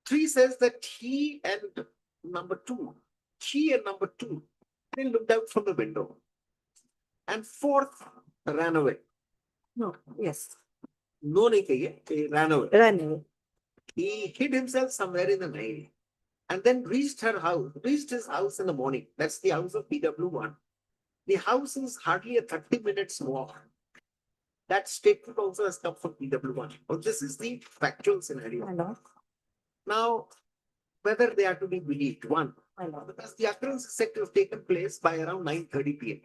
3 says that he and number 2 She and number two, they looked out from the window. And fourth ran away. No, yes, No, he ran away. run away. He hid himself somewhere in the night and then reached his house in the morning. That's the house of PW1. The house is hardly a 30 minutes walk. That statement also has come from PW1. But this is the factual scenario. My lord, Now, whether they are to be believed, one, my lord. because the occurrence is said to have taken place by around 9:30 p.m.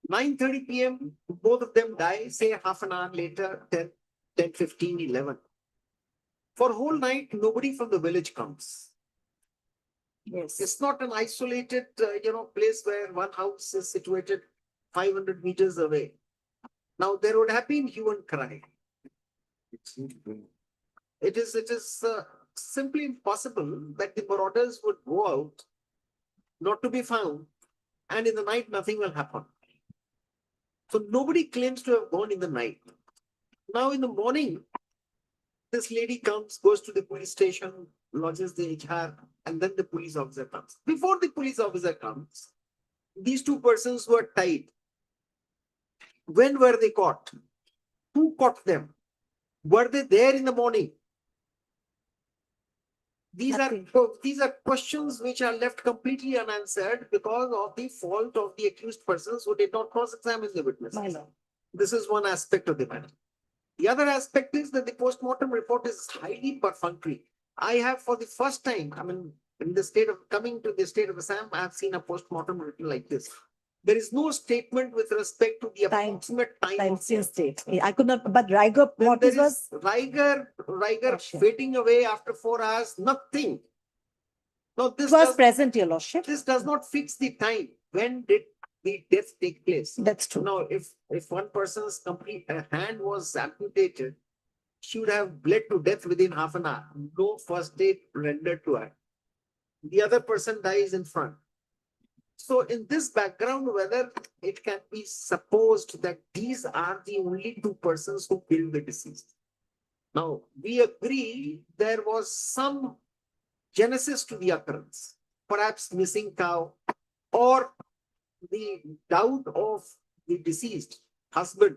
9:30 p.m., both of them die, say half an hour later, 10, 15, 11. For whole night, nobody from the village comes. Yes. It's not an isolated, place where one house is situated 500 meters away. Now, there would have been hue and cry. It is simply impossible that the marauders would go out, not to be found, and in the night, nothing will happen. So nobody claims to have gone in the night. Now, in the morning, this lady comes, goes to the police station, lodges the HR, and then the police officer comes. Before the police officer comes, these two persons were tied. When were they caught? Who caught them? Were they there in the morning? These are questions which are left completely unanswered because of the fault of the accused persons who did not cross-examine the witnesses. My lord. This is one aspect of the matter. The other aspect is that the post-mortem report is highly perfunctory. I have, for the first time, in the state of coming to the state of Assam, I have seen a post-mortem written like this. There is no statement with respect to the approximate time of Since date. I could not, but Riger, what there was? is Riger Lordship. fading away after 4 hours, nothing. No, It was present, your lordship. this does not fix the time. When did the death take place? That's true. Now, if one person's complete hand was amputated, she would have bled to death within half an hour. No first aid rendered to her. The other person dies in front. So in this background, whether it can be supposed that these are the only two persons who killed the deceased. Now, we agree there was some genesis to the occurrence, perhaps missing cow or the doubt of the deceased husband,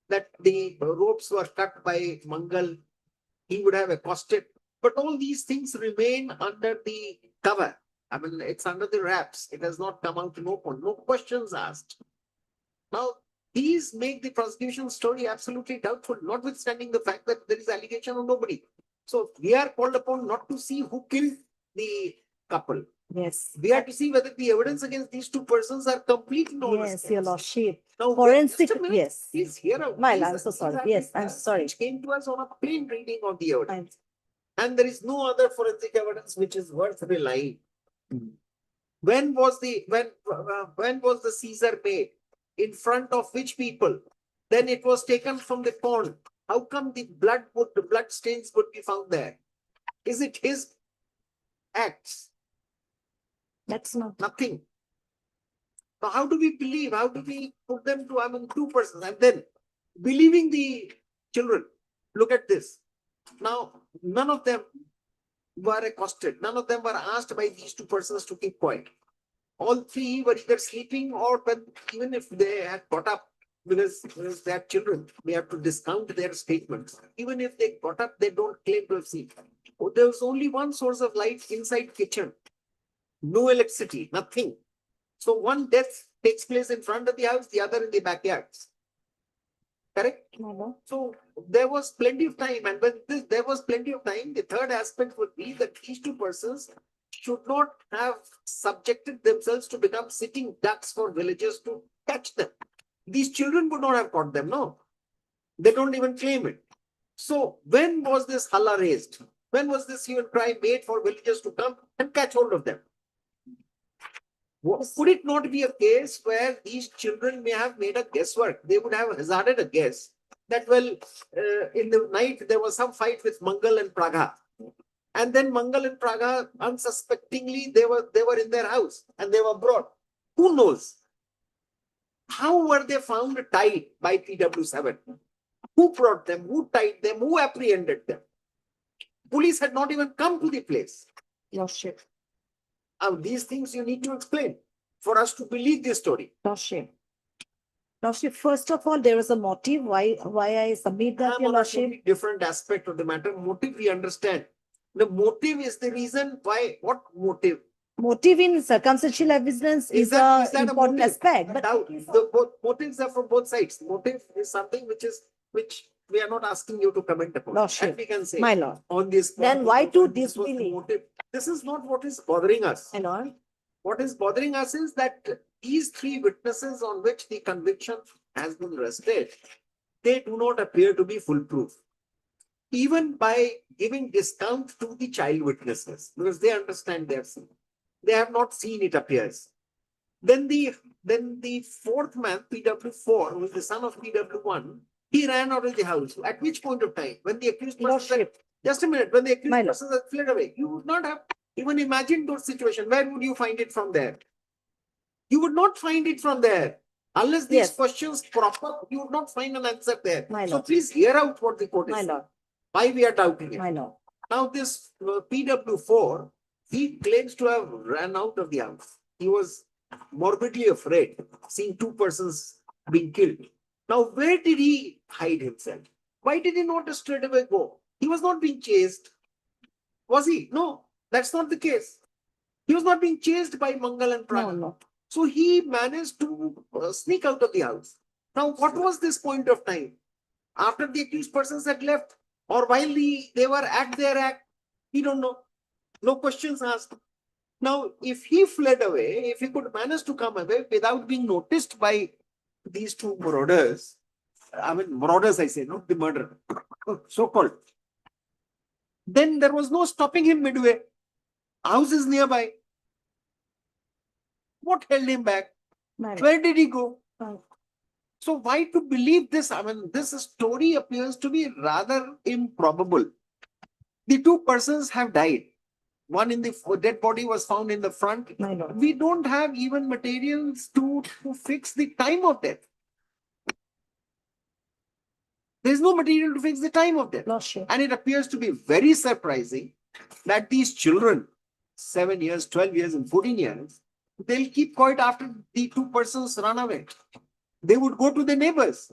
that the ropes were cut by Mangal, he would have accosted. But all these things remain under the cover. It's under the wraps. It has not come out in open. No questions asked. Now, these make the prosecution story absolutely doubtful, notwithstanding the fact that there is allegation of nobody. So we are called upon not to see who killed the couple. Yes. We are to see whether the evidence against these two persons are complete in all Yes, respects. your lordship. Now, Forensic, just a minute. yes. Please hear out. My These lord, I'm are- so these sorry. are Yes, the I'm facts sorry. Which came to us on a plain reading of the evidence. And there is no other forensic evidence which is worth relying. When was the Caesar made? In front of which people? Then it was taken from the pond. How come the blood stains would be found there? Is it his acts? That's not. Nothing. So how do we believe? How do we put them to, two persons? And then believing the children. Look at this. Now, none of them were accosted. None of them were asked by these two persons to keep quiet. All three were either sleeping or even if they had got up, because they are children, we have to discount their statements. Even if they got up, they don't claim to have seen. Oh, there was only one source of light inside kitchen. No electricity, nothing. So one death takes place in front of the house, the other in the backyards. Correct? So there was plenty of time, and when there was plenty of time, the third aspect would be that these two persons should not have subjected themselves to become sitting ducks for villagers to catch them. These children would not have caught them, no. They don't even claim it. So when was this halla raised? When was this hue and cry made for villagers to come and catch hold of them? Could it not be a case where these children may have made a guesswork? They would have hazarded a guess that, in the night there was some fight with Mangal and Praga. And then Mangal and Praga, unsuspectingly, they were in their house and they were brought. Who knows? How were they found tied by PW7? Who brought them? Who tied them? Who apprehended them? Police had not even come to the place. Lordship, These things you need to explain for us to believe this story. Lordship. Lordship, first of all, there is a motive why I submit that, I'm your on a Lordship. totally different aspect of the matter. Motive, we understand. The motive is the reason why. What motive? Motive in circumstantial evidence is that an a important motive? aspect, but Doubt. The both motives are from both sides. Motive is something which we are not asking you to comment upon. Lordship, And we can say my lord. on this. Then why to this was the disbelieve? motive? This is not what is bothering us. My lord, What is bothering us is that these three witnesses on which the conviction has been rested, they do not appear to be foolproof. Even by giving discount to the child witnesses, because they understand their sin. They have not seen, it appears. Then the fourth man, PW4, who is the son of PW1, he ran out of the house. At which point of time? When the accused person said, Lordship, just a minute, when the accused My lord. person had fled away, you would not have even imagined those situations. Where would you find it from there? You would not find it from there. Unless these Yes. questions proper, you would not find an answer there. My So lord. please hear out what the court is my saying. lord, Why we are doubting it. my lord. Now this PW4, he claims to have ran out of the house. He was morbidly afraid, seeing two persons being killed. Now where did he hide himself? Why did he not straight away go? He was not being chased. Was he? No, that's not the case. He was not being chased by Mangal and No, Prana. no. So he managed to sneak out of the house. Now what was this point of time? After the accused persons had left, or while they were at their act, he don't know. No questions asked. Now, if he fled away, if he could manage to come away without being noticed by these two marauders, I mean, marauders, I say, not the murderer, so-called, then there was no stopping him midway. House is nearby. What held him back? My lord. Where did he go? Right. So why to believe this? I mean, this story appears to be rather improbable. The two persons have died. One in the dead body was found in the front. My lord. We don't have even materials to fix the time of death. There is no material to fix the time of death. Lordship. And it appears to be very surprising that these children, 7 years, 12 years, and 14 years, they'll keep quiet after the two persons run away. They would go to the neighbors.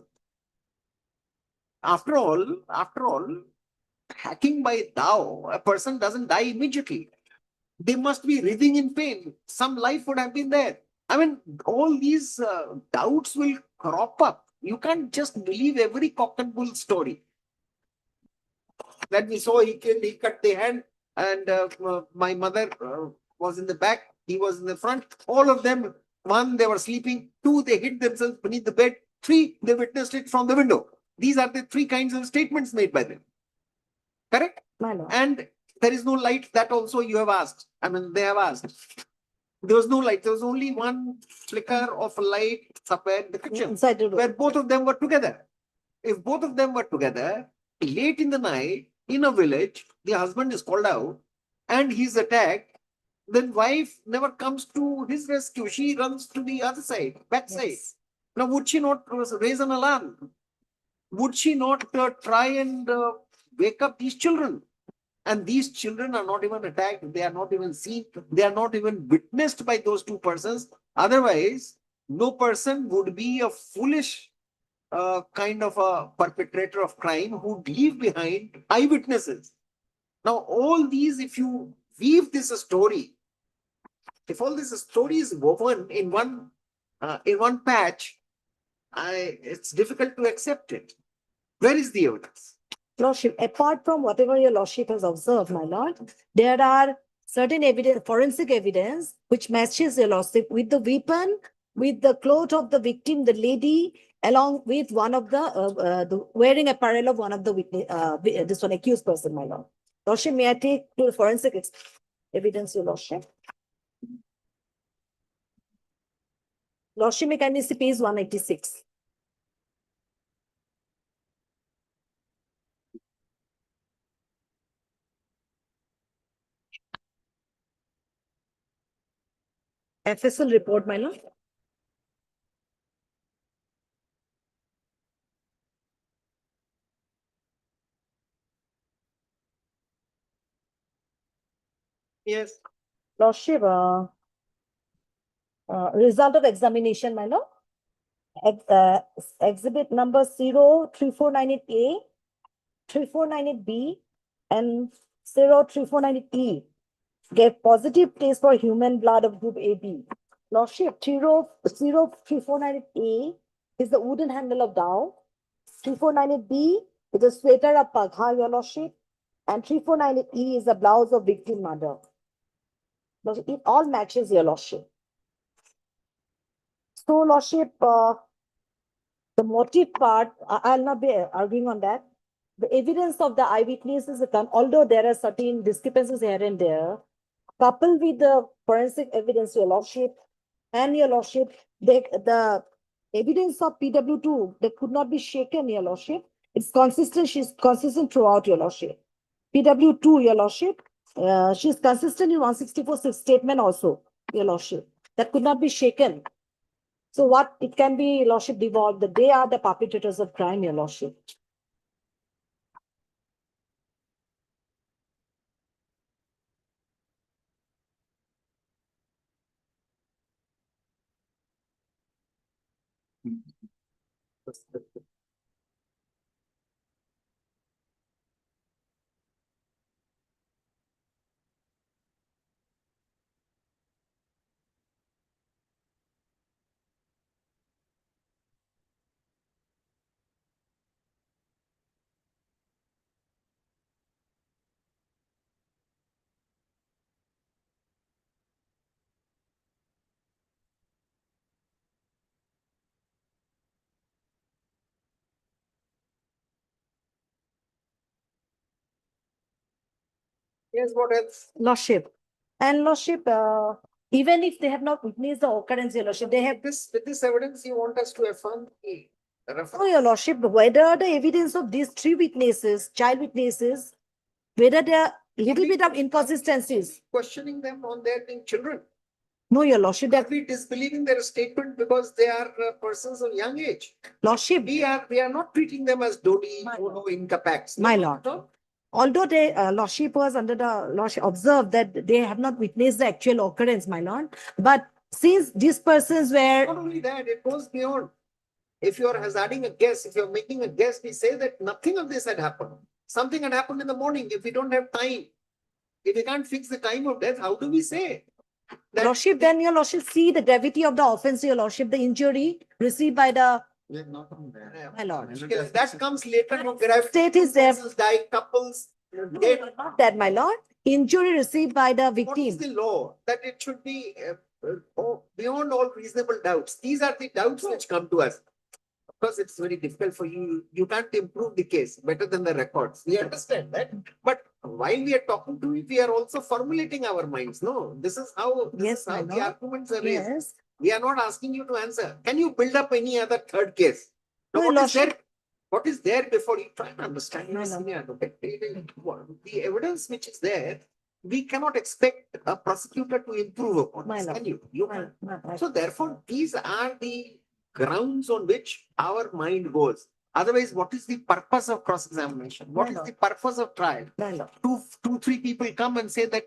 After all, hacking by thou, a person doesn't die immediately. They must be writhing in pain. Some life would have been there. I mean, all these doubts will crop up. You can't just believe every cock and bull story. That we saw, he killed, he cut the hand, and my mother was in the back, he was in the front. All of them, one, they were sleeping. Two, they hid themselves beneath the bed. Three, they witnessed it from the window. These are the three kinds of statements made by them. Correct? My lord. And there is no light, that also you have asked. I mean, they have asked. There was no light. There was only one flicker of a light somewhere in the kitchen Inside the room. where both of them were together. If both of them were together, late in the night, in a village, the husband is called out and he's attacked, then wife never comes to his rescue. She runs to the other side, backside. Yes. Now, would she not raise an alarm? Would she not try and wake up these children? And these children are not even attacked. They are not even seen. They are not even witnessed by those two persons. Otherwise, no person would be a foolish kind of a perpetrator of crime who leave behind eyewitnesses. Now, all these, if you weave this story, if all this story is woven in one patch, it's difficult to accept it. Where is the evidence? Lordship, apart from whatever your lordship has observed, my lord, there are certain evidence, forensic evidence, which matches your lordship with the weapon, with the clothes of the victim, the lady, along with one of the wearing apparel of one of the witness, this one accused person, my lord. Lordship, may I take to the forensic evidence, your lordship? Lordship, may kindly see page 186. FSL report, my lord. Yes. Lordship, result of examination, my lord. Exhibit number 03498A, 3498B, and 03498E gave positive test for human blood of group AB. Lordship, 03498A is the wooden handle of dowel. 3498B is a sweater of Pagha, your lordship. And 3498E is the blouse of victim mother. Lordship, it all matches, your lordship. So, lordship, the motive part, I'll not be arguing on that. The evidence of the eyewitnesses, although there are certain discrepancies here and there, coupled with the forensic evidence, your lordship, and your lordship, the evidence of PW2, they could not be shaken, your lordship. It's consistent, she's consistent throughout, your lordship. PW2, your lordship, she's consistent in 164 statement also, your lordship. That could not be shaken. So what it can be, your lordship, devolved that they are the perpetrators of crime, your lordship. Yes, what else? Lordship. And lordship, even if they have not witnessed the occurrence, your lordship, they have With this evidence, you want us to affirm the reference? no, your lordship, whether the evidence of these three witnesses, child witnesses, whether there are little bit of inconsistencies. Questioning them on their being children. No, your lordship, Are that we disbelieving their statement because they are persons of young age? lordship, We are not treating them as dodi, dodo, incapax. my No, lord. no. Although they lordship was under the lordship observed that they have not witnessed the actual occurrence, my lord. But since these persons were Not only that, it goes beyond. If you are hazarding a guess, if you're making a guess, we say that nothing of this had happened. Something had happened in the morning. If we don't have time, if we can't fix the time of death, how do we say? That lordship, then your lordship see the gravity of the offense, your lordship, the injury received by the my lord. that comes later. No, gravity. State is there. Persons die, couples. dead. Not that, my lord. Injury received by the What is victim. the law? That it should be beyond all reasonable doubts. These are the doubts which come to us. Of course, it's very difficult for you. You can't improve the case better than the records. We understand that. But while we are talking to it, we are also formulating our minds. No, this is how, Yes, my the lord. arguments are raised. Yes. We are not asking you to answer. Can you build up any other third case? Now, No, what is lordship. there? What is there before you try and understand? No, Yes, no. senior advocate. The evidence which is there, we cannot expect a prosecutor to improve upon. My this, lord. Can you? You My- can't. my- So therefore, these are the grounds on which our mind goes. Otherwise, what is the purpose of cross-examination? What is No, no. the purpose of trial? my lord. Three people come and say that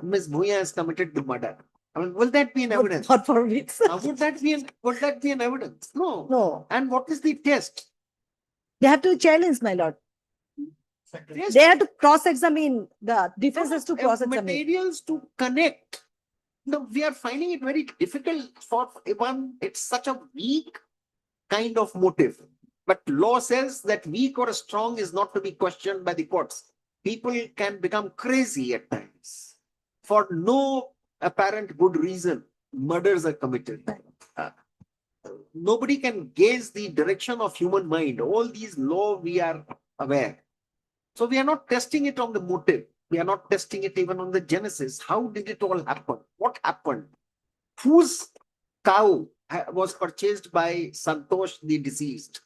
Ms. Bhuya has committed the murder. I mean, will that be an evidence? God forbid. Would that be an evidence? No. No, And what is the test? they have to challenge, my lord. Test They have to cross-examine, the defense has to cross-examine. materials to connect. No, we are finding it very difficult for one. It's such a weak kind of motive. But law says that weak or strong is not to be questioned by the courts. People can become crazy at times. For no apparent good reason, murders are committed. Nobody can gauge the direction of human mind. All these law we are aware. So we are not testing it on the motive. We are not testing it even on the genesis. How did it all happen? What happened? Whose cow was purchased by Santosh, the deceased?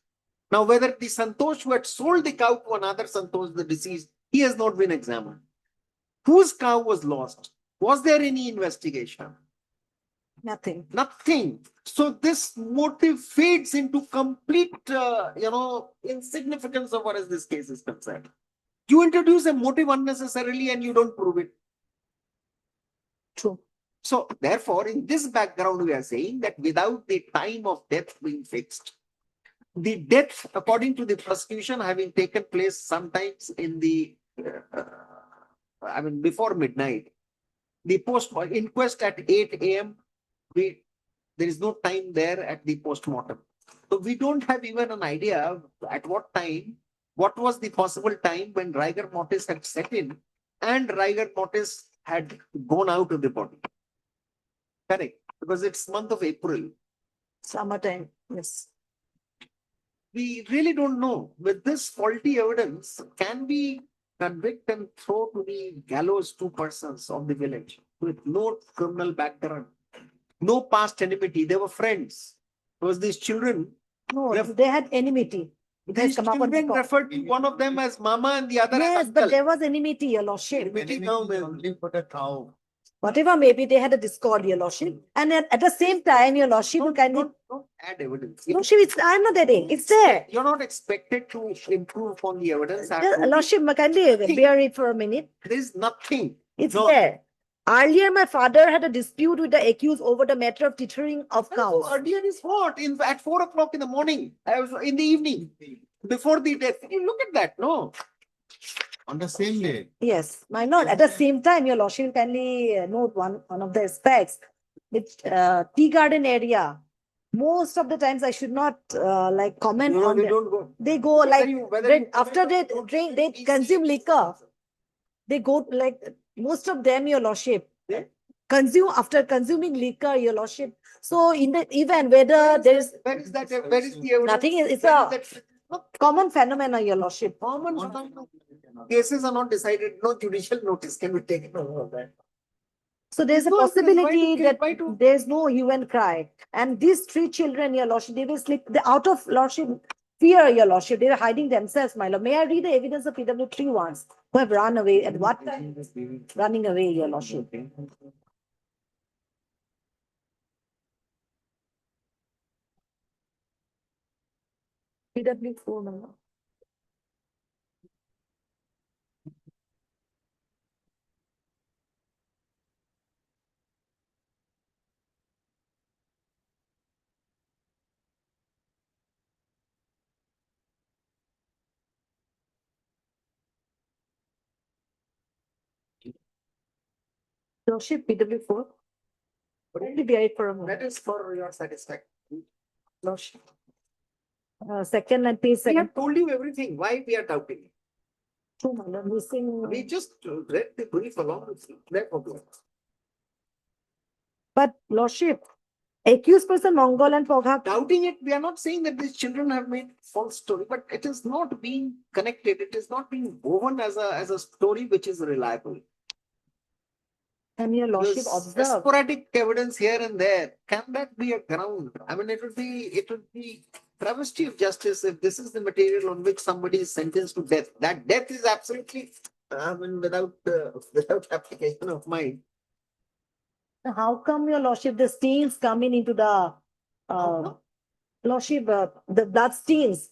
Now, whether the Santosh who had sold the cow to another Santosh, the deceased, he has not been examined. Whose cow was lost? Was there any investigation? Nothing. Nothing. So this motive fades into complete, insignificance as far as this case is concerned. You introduce a motive unnecessarily and you don't prove it. True. So therefore, in this background, we are saying that without the time of death being fixed, the death, according to the prosecution, having taken place sometimes in the, before midnight, the inquest at 8 a.m., there is no time there at the postmortem. So we don't have even an idea at what time, what was the possible time when rigor mortis had set in and rigor mortis had gone out of the body. Correct, because it's month of April. Summertime, yes. We really don't know. With this faulty evidence, can we convict and throw to the gallows 2 persons of the village with no criminal background, no past enmity? They were friends. Because these children, No, they had enmity. It has these come up on children the top. referred to one of them as Mama and the other Yes, as but uncle. there was enmity, your lordship. Enmity now, ma'am. Only for the cow. Whatever maybe, they had a discord, your lordship. And at the same time, your lordship, you can. Don't add evidence. Lordship, I'm not adding. It's there. You're not expected to improve upon the evidence. Lordship, kindly bear it for a minute. There's nothing. It's No. there. Earlier, my father had a dispute with the accused over the matter of teethering of cows. Earlier is what? At 4 o'clock in the morning, in the evening, before the death. You look at that, no? On the same day. Yes, my lord. At the same time, your lordship kindly note one of the aspects. With tea garden area, most of the times I should not like comment No, on they them. don't go. They go Whether like you- whether when you after comment they or don't, drink, they we consume see- liquor. They go like most of them, your lordship, Yeah. consume after consuming liquor, your lordship. So in the event whether there is Where is that? Where is the evidence? nothing, it's Where a is that? common phenomenon, your lordship. Common phenomenon. Cases are not decided. No judicial notice can be taken over that. So there's a No, because possibility that why to- there's no hue and cry. And these 3 children, your lordship, they will sleep out of lordship fear, your lordship. They were hiding themselves, my lord. May I read the evidence of PW3 ones who have run away? At what time? Running away, your lordship. PW4, my lord. Lordship, PW4. Let me bear it for a moment. That is for your satisfaction. Lordship. Second and page We second. have told you everything. Why we are doubting? Two, my lord, missing. We just read the brief along with you. Therefore, But lordship, accused person Mongol and Pogha. doubting it, we are not saying that these children have made false story, but it is not being connected. It is not being woven as a story which is reliable. And your lordship There's observe. sporadic evidence here and there. Can that be a ground? I mean, it would be travesty of justice if this is the material on which somebody is sentenced to death. That death is absolutely, without application of mind. How come your lordship, the stains coming into the, lordship, the blood stains?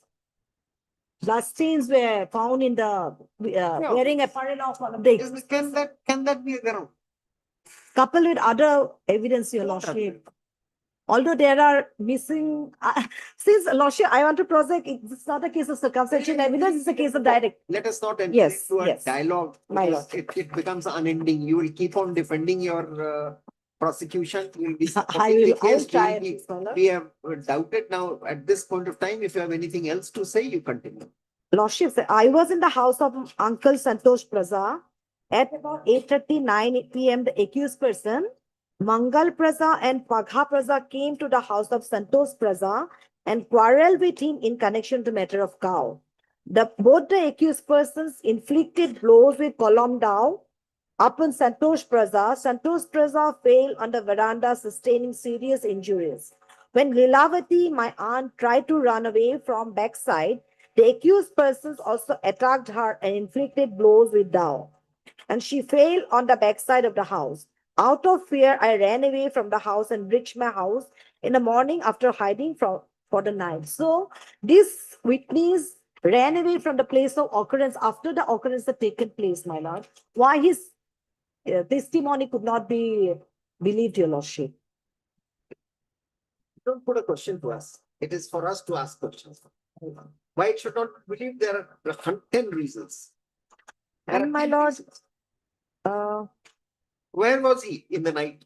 Blood stains were found in the, wearing apparel of one of the, Can that be a ground? coupled with other evidence, your What lordship. Although there are missing, since lordship, I want to prosecute, it's not a case of circumstantial evidence, it's a case of direct. Let us not enter Yes, into a yes. dialogue. My Because it becomes unending. You will keep on defending your prosecution. You will be supporting the I will case. try We- it, my lord. We have doubted now at this point of time. If you have anything else to say, you continue. Lordship, I was in the house of Uncle Santosh Praza at about 8:39 PM. The accused person, Mangal Praza and Pagha Praza, came to the house of Santosh Praza and quarreled with him in connection to matter of cow. Both the accused persons inflicted blows with column dao upon Santosh Praza. Santosh Praza fell on the veranda, sustaining serious injuries. When Lilavati, my aunt, tried to run away from backside, the accused persons also attacked her and inflicted blows with dao, and she fell on the backside of the house. Out of fear, I ran away from the house and reached my house in the morning after hiding for the night. So this witness ran away from the place of occurrence after the occurrence had taken place, my lord. Why testimony could not be believed, your lordship. Don't put a question to us. It is for us to ask questions. Why it should not believe? There are 10 reasons. There are And my 10 lord, reasons. uh, Where was he in the night?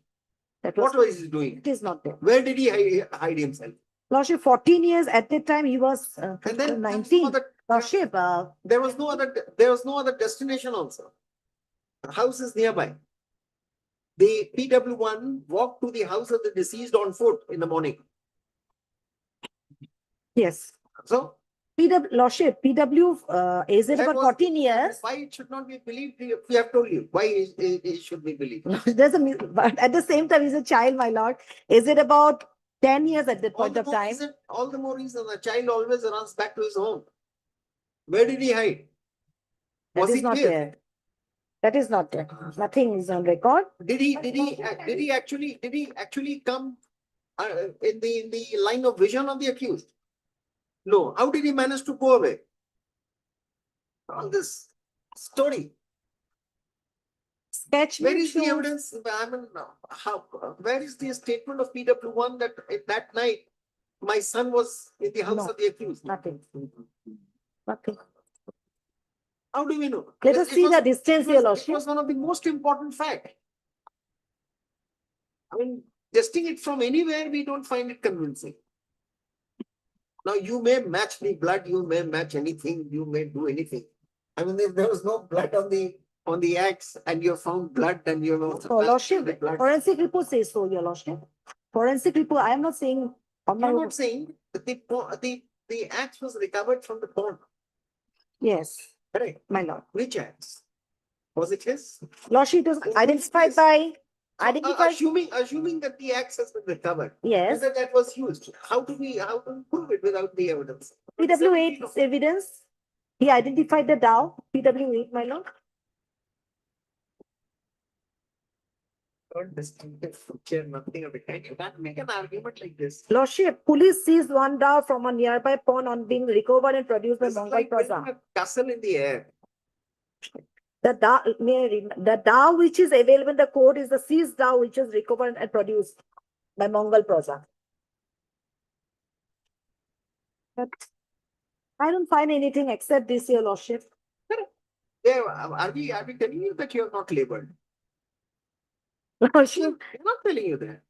that What was he doing? it is not there. Where did he hide himself? Lordship, 14 years at that time, he was And then there was 19. no other- Lordship, there was no other destination also. The house is nearby. The PW1 walked to the house of the deceased on foot in the morning. yes. So Lordship, PW is it that about was- 14 years? why it should not be believed? We have told you why it should be believed. But at the same time, he's a child, my lord. Is it about 10 years at that point of time? All the more reason the child always runs back to his home. Where did he hide? That Was is he not clear? there. That is not there. Nothing is on record. Did he actually come in the line of vision of the accused? No. How did he manage to go away? All this story. Sketch Where is the shows- evidence? I mean, where is the statement of PW1 that in that night my son was in the house No. of the accused? Nothing. Nothing. How do we know? Let us It see was- the distance, it your was lordship. one of the most important facts. I mean, testing it from anywhere, we don't find it convincing. Now, you may match the blood, you may match anything, you may do anything. I mean, if there was no blood on the axe and you have found blood and you have also So, matched lordship, the blood. forensic report says so, your lordship. Forensic report, I am not saying on my I'm own. not saying that the axe was recovered from the pond. Yes, Correct. my lord. Which axe? Was it his? Lordship, it was identified by, So, assuming that the axe has been recovered. yes, And that was used. How do we prove it without the evidence? PW8 is evidence. He identified the Dow, PW8, my lord. Nothing of the kind. You can't make an argument like this. Lordship, police seized one Dow from a nearby pond on being recovered and produced by It's Mongol like Plaza. putting a castle in the air. The Dow which is available in the court is the seized Dow which is recovered and produced by Mongol Plaza. But I don't find anything except this, your lordship. There, are we telling you that you are not labeled? Lordship, We're not telling you that.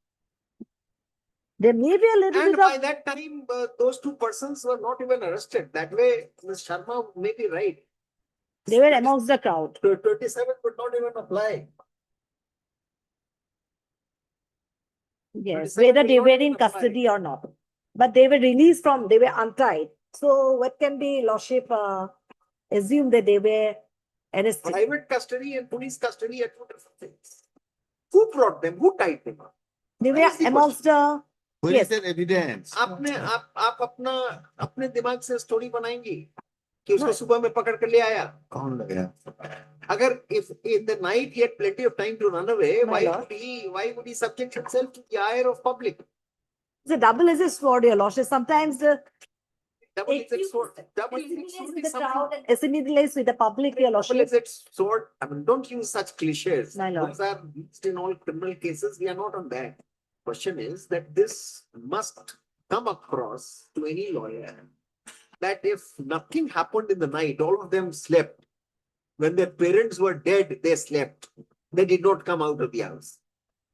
there may be a little And bit by of, that time, those two persons were not even arrested. That way, Ms. Sharma may be right. they were amongst the crowd. 27 would not even apply. Yes, 27 whether will they not were even in apply. custody or not. But they were released from, they were untied. So what can be, lordship, assume that they were arrested? Private custody and police custody are two different things. Who brought them? Who tied them up? They That were is the amongst the, Where yes. is their evidence? आप अपने दिमाग से story बनाएंगी कि उसको सुबह में पकड़ कर ले आया. कौन लगाया? अगर if in the night he had plenty of time to run away, My why lord. would he subject himself to the ire of public? It's a double-edged sword, your lordship. Sometimes the Double-edged sword. Double-edged sword with is the crowd something. and assimilate with the public, your lordship. Double-edged sword. I mean, don't use such cliches. My lord. Those are used in all criminal cases. We are not on that. Question is that this must come across to any lawyer that if nothing happened in the night, all of them slept. When their parents were dead, they slept. They did not come out of the house.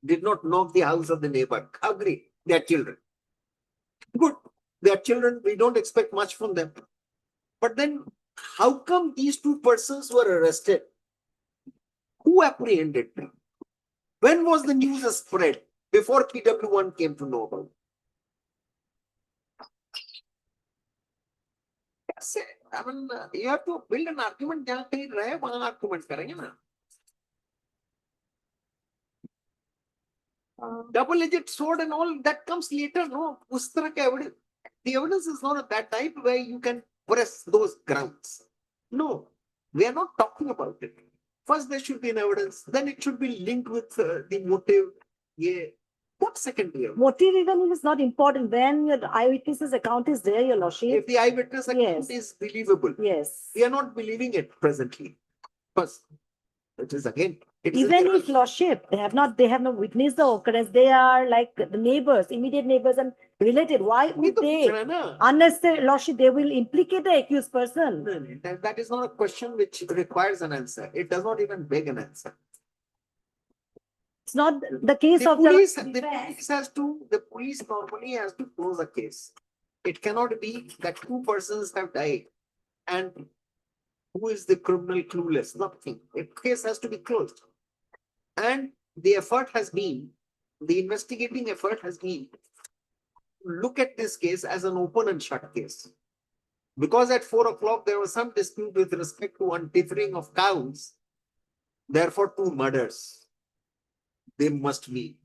Did not knock the house of the neighbor. Agree. They are children. Good. They are children. We don't expect much from them. But then how come these two persons were arrested? Who apprehended them? When was the news spread? Before PW1 came to know about it. I mean, you have to build an argument. जहाँ कहीं रहे वहाँ argument करेंगे ना. Double-edged sword and all that comes later. No, उस तरह का evidence. The evidence is not of that type where you can press those grounds. No, we are not talking about it. First, there should be an evidence. Then it should be linked with the motive. Yeah. What secondary evidence? Motive even is not important when your eyewitness's account is there, your lordship. If the eyewitness account Yes. is believable, Yes. we are not believing it presently. First, it is again It is Even their- if lordship, they have not witnessed the occurrence, they are like the neighbors, immediate neighbors and related. Why would they, unless the lordship, they will implicate the accused person? No, no, that is not a question which requires an answer. It does not even beg an answer. It's not the case The of police, the the police normally has to close a case. It cannot be that two persons have died and who is the criminal clueless? Nothing. A case has to be closed. And the effort has been, the investigating effort has been, look at this case as an open and shut case. Because at 4 o'clock there was some dispute with respect to untethering of cows, therefore 2 murders. They must be.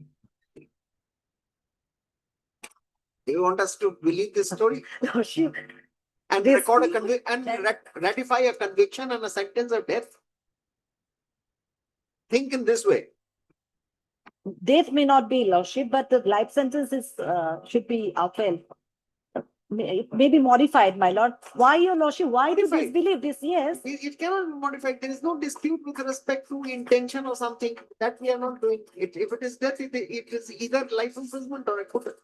Do you want us to believe this story? lordship. And This record a means conviction and that- ratify a conviction and a sentence of death? Think in this way. Death may not be lordship, but the life sentence is, should be upheld. It may be modified, my lord. Why, your lordship, why do Modified. disbelieve this? Yes. It cannot be modified. There is no dispute with respect to intention or something that we are not doing. If it is death, it is either life imprisonment or acquittal.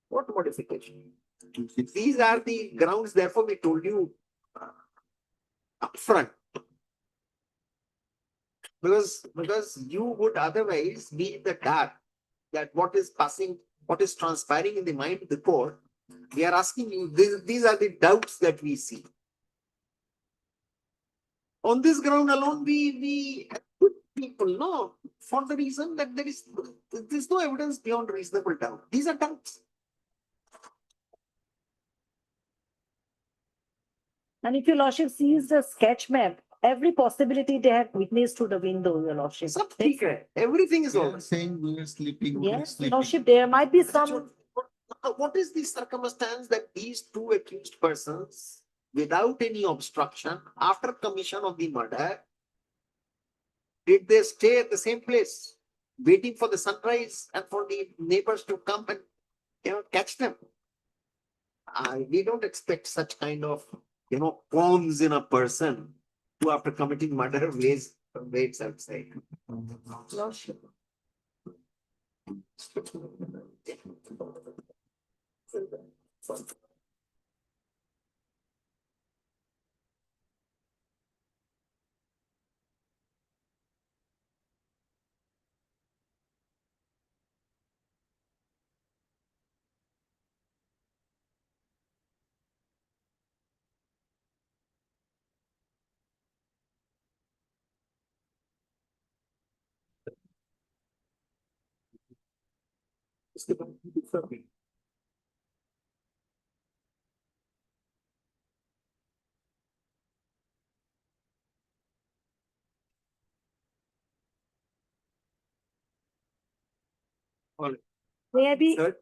What modification? These are the grounds, therefore we told you upfront. Because you would otherwise be in the dark that what is passing, what is transpiring in the mind of the court. We are asking you, these are the doubts that we see. On this ground alone, we acquit people, no, for the reason that there's no evidence beyond reasonable doubt. These are doubts. And if your lordship sees the sketch map, every possibility they have witnessed through the window, your lordship. Sab theek hai. Everything is We over. are saying we are sleeping. we are Yes, sleeping. lordship, there might be some, What is the circumstance that these 2 accused persons, without any obstruction, after commission of the murder, did they stay at the same place, waiting for the sunrise and for the neighbors to come and catch them? We don't expect such kind of qualms in a person who, after committing murder, waits outside. lordship. May I be, Third,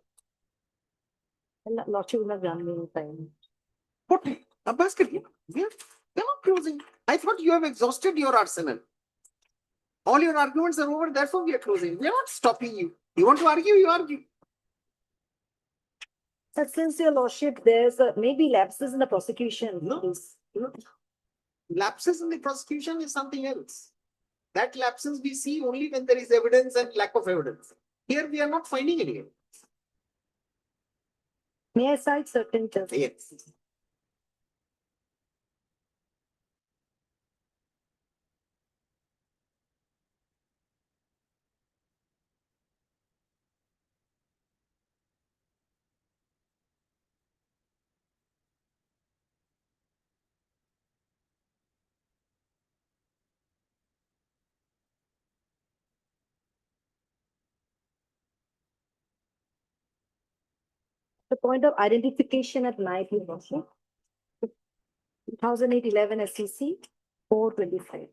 lordship will not grant me time. what? Abbas, we are not closing. I thought you have exhausted your arsenal. All your arguments are over, therefore we are closing. We are not stopping you. You want to argue, you argue. But since your lordship, there's maybe lapses in the prosecution. No. please. Lapses in the prosecution is something else. That lapses we see only when there is evidence and lack of evidence. Here we are not finding any evidence. May I cite certain terms? Yes. The point of identification at night, your lordship. 2008-11 SCC 425.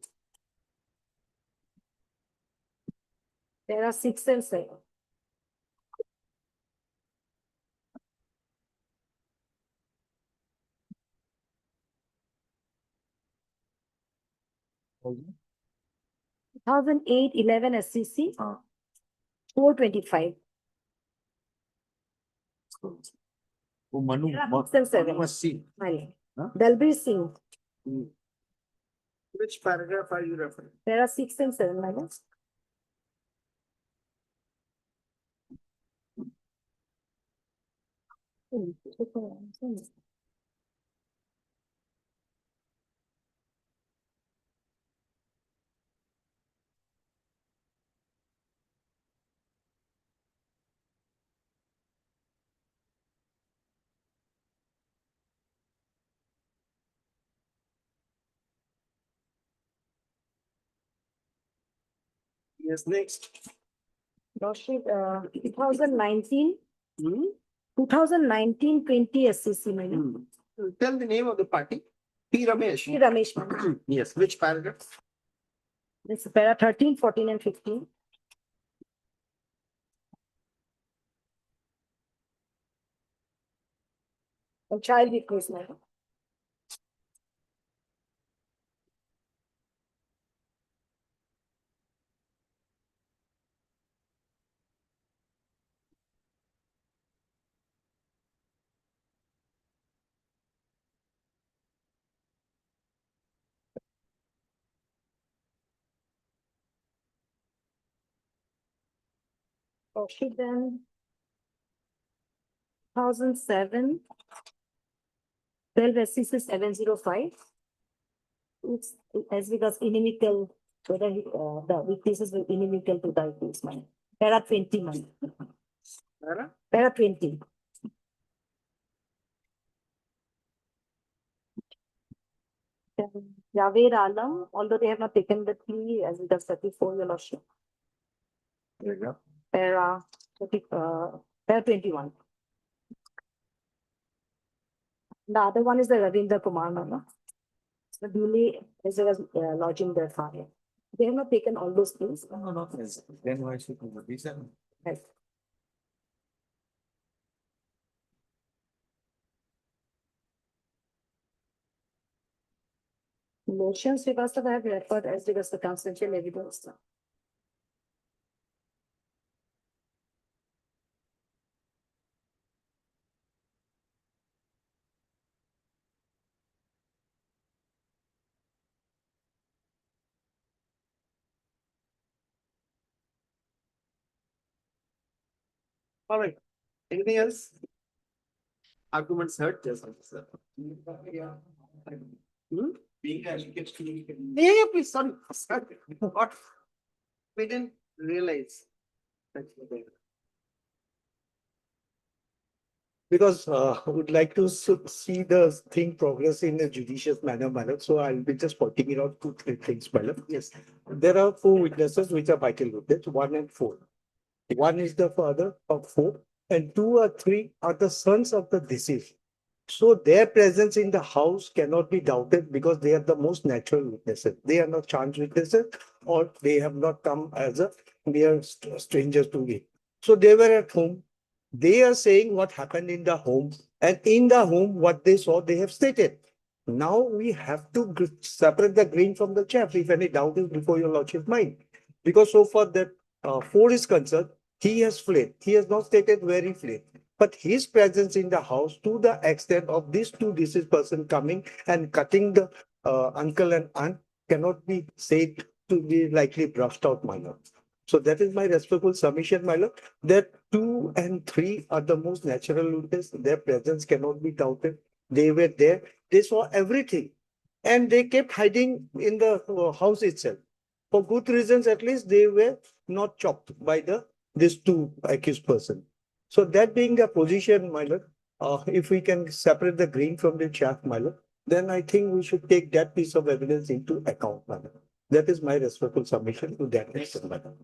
There are 6 and 7. Mhm. 2008-11 SCC 425. Oh, Manu, There are 6 and 7. must see. Dalbir Singh. Which paragraph are you referring? There are 6 and 7, my lord. Yes, next. Lordship, 2019, Hmm? 2019-20 SCC, my lord. Tell the name of the party. P. Ramesh. P. Ramesh, my lord. Yes, which paragraph? This is para 13, 14 and 15. And child witness, my lord. Lordship, then 2007, 12 SCC 705. It's as regards inimical, whether the witnesses were inimical to the accused, my lord. Para 20, my lord. Para 20. Javed Alam, although they have not taken the plea as regards 34, your lordship. Para, 30, para 21. The other one is the Ravindra Kumar, my lord. The delay as well as lodging their file. They have not taken all those things. No. Then why should we be seven? Right. Motions regards to have referred as regards the confidential evidence. All right. Anything else? Arguments heard, just sir. Being advocates to. Yeah, please, sorry. What? We didn't realize. Because I would like to see the thing progress in a judicious manner, madam. So I'll be just pointing it out 2-3 things, madam. Yes. There are 4 witnesses which are vital witnesses, 1 and 4. 1 is the father of 4, and 2 or 3 are the sons of the deceased. So their presence in the house cannot be doubted because they are the most natural witnesses. They are not chance witnesses, or they have not come as a mere strangers to it. So they were at home. They are saying what happened in the home, and in the home, what they saw, they have stated. Now we have to separate the green from the chaff if any doubt is before your lordship's mind. Because so far that 4 is concerned, he has fled. He has not stated where he fled. But his presence in the house to the extent of these 2 deceased person coming and cutting the uncle and aunt cannot be said to be likely brushed out, my lord. So that is my respectful submission, my lord, that 2 and 3 are the most natural witnesses. Their presence cannot be doubted. They were there. They saw everything. And they kept hiding in the house itself. For good reasons, at least they were not chopped by these 2 accused person. So that being the position, my lord, if we can separate the green from the chaff, my lord, then I think we should take that piece of evidence into account, my lord. That is my respectful submission to that extent, my lord.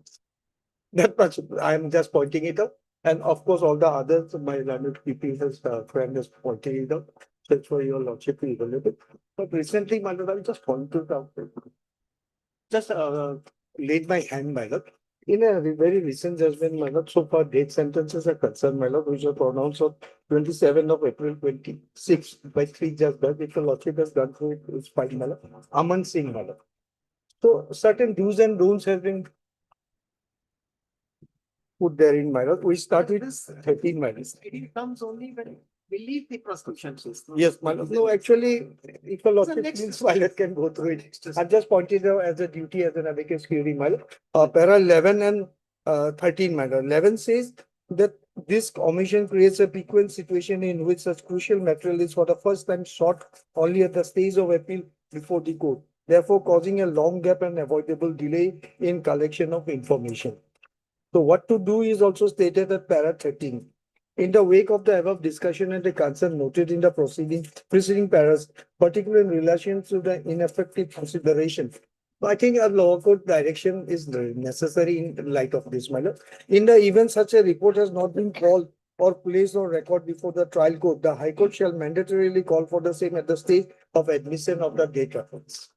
That much, I am just pointing it out. And of course, all the others, my learned PP has friend is pointing it out. That's why your lordship is available. But recently, my lord, I just pointed out. Just laid my hand, my lord. In a very recent judgment, my lord, so far date sentences are concerned, my lord, which were pronounced on 27th of April 26 by 3 judges. If the lordship has gone through it, it's fine, my lord. Aman Singh, my lord. So certain do's and don'ts have been put there in my lord. We start with 13 minus. It comes only when Believe the prescription system. Yes, my lord. No, actually, if a lordship means my lord can go through it. I just pointed out as a duty as an amicus curiae, my lord. Para 11 and 13, my lord. 11 says that this omission creates a frequent situation in which such crucial material is for the first time sought only at the stage of appeal before the court, therefore causing a long gap and avoidable delay in collection of information. So what to do is also stated at para 13. In the wake of the above discussion and the concern noted in the preceding paras, particularly in relation to the ineffective consideration. So I think a lower court direction is necessary in light of this matter. In the event such a report has not been called or placed on record before the trial court, the High Court shall mandatorily call for the same at the stage of admission of the date reference.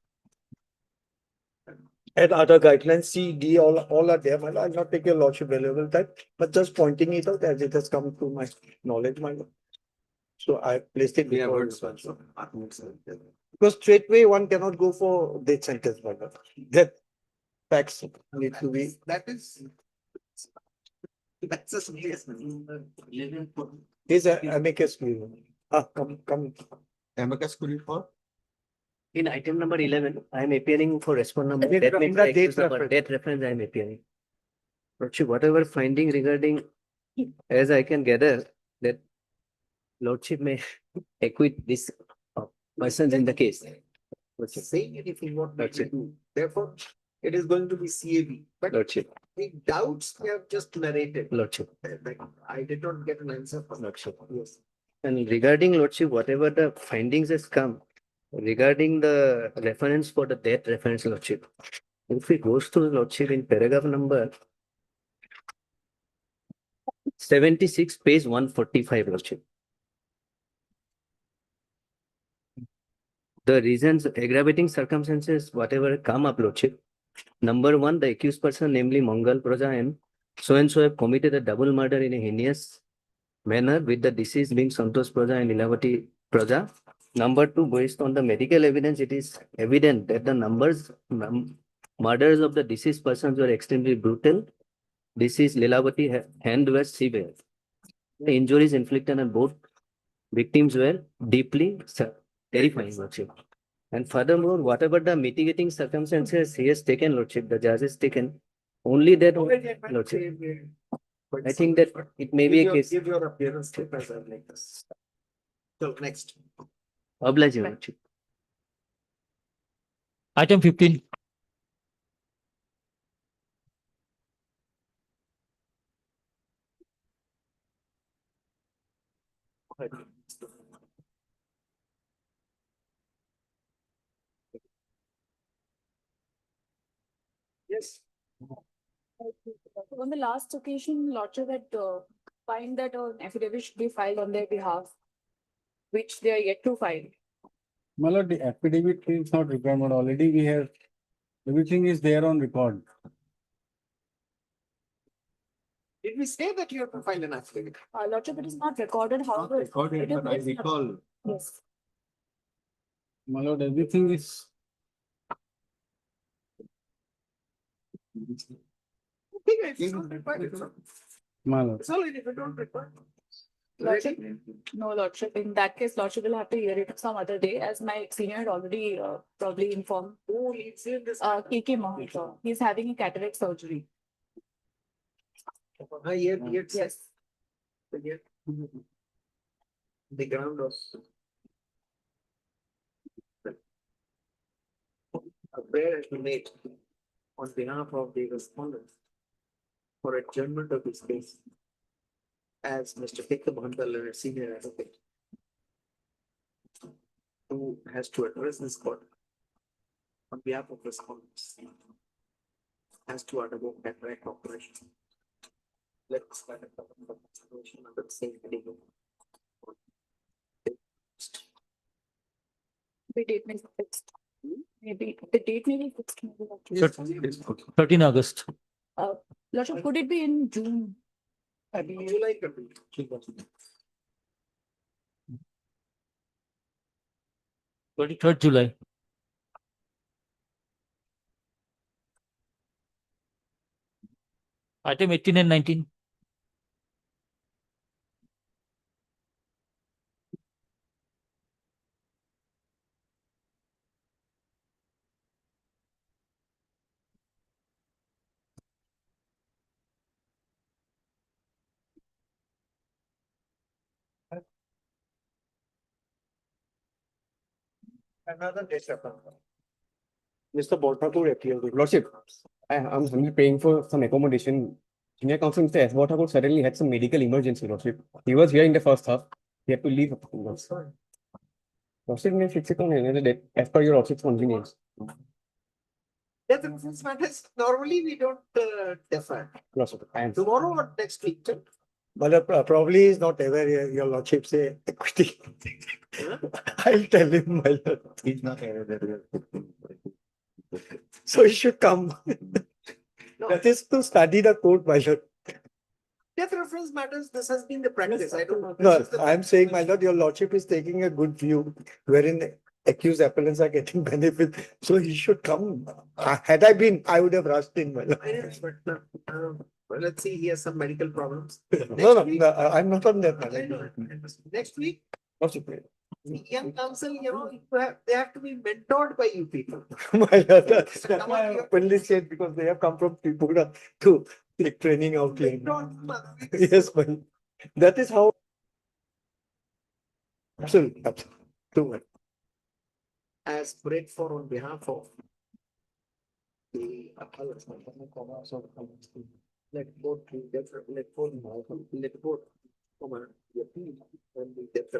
And other guidelines, C, D, all are there. I'll not take your lordship valuable time, but just pointing it out as it has come to my knowledge, my lord. So I placed it before. Because straightway one cannot go for death sentence, my lord. That facts need to be. That is. That's a serious. Is a amicus curiae. Come. Amicus curiae for? In item number 11, I am appearing for respond number. Date That means reference, accused number, date reference I am appearing. Lordship, whatever finding regarding, as I can gather, that Lordship may acquit this persons in the case. Lordship. Saying anything what we do. Therefore, it is going to be CAB. But Lordship. the doubts we have just narrated. Lordship. Like, I did not get an answer for Lordship. Yes. And regarding Lordship, whatever the findings has come, regarding the reference for the death reference, Lordship. If it goes to Lordship in paragraph number 76, page 145, Lordship. The reasons, aggravating circumstances, whatever come up, Lordship. Number one, the accused person, namely Mangal Praja and so have committed a double murder in a heinous manner with the deceased being Santosh Praja and Lilavati Praja. Number two, based on the medical evidence, it is evident that the murders of the deceased persons were extremely brutal. Deceased Lilavati hand was severe. The injuries inflicted on both victims were deeply terrifying, Lordship. And furthermore, whatever the mitigating circumstances he has taken, Lordship, the judge has taken, only that, Lordship. I think that it may be a case. Give your appearance as like this. So next. Oblige, Lordship. Item 15. Yes. On the last occasion, Lordship had find that an affidavit should be filed on their behalf, which they are yet to file. My lord, the affidavit is not requirement. Already we have, everything is there on record. Did we say that you have to file an affidavit? Lordship, it is not recorded, however. Recorded, but I recall. Yes. My lord, everything is. My lord. Sorry, if you don't require. Lordship, no, Lordship. In that case, Lordship will have to hear it some other day, as my senior had already probably informed. Who leads in this? KK Mahanta. He's having a cataract surgery. Yes. The ground of. A prayer has been made on behalf of the respondents for adjournment of this case as Mr. KK Mahanta, a senior advocate, who has to address this court on behalf of respondents, has to undergo cataract operation. Let's start a consideration under the same heading. The date may be fixed. Maybe the date may be fixed. Maybe, Lordship. 13 August. Lordship, could it be in June? July. 23rd July. Item 18 and 19. Another date reference. Mr. Borthakur appealed. Lordship, I'm simply paying for some accommodation. Senior counsel Mr. S. Borthakur suddenly had some medical emergency, Lordship. He was here in the first half. He had to leave. Lordship may fix it on another date as per your Lordship's convenience. Death reference matters, normally we don't defer. Lordship, I am. Tomorrow or next week? But probably is not aware, your lordship say equity. I'll tell him, my lord. He's not aware. So he should come. That is to study the code, my lord. Death reference matters, this has been the practice, I don't know. No, I'm saying, my lord, your lordship is taking a good view wherein the accused appellants are getting benefit. So he should come. Had I been, I would have rushed in, my lord. I know, but well, let's see, he has some medical problems. No, I'm not on that, my I lord. know. Next week, Lordship. young counsel, they have to be mentored by you people. My lord, that's why I openly said, because they have come from Tripura to take training out here. Yes, my lord. That is how. Absolutely, absolutely. Too much. As prayed for on behalf of the appellants. Let both, let both, the appeal and the death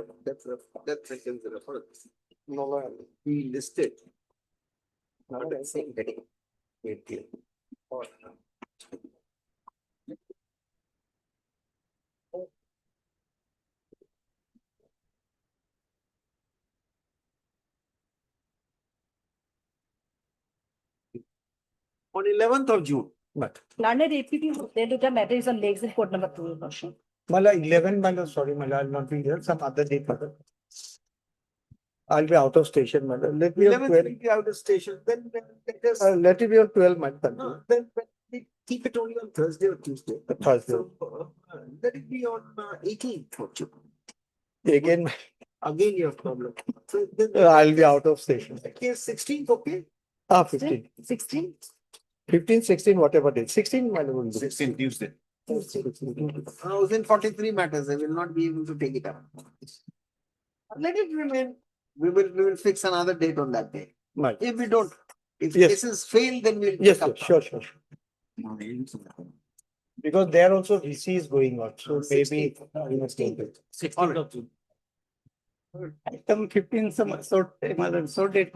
sentence reference. Be listed. Not the same heading. Made clear. Or, on 11th of June. But, Learned APT, they look at matters on legs in court number 2, Your Lordship. Mala 11, Mala, sorry, Mala, I'll not be here. Some other date, Mala. I'll be out of station, Mala. Let me on 11th 12. will be out of station, then let us, Let it be on 12, Mala. no, then we keep it only on Thursday or Tuesday. Thursday. So, let it be on 18th of June. Again, Again, your problem. So then I'll be out of station. case 16th, okay? 15. 16? 15, 16, whatever date. 16, Mala will do. 16 Tuesday. 1043 matters, I will not be able to take it up. Let it remain. We will fix another date on that day. Mala. If we don't, if Yes. cases fail, then we'll. Yes, take up. yes, sure. Because there also VC is going on, so maybe. 16th of June. Item 15, some sort, Mala, so date.